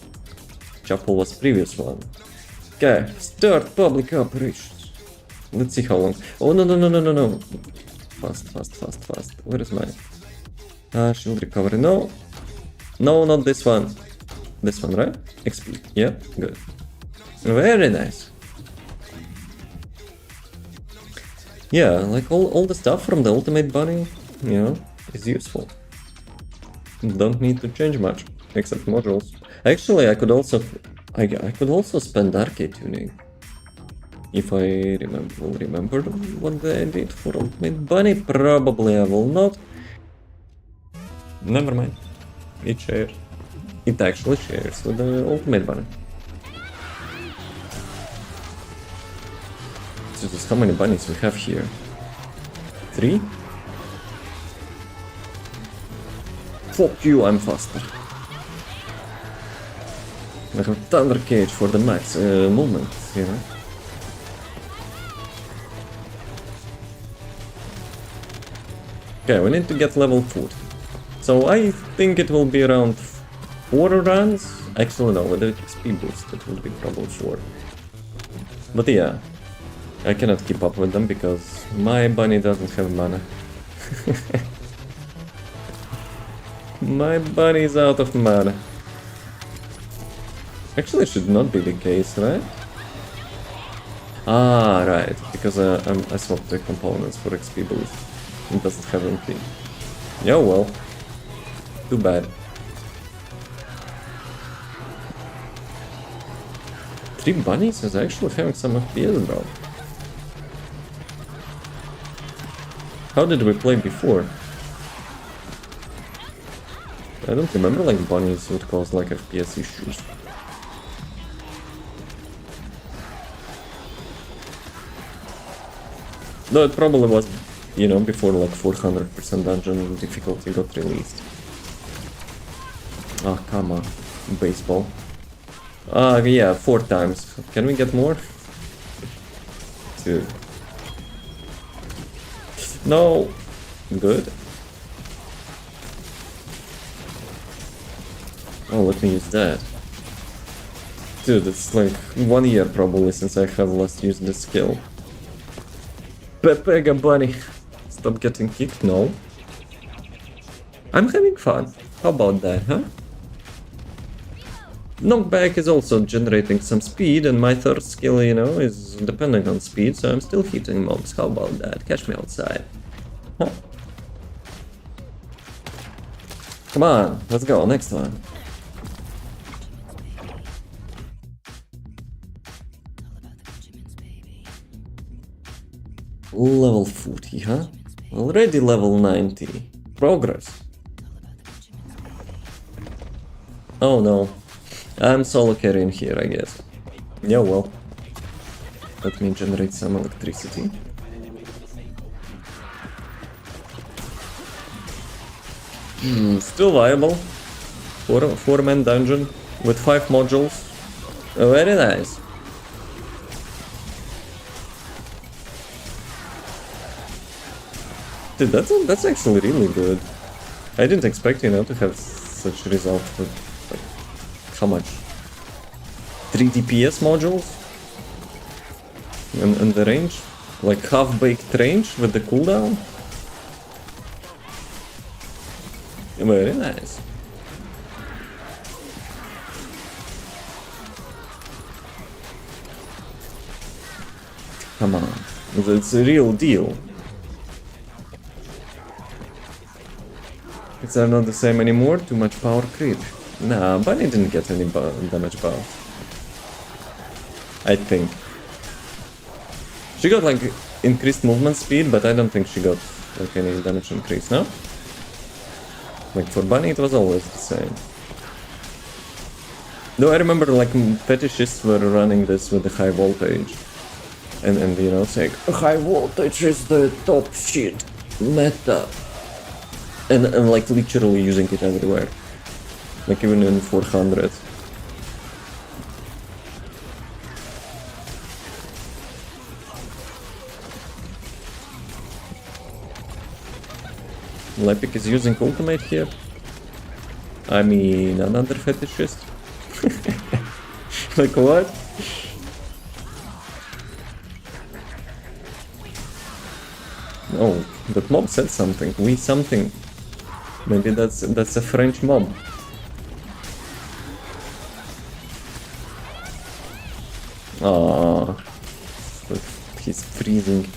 Chapel was previous one. Okay, start public operations. Let's see how long. Oh, no. Fast. Where is mine? Shield recovery. No, not this one. This one, right? XP. Yeah, good. Very nice. Yeah, like all the stuff from the ultimate bunny, you know, is useful. Don't need to change much, except modules. Actually, I could also spend arcade tuning. If I remember what I did for ultimate bunny, probably I will not. Never mind. It shares. It actually shares with the ultimate bunny. Just how many bunnies we have here? 3? Fuck you, I'm faster. I have Thunder Cage for the max movement, you know. Okay, we need to get level 40. So I think it will be around 4 runs. Actually no, with the XP boost it will be probably 4. But yeah. I cannot keep up with them because my bunny doesn't have mana. My bunny is out of mana. Actually, it should not be the case, right? Ah, right, because I swapped the components for XP boost. It doesn't have anything. Yeah, well. Too bad. 3 bunnies is actually having some FPS, bro. How did we play before? I don't remember like bunnies would cause like FPS issues. No, it probably was, you know, before like 400% dungeon difficulty got released. Ah, come on. Baseball. Yeah, 4 times. Can we get more? 2. No! Good. Oh, let me use that. Dude, it's like 1 year probably since I have last used this skill. Pepega bunny! Stop getting kicked? No. I'm having fun. How about that, huh? Knockback is also generating some speed, and my third skill, you know, is dependent on speed, so I'm still hitting mobs. How about that? Catch me outside. Huh? Come on, let's go, next one. Level 40, huh? Already level 90. Progress. Oh no. I'm solo carrying here, I guess. Yeah, well. Let me generate some electricity. Still viable. 4-man dungeon with 5 modules. Very nice. Dude, that's actually really good. I didn't expect, you know, to have such result with, like, how much? 3 DPS modules? And the range? Like half-baked range with the cooldown. Very nice. Come on, it's a real deal. It's not the same anymore, too much power creep. Nah, Bunny didn't get any damage buff. I think. She got like increased movement speed, but I don't think she got like any damage increase, no? Like for Bunny it was always the same. Though I remember like fetishists were running this with the high voltage. And you know, saying high voltage is the top shit meta. And like literally using it everywhere. Like even in 400. Lepic is using ultimate here. I mean, another fetishist. Like what? Oh, that mob said something. We something. Maybe that's a French mob. Ah, he's freezing.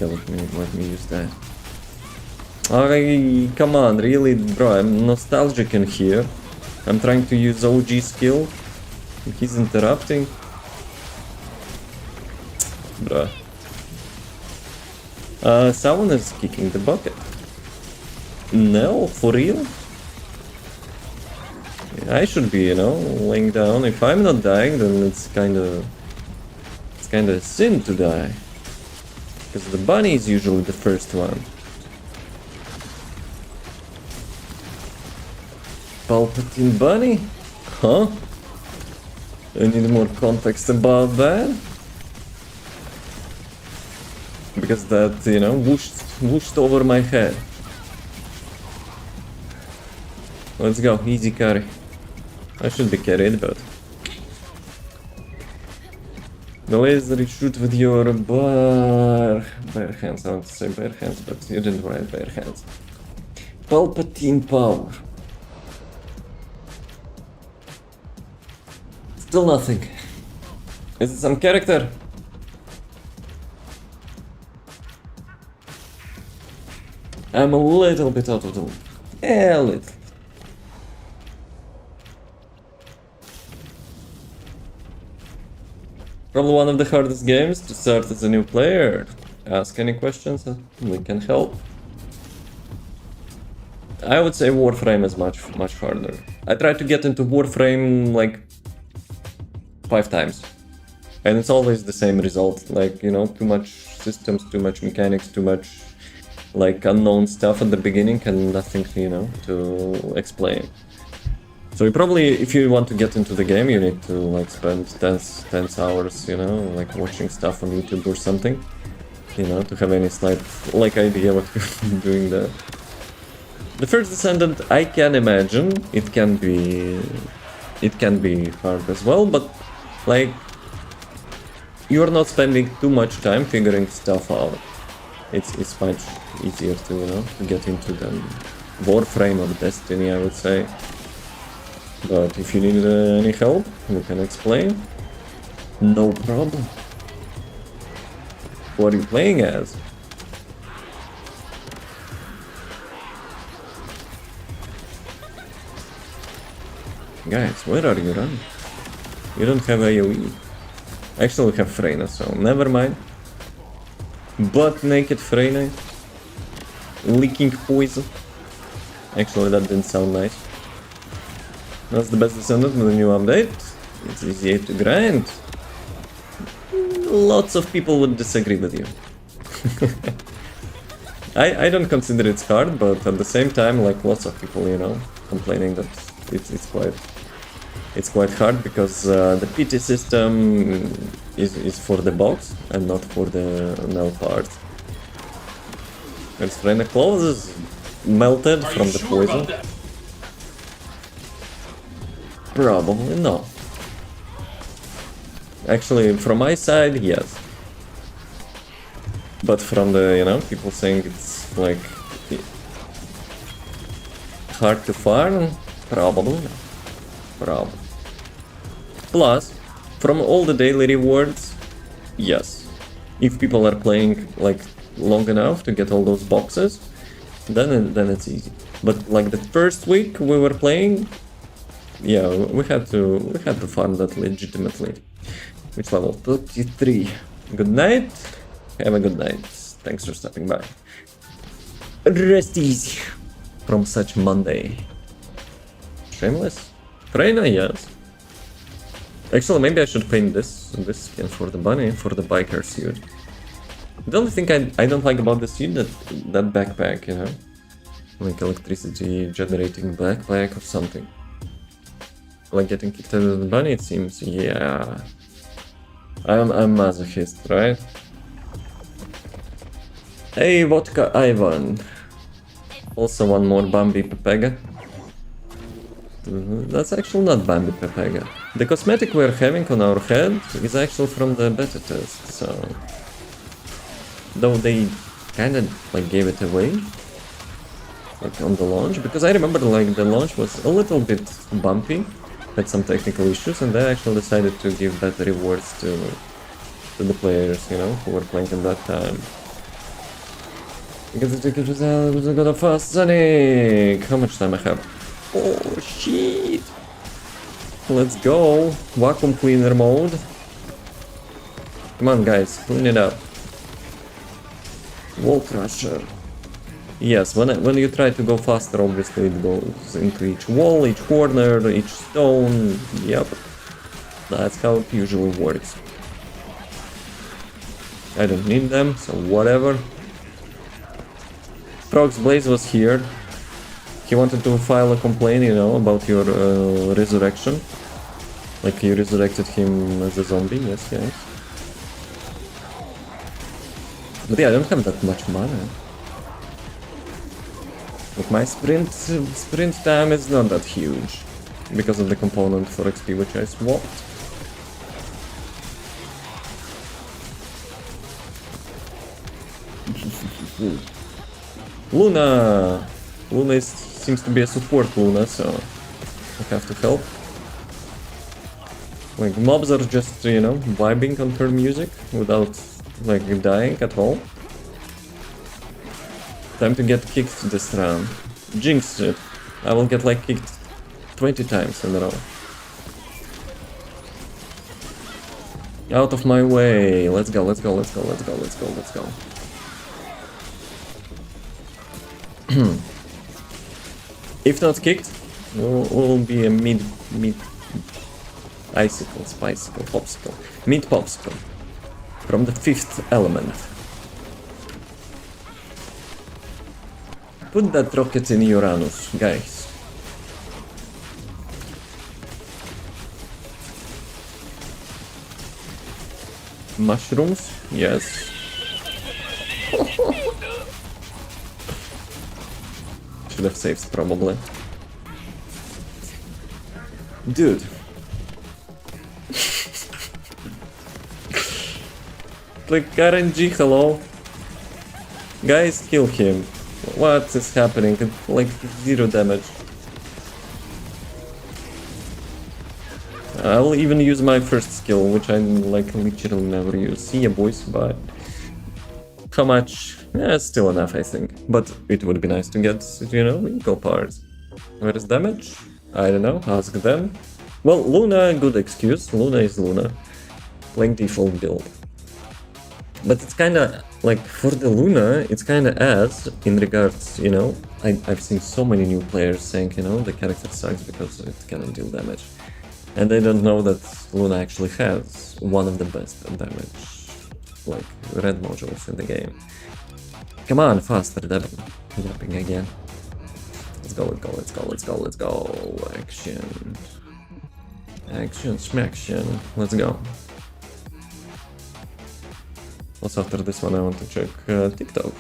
Okay, let me use that. Okay, come on, really, bro, I'm nostalgic in here. I'm trying to use OG skill. He's interrupting. Bruh. Someone is kicking the bucket. No, for real? I should be, you know, laying down. If I'm not dying, then it's kinda a sin to die. Because the bunny is usually the first one. Palpatine bunny? Huh? I need more context about that. Because that, you know, whooshed over my head. Let's go, easy carry. I should be carried, but... The laser shoot with your bare hands. I want to say bare hands, but you didn't write bare hands. Palpatine power. Still nothing. Is it some character? I'm a little bit out of the loop. A little. Probably one of the hardest games to start as a new player. Ask any questions, we can help. I would say Warframe is much harder. I tried to get into Warframe like 5 times. And it's always the same result. Like, you know, too much systems, too much mechanics, too much like unknown stuff at the beginning and nothing, you know, to explain. So you probably, if you want to get into the game, you need to like spend 10 hours, you know, like watching stuff on YouTube or something, you know, to have any slight like idea what you're doing there. The first Descendant, I can imagine it can be hard as well, but like you're not spending too much time figuring stuff out. It's much easier to, you know, to get into the Warframe or Destiny, I would say. But if you need any help, we can explain. No problem. What are you playing as? Guys, where are you running? You don't have AoE. Actually, we have Freyna, so never mind. Butt naked Freyna. Leaking poison. Actually, that didn't sound nice. That's the best Descendant with the new update. It's easier to grind. Lots of people would disagree with you. I don't consider it's hard, but at the same time, like lots of people, you know, complaining that it's quite hard because the PT system is for the box and not for the null part. Its Freyna clothes is melted from the poison. Probably no. Actually, from my side, yes. But from the, you know, people saying it's like hard to farm, probably. Probably. Plus, from all the daily rewards, yes. If people are playing like long enough to get all those boxes, then it's easy. But like the first week we were playing, yeah, we had to farm that legitimately. Which level? 33. Good night. Have a good night. Thanks for stopping by. Rest easy from such Monday. Shameless. Freyna, yes. Actually, maybe I should paint this skin for the bunny, for the biker suit. The only thing I don't like about the suit, that backpack, you know? Like electricity generating backpack or something. Like getting kicked out of the bunny, it seems, yeah. I'm masochist, right? Hey, Vodka Ivan. Also one more 𝑮𝑮 𝑪𝒐𝒎𝒖𝒏𝒊𝒕𝒚. That's actually not 𝑮𝑮 𝑪𝒐𝒎𝒏𝒊𝒕𝒚. The cosmetic we're having on our head is actually from the beta test, so... Though they kinda like gave it away, like on the launch, because I remember like the launch was a little bit bumpy, had some technical issues, and they actually decided to give better rewards to the players, you know, who were playing at that time. Because the ticket was a good fast Sonic! How much time I have? Oh shit! Let's go! Vacuum cleaner mode. Come on guys, clean it up. Wall crusher. Yes, when you try to go faster, obviously it goes into each wall, each corner, each stone. Yep. That's how it usually works. I don't need them, so whatever. Frog's Blaze was here. He wanted to file a complaint, you know, about your resurrection. Like you resurrected him as a zombie, yes, yes. But yeah, I don't have that much mana. But my sprint time is not that huge because of the component for XP which I swapped. Luna! Luna seems to be a support Luna, so I have to help. Like mobs are just, you know, vibing on her music without like dying at all. Time to get kicked this round. Jinx it. I will get like kicked 20 times in a row. Out of my way. Let's go, let's go, let's go, let's go, let's go, let's go. If not kicked, we'll be a mid icicle, spicicle, popsicle. Mid popsicle. From the 5th element. Put that rocket in Uranus, guys. Mushrooms? Yes. Should have saved, probably. Dude. Like RNG, hello? Guys, kill him. What is happening? Like 0 damage. I'll even use my first skill, which I like literally never use. See ya boys, bye. How much? Yeah, it's still enough, I think. But it would be nice to get, you know, equal parts. Where is damage? I don't know, ask them. Well, Luna, good excuse. Luna is Luna. Like default build. But it's kinda, like, for the Luna, it's kinda ass in regards, you know, I've seen so many new players saying, you know, the character sucks because it cannot deal damage. And they don't know that Luna actually has one of the best damage, like, red modules in the game. Come on, faster, dabbing again. Let's go, let's go, let's go, let's go, let's go. Action. Action, smaction. Let's go. Also, after this one, I want to check TikTok.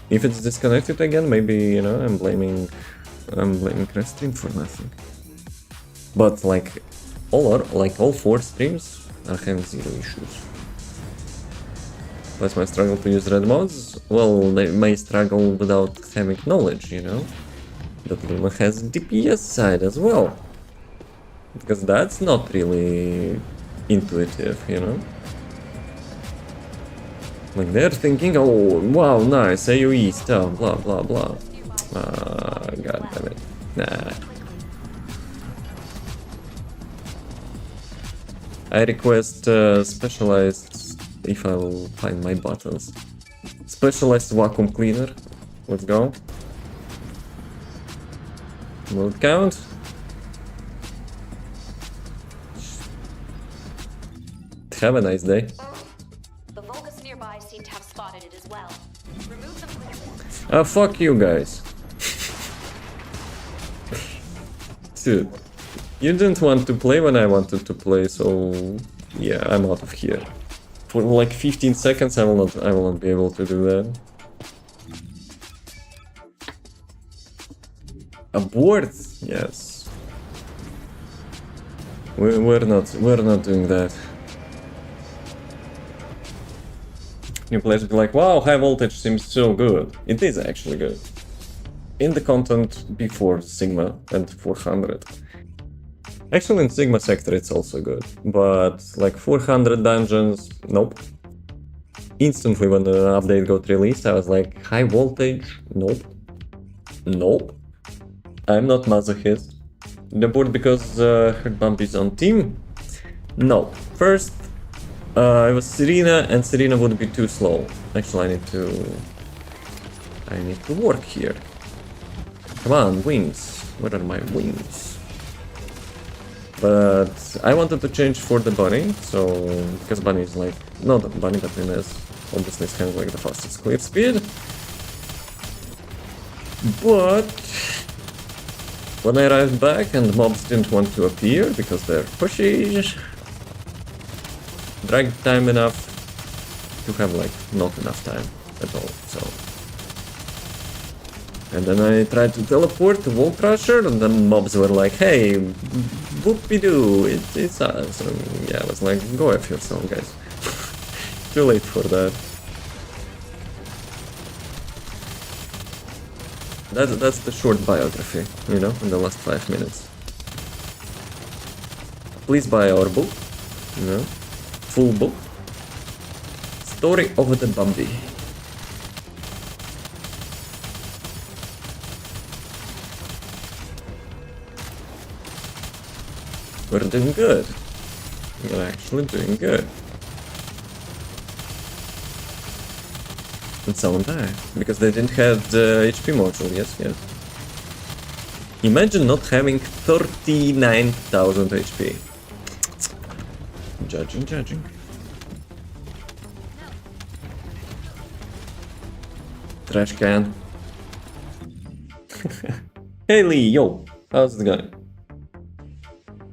If it's disconnected again, maybe, you know, I'm blaming Restream for nothing. But like, all 4 streams are having 0 issues. What's my struggle to use red mods? Well, they may struggle without having knowledge, you know? That Luma has DPS side as well. Because that's not really intuitive, you know? Like they're thinking, oh, wow, nice, AoE stuff, blah, blah, blah. God damn it. Nah. I request specialized, if I will find my buttons. Specialized vacuum cleaner. Let's go. Will it count? Have a nice day. The Vulgus nearby seem to have spotted it as well. Remove them quickly. Fuck you guys. Dude, you didn't want to play when I wanted to play, so yeah, I'm out of here. For like 15 seconds I will not be able to do that. Abort? Yes. We're not doing that. New players will be like, wow, high voltage seems so good. It is actually good. In the content before Sigma and 400. Actually in Sigma sector it's also good, but like 400 dungeons, nope. Instantly when the update got released I was like, high voltage, nope. Nope. I'm not masochist. The board because Hurt Bump is on team? No. First, it was Serena, and Serena would be too slow. Actually, I need to work here. Come on, wings. Where are my wings? But I wanted to change for the bunny, so because bunny is like not bunny, but Inez obviously it's kind of like the fastest clear speed. But when I arrived back and mobs didn't want to appear because they're pushy. Drag time enough to have like not enough time at all, so. And then I tried to teleport to Wall Crusher and the mobs were like, hey, whoop-de-doo, it's us. And yeah, I was like, go F yourself, guys. Too late for that. That's the short biography, you know, in the last 5 minutes. Please buy our book, you know. Full book. Story of the Bambi. We're doing good. We're actually doing good. And so am I, because they didn't have the HP module, yes. Imagine not having 39,000 HP. Judging. Trash can. Hey Lee, yo, how's it going?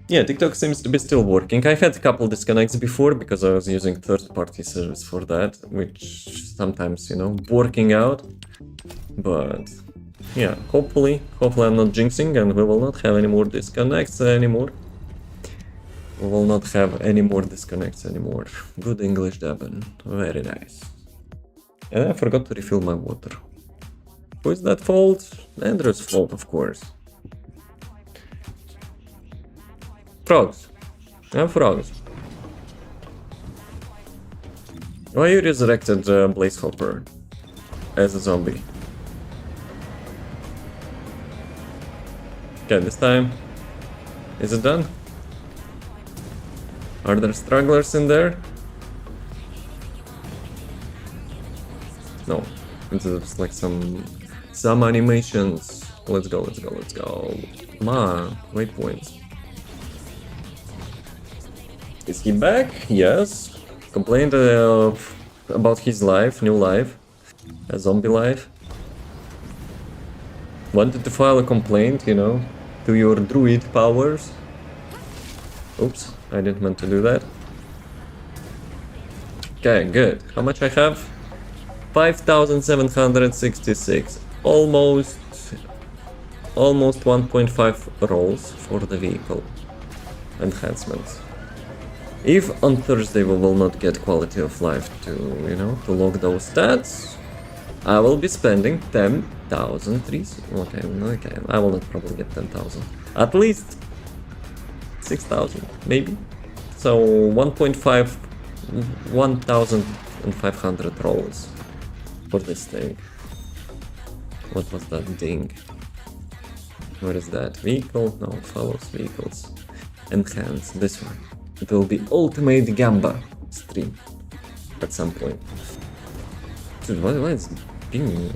Yeah, TikTok seems to be still working. I had a couple disconnects before because I was using third-party service for that, which sometimes, you know, working out. But yeah, hopefully I'm not jinxing and we will not have any more disconnects anymore. We will not have any more disconnects anymore. Good English, Devon. Very nice. And I forgot to refill my water. Who is that fault? Andrew's fault, of course. Frogs. Yeah, frogs. Why you resurrected Blaze Hopper as a zombie? Okay, this time. Is it done? Are there stragglers in there? No. It's just like some animations. Let's go. Come on, waypoints. Is he back? Yes. Complained about his life, new life, a zombie life. Wanted to file a complaint, you know, to your druid powers. Oops, I didn't mean to do that. Okay, good. How much I have? 5,766. Almost 1.5 rolls for the vehicle. enhancements. If on Thursday we will not get quality of life to, you know, to log those stats, I will be spending 10,000 trees. Okay, I will not probably get 10,000. At least 6,000, maybe. So 1,500 rolls for this thing. What was that ding? Where is that? Vehicle? No, follows vehicles. Enhance, this one. It will be Ultimate Gamba stream at some point. Dude, why is it pinging me?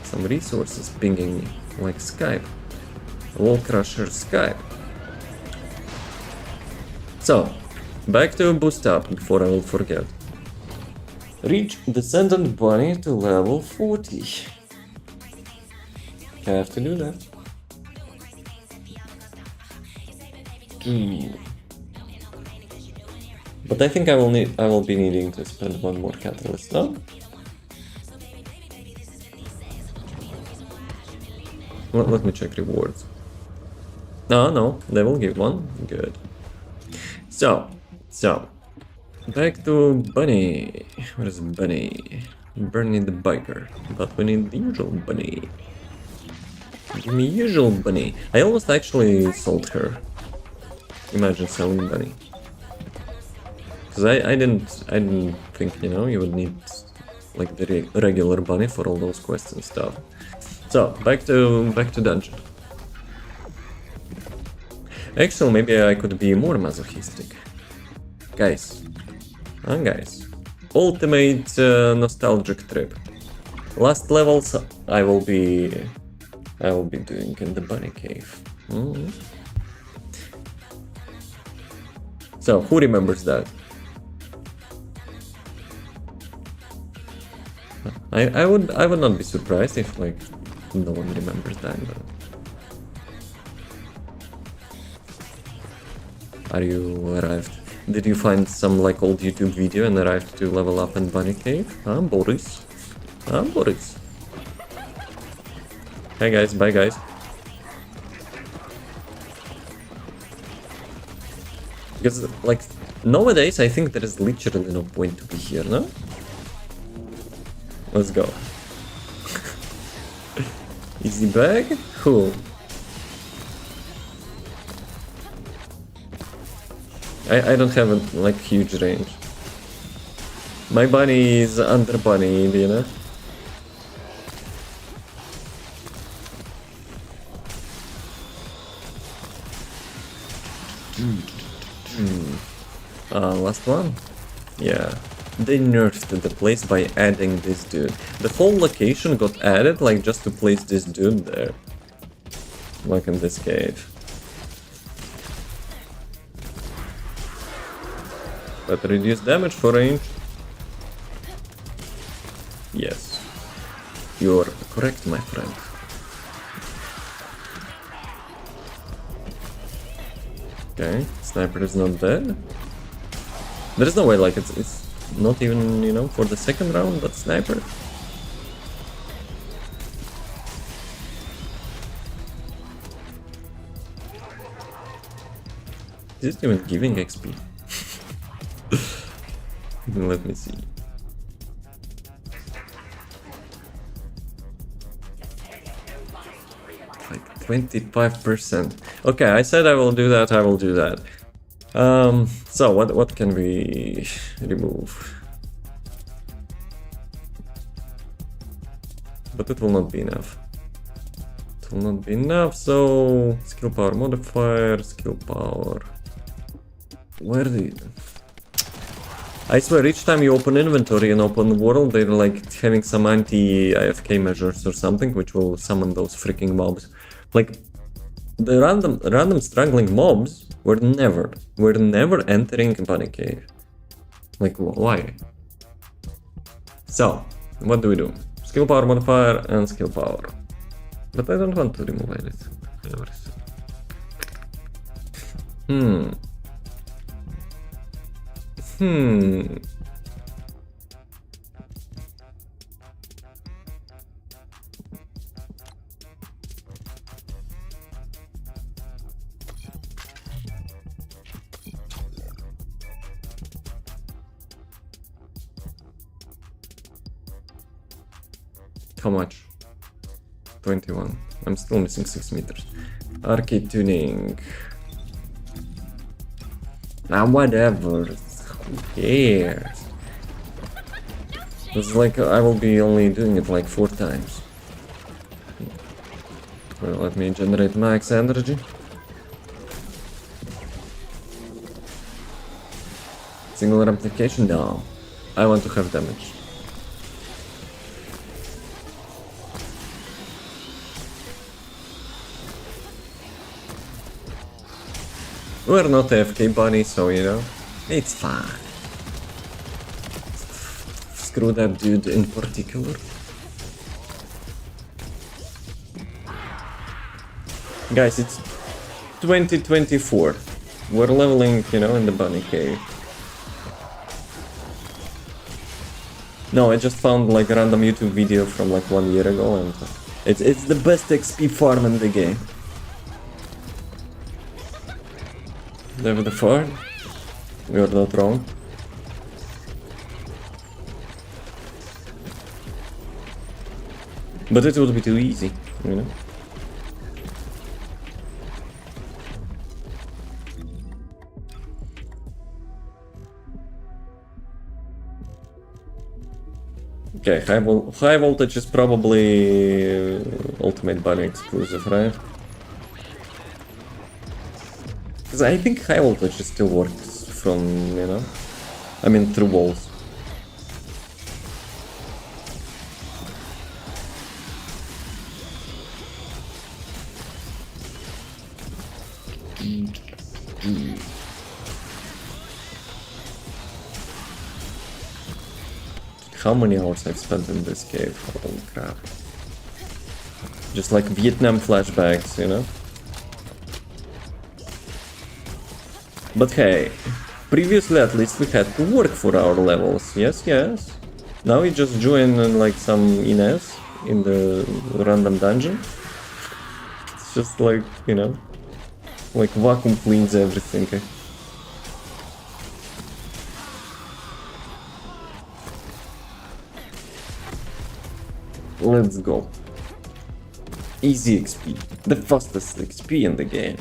Some resources pinging me, like Skype. Wall Crusher Skype. So, back to boost up before I will forget. Reach Descendant Bunny to level 40. I have to do that. But I think I will be needing to spend one more catalyst now. Well, let me check rewards. No, they will give one. Good. So, back to Bunny. Where is Bunny? Bernie the biker. But we need the usual Bunny. Give me usual Bunny. I almost actually sold her. Imagine selling Bunny. Because I didn't think, you know, you would need like the regular Bunny for all those quests and stuff. So back to dungeon. Actually, maybe I could be more masochistic. Guys. Guys. Ultimate nostalgic trip. Last levels I will be doing in the bunny cave. So who remembers that? I would not be surprised if like no one remembers that. But... Are you arrived? Did you find some like old YouTube video and arrived to level up in Bunny Cave? Huh, Boris? Huh, Boris? Hey guys, bye guys. Because like nowadays I think there is literally no point to be here, no? Let's go. Easy bag? Cool. I don't have a like huge range. My bunny is under bunny, you know? Last one? Yeah. They nerfed the place by adding this dude. The whole location got added like just to place this dude there. Like in this cave. But reduce damage for range? Yes. You're correct, my friend. Okay, sniper is not dead. There's no way, like, it's not even, you know, for the second round, that sniper. Is it even giving XP? Let me see. Like 25%. Okay, I said I will do that, I will do that. So what can we remove? But it will not be enough. It will not be enough, so skill power modifier, skill power. Where did I swear each time you open inventory and open world, they're like having some anti-AFK measures or something which will summon those freaking mobs. Like the random struggling mobs were never entering Bunny Cave. Like why? So what do we do? Skill power modifier and skill power. But I don't want to remove anything. How much? 21. I'm still missing 6 meters. Arcade tuning. Ah, whatever. Who cares? It's like I will be only doing it like 4 times. Well, let me generate max energy. Single application? No. I want to have damage. We're not AFK bunny, so you know, it's fine. Screw that dude in particular. Guys, it's 2024. We're leveling, you know, in the bunny cave. No, I just found like a random YouTube video from like 1 year ago, and it's the best XP farm in the game. Never the farm. We are not wrong. But it would be too easy, you know. Okay, high voltage is probably Ultimate Bunny exclusive, right? Because I think high voltage still works from, you know, I mean through walls. How many hours I've spent in this cave? Holy crap. Just like Vietnam flashbacks, you know? But hey, previously at least we had to work for our levels, yes, yes. Now we just join like some Ines in the random dungeon. It's just like, you know, like vacuum cleans everything. Let's go. Easy XP. The fastest XP in the game.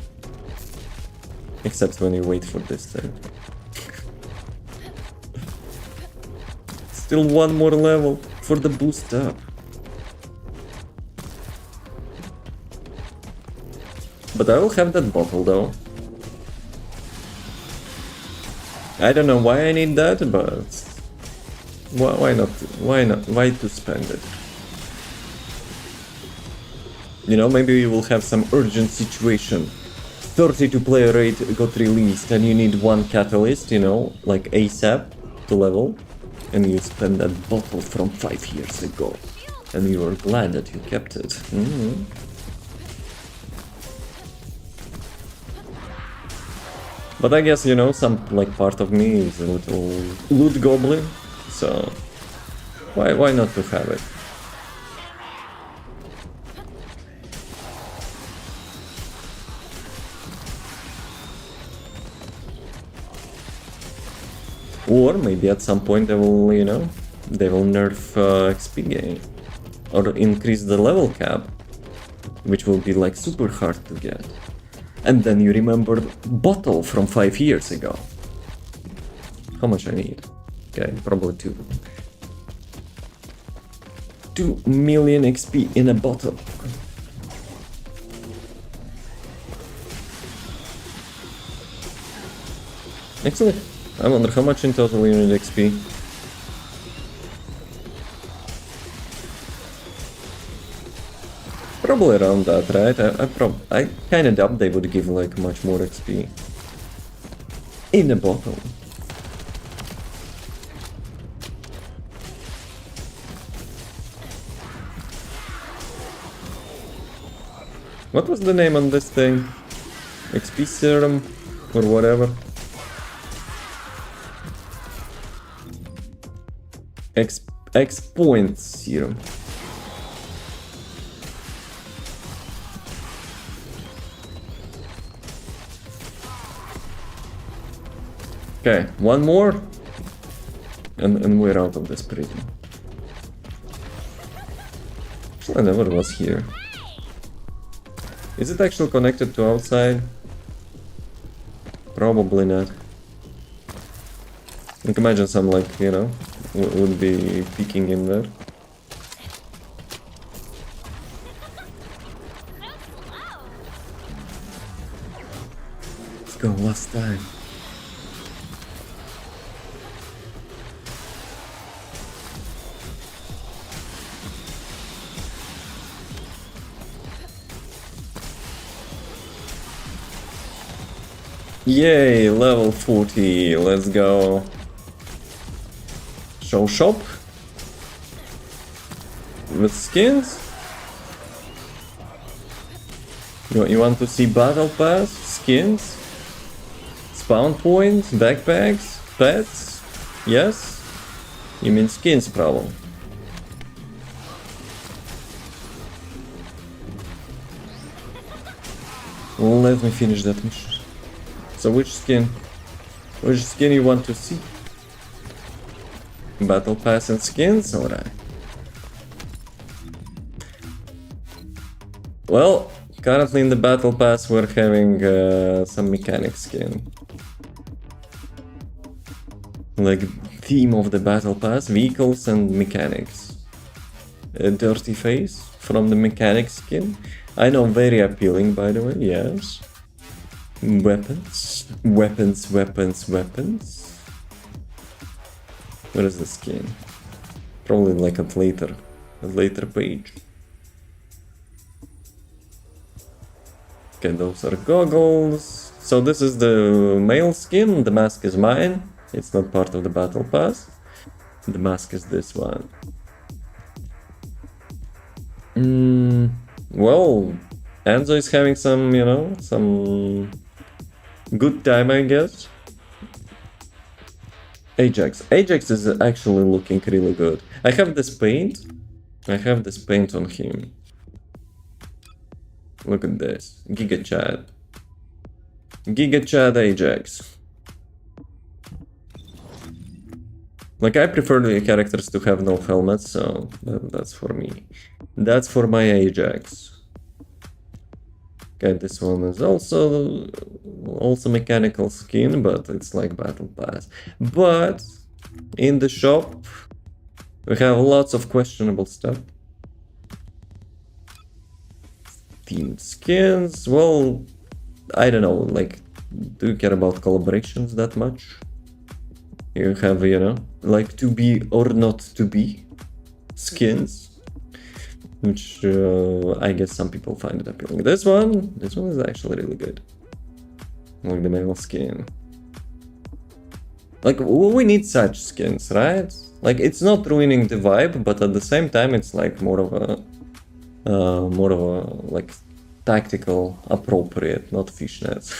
Except when you wait for this thing. Still one more level for the boost up. But I will have that bottle though. I don't know why I need that, but why not? Why not? Why to spend it? You know, maybe we will have some urgent situation. 32 player raid got released and you need one catalyst, you know, like ASAP to level. And you spend that bottle from 5 years ago. And you are glad that you kept it. But I guess, you know, some like part of me is a little loot goblin. So why not to have it? Or maybe at some point they will, you know, they will nerf XP gain. Or increase the level cap, which will be like super hard to get. And then you remember bottle from 5 years ago. How much I need? Okay, probably 2. 2 million XP in a bottle. Excellent. I wonder how much in total unit XP. Probably around that, right? I kinda doubt they would give like much more XP. In a bottle. What was the name on this thing? XP serum or whatever? X point serum. Okay, one more and we're out of this prison. I never was here. Is it actually connected to outside? Probably not. I can imagine some, like, you know, would be peeking in there. Let's go last time. Yay, level 40, let's go. Show shop with skins. You want to see battle pass, skins, spawn points, backpacks, pets? Yes? You mean skins problem. Let me finish that mission. So which skin? Which skin you want to see? Battle pass and skins? Alright. Well, currently in the battle pass we're having some mechanic skin. Like theme of the battle pass, vehicles and mechanics. A dirty face from the mechanic skin. I know, very appealing by the way, yes. Weapons. Weapons, weapons, weapons. Where is the skin? Probably like a later page. Okay, those are goggles. So this is the male skin, the mask is mine. It's not part of the battle pass. The mask is this one. Well, Enzo is having some, you know, some good time, I guess. Ajax is actually looking really good. I have this paint on him. Look at this. Giga Chad Ajax. Like, I prefer the characters to have no helmets, so that's for me. That's for my Ajax. Okay, this one is also mechanical skin, but it's like battle pass. But in the shop we have lots of questionable stuff. Themed skins, well, I don't know, like, do you care about collaborations that much? You have, you know, like to be or not to be skins, which I guess some people find it appealing. This one is actually really good. Like the male skin. Like, we need such skins, right? Like, it's not ruining the vibe, but at the same time it's like more of a like tactical appropriate, not fishnets.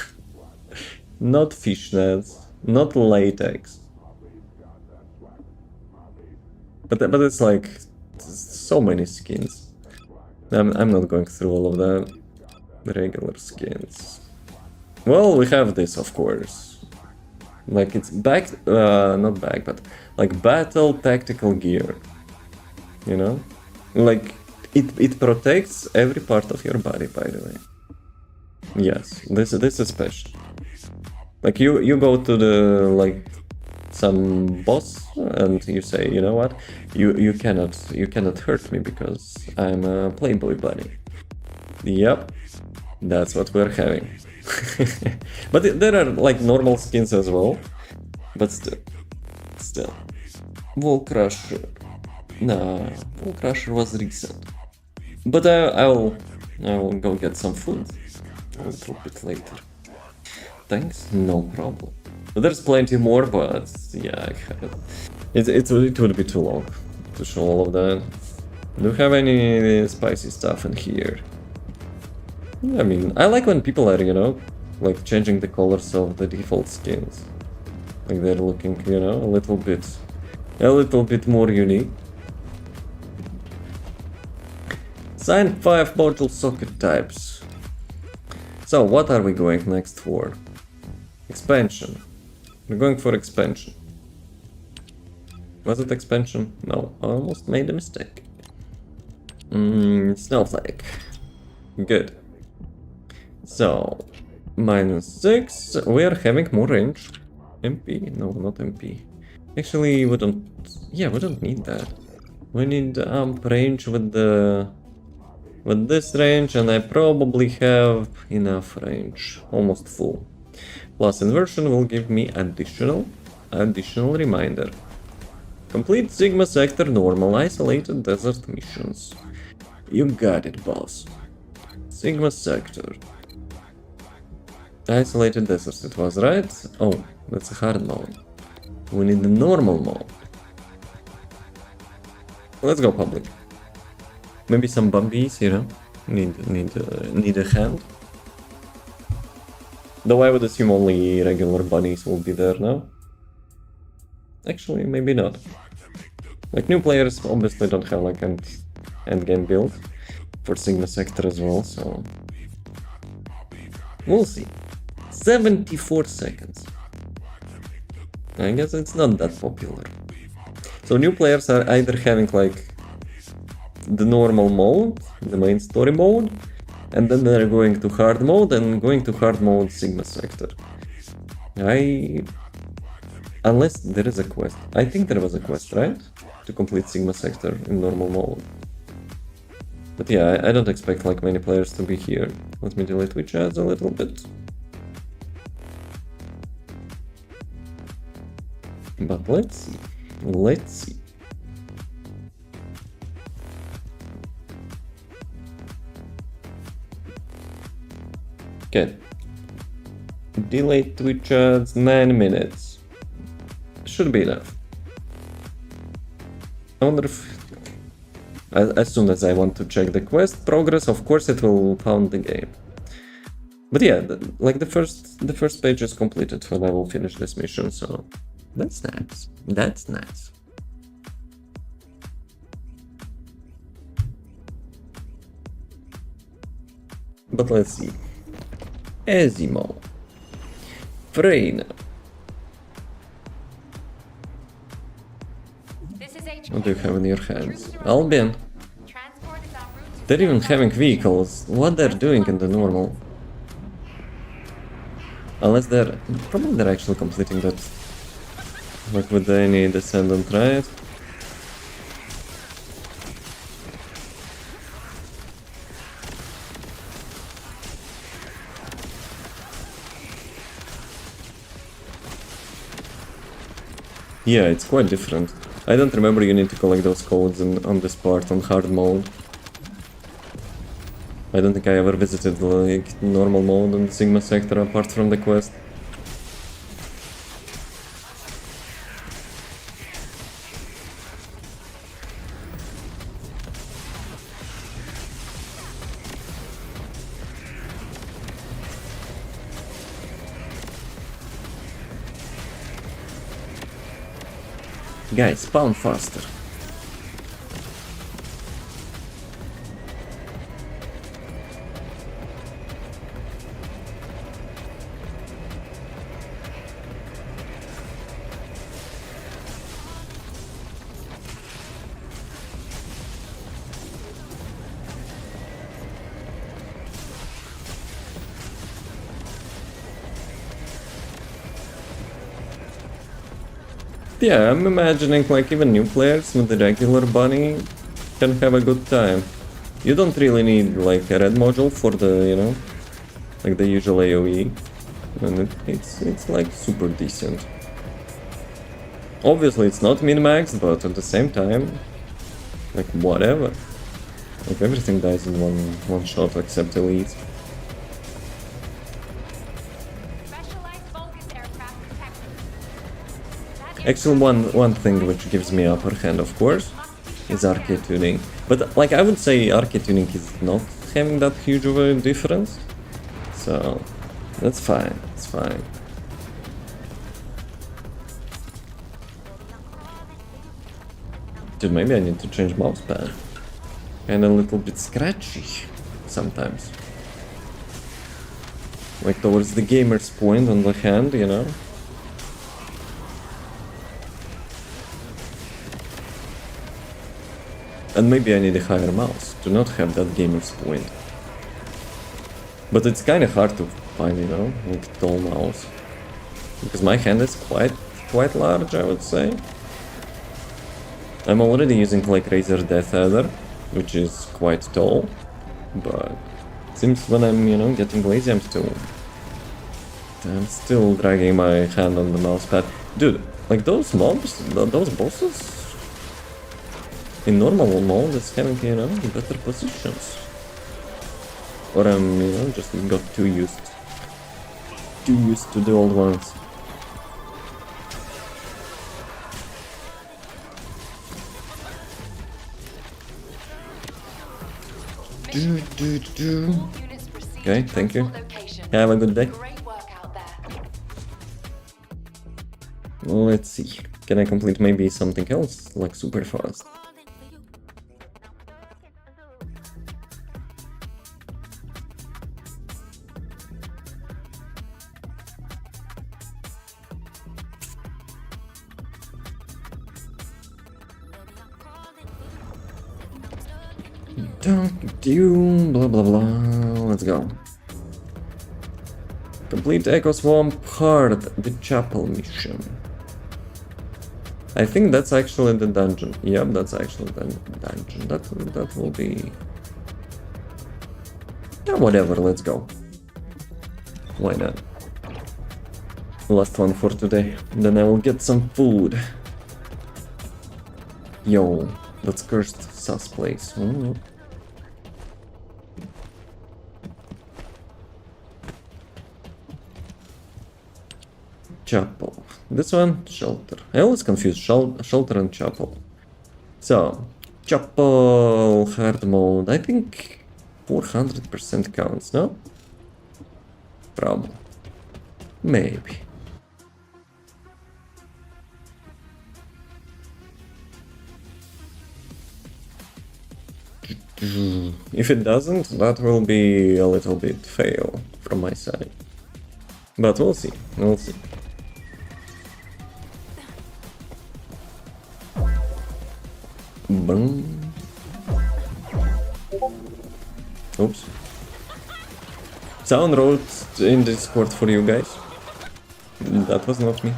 Not fishnets, not latex. But it's like so many skins. I'm not going through all of the regular skins. Well, we have this, of course. Like, it's not back, but like battle tactical gear. You know? Like, it protects every part of your body, by the way. Yes, this is special. Like, you go to the, like, some boss and you say, you know what, you cannot hurt me because I'm a playboy bunny. Yep, that's what we're having. But there are like normal skins as well, but still Wall Crusher. Nah, Wall Crusher was recent, but I will go get some food a little bit later. Thanks, no problem. There's plenty more, but yeah, it would be too long to show all of that. Do you have any spicy stuff in here? I mean, I like when people are, you know, like changing the colors of the default skins. Like they're looking, you know, a little bit more unique. Assign 5 module socket types. So what are we going next for? Expansion. We're going for expansion. Was it expansion? No, I almost made a mistake. Snowflake. Good. So, -6. We are having more range. MP? No, not MP. Actually, we don't... Yeah, we don't need that. We need amp range with the... with this range, and I probably have enough range. Almost full. Plus inversion will give me additional reminder. Complete Sigma Sector normal isolated desert missions. You got it, boss. Sigma Sector. Isolated desert, it was right? Oh, that's a hard mode. We need the normal mode. Let's go public. Maybe some bumpies, you know? Need a hand. Though I would assume only regular bunnies will be there now. Actually, maybe not. Like, new players obviously don't have like an endgame build for Sigma Sector as well, so... We'll see. 74 seconds. I guess it's not that popular. So new players are either having like the normal mode, the main story mode, and then they're going to hard mode, and going to hard mode Sigma Sector. Unless there is a quest. I think there was a quest, right? To complete Sigma Sector in normal mode. But yeah, I don't expect like many players to be here. Let me delete Twitch ads a little bit. But let's see. Let's see. Okay. Delay Twitch ads 9 minutes. Should be enough. I wonder if... As soon as I want to check the quest progress, of course it will pound the game. But yeah, like the first page is completed when I will finish this mission, so... That's nice. That's nice. But let's see. Ezimo. Freyna. What do you have in your hands? Albion. They're even having vehicles. What they're doing in the normal? Unless they're... Probably they're actually completing that. Like with any Descendant, right? Yeah, it's quite different. I don't remember you need to collect those codes on this part on hard mode. I don't think I ever visited like normal mode on Sigma Sector apart from the quest. Guys, spawn faster. Yeah, I'm imagining like even new players with the regular bunny can have a good time. You don't really need like a red module for the, you know, like the usual AoE, and it's like super decent. Obviously it's not min-maxed, but at the same time, like whatever. Like everything dies in one shot except elite. Actually, one thing which gives me upper hand, of course, is arcade tuning. But like I would say arcade tuning is not having that huge of a difference. So that's fine, it's fine. Dude, maybe I need to change mouse pad. Kinda a little bit scratchy sometimes. Like towards the gamer's point on the hand, you know? And maybe I need a higher mouse to not have that gamer's point. But it's kind of hard to find, you know, like tall mouse. Because my hand is quite large, I would say. I'm already using like Razer Death Adder, which is quite tall. But seems when I'm, you know, getting lazy, I'm still dragging my hand on the mouse pad. Dude, like those mobs, those bosses in normal mode is having, you know, better positions. Or I'm, you know, just got too used to the old ones. Okay, thank you. Have a good day. Great work out there. Let's see. Can I complete maybe something else, like super fast? Blah blah blah. Let's go. Complete Echo Swamp Heart, the chapel mission. I think that's actually the dungeon. Yep, that's actually the dungeon. That will be. Yeah, whatever. Let's go. Why not? Last one for today. Then I will get some food. Yo, that's cursed sus place. Oh. Chapel. This one, shelter. I always confuse shelter and chapel. So, chapel hard mode. I think 400% counts, no? Probably. Maybe. If it doesn't, that will be a little bit fail from my side. But we'll see. We'll see. Boom. Oops. Someone wrote in Discord for you guys. That was not me.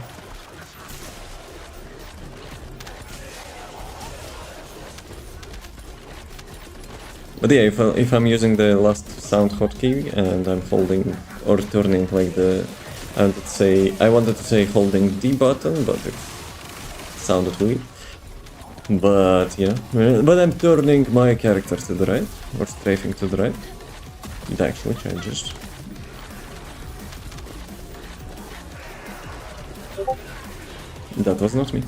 But yeah, if I'm using the last sound hotkey and I'm holding or turning like the, I wanted to say holding D button, but it sounded weird. But yeah, but I'm turning my character to the right, or strafing to the right. It actually changes. That was not me.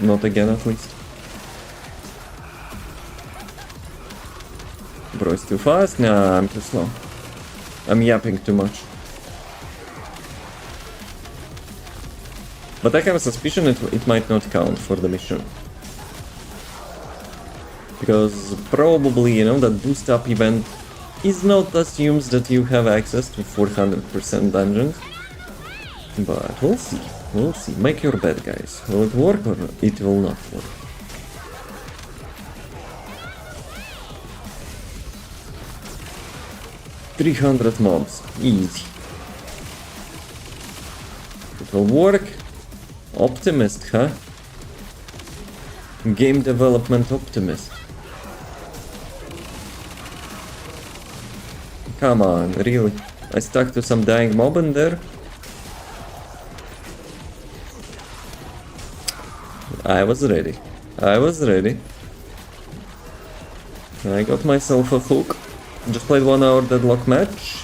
Not again, at least. Bro, it's too fast? Nah, I'm too slow. I'm yapping too much. But I have a suspicion it might not count for the mission. Because probably, you know, that boost up event is not assumes that you have access to 400% dungeons. But we'll see. We'll see. Make your bet, guys. Will it work or it will not work? $300 mobs. Easy. It will work. Optimist, huh? Game development optimist. Come on, really? I stuck to some dying mob in there? I was ready. I was ready. I got myself a hook. Just played 1 hour deadlock match.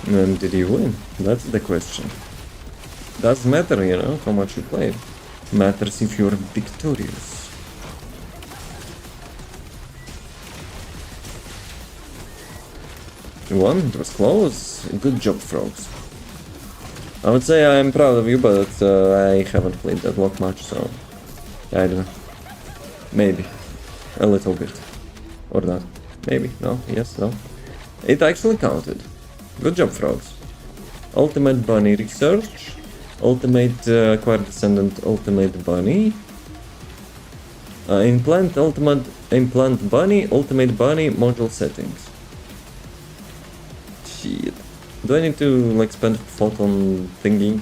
And did you win? That's the question. Doesn't matter, you know, how much you played. Matters if you're victorious. You won? It was close. Good job, frogs. I would say I'm proud of you, but I haven't played deadlock much, so I don't know. Maybe. A little bit. Or not. Maybe. No. Yes. No. It actually counted. Good job, frogs. Ultimate bunny research. Ultimate acquire descendant. Ultimate bunny. Implant bunny, ultimate bunny, module settings. Shit. Do I need to like spend photon thingy?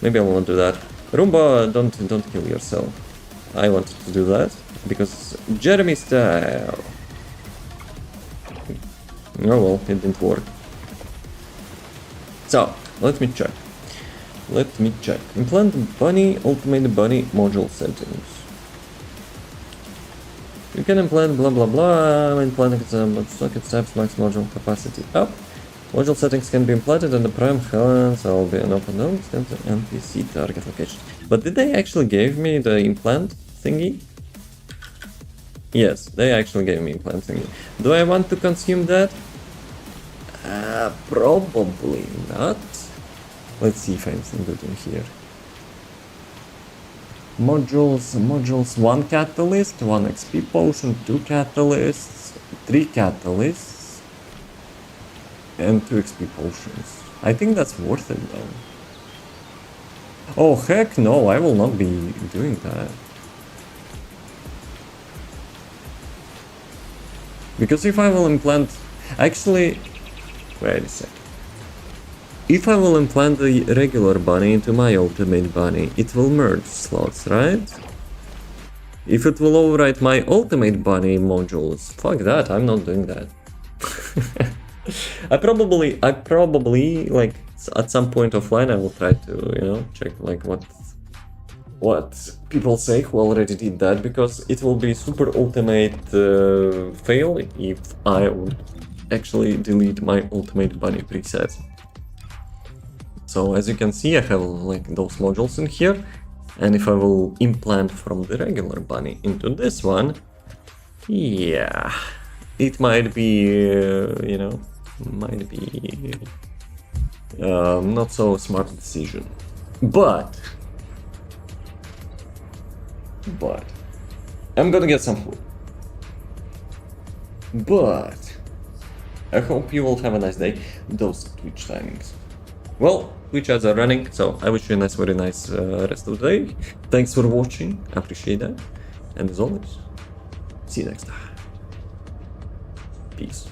Maybe I won't do that. Roomba, don't kill yourself. I wanted to do that because Jeremy style. Oh well, it didn't work. So let me check. Implant bunny, ultimate bunny, module settings. You can implant blah blah blah. Implant socket steps, max module capacity up. Module settings can be implanted in the prime hands. I'll be an open dome NPC target location. But did they actually give me the implant thingy? Yes, they actually gave me implant thingy. Do I want to consume that? Probably not. Let's see if anything good in here. Modules, 1 catalyst, 1 XP potion, 2 catalysts, 3 catalysts, and 2 XP potions. I think that's worth it though. Oh heck no, I will not be doing that. Because if I will implant... Actually, wait a sec. If I will implant the regular bunny into my ultimate bunny, it will merge slots, right? If it will overwrite my ultimate bunny modules, fuck that, I'm not doing that. I probably, like, at some point offline, I will try to, you know, check, like, what people say who already did that, because it will be super ultimate fail if I would actually delete my ultimate bunny preset. So as you can see, I have like those modules in here, and if I will implant from the regular bunny into this one, yeah, it might be, you know, not so smart decision. But I'm gonna get some food. But I hope you all have a nice day. Those Twitch timings. Well, Twitch ads are running, so I wish you a very nice rest of the day. Thanks for watching, I appreciate that. And as always, see you next time. Peace.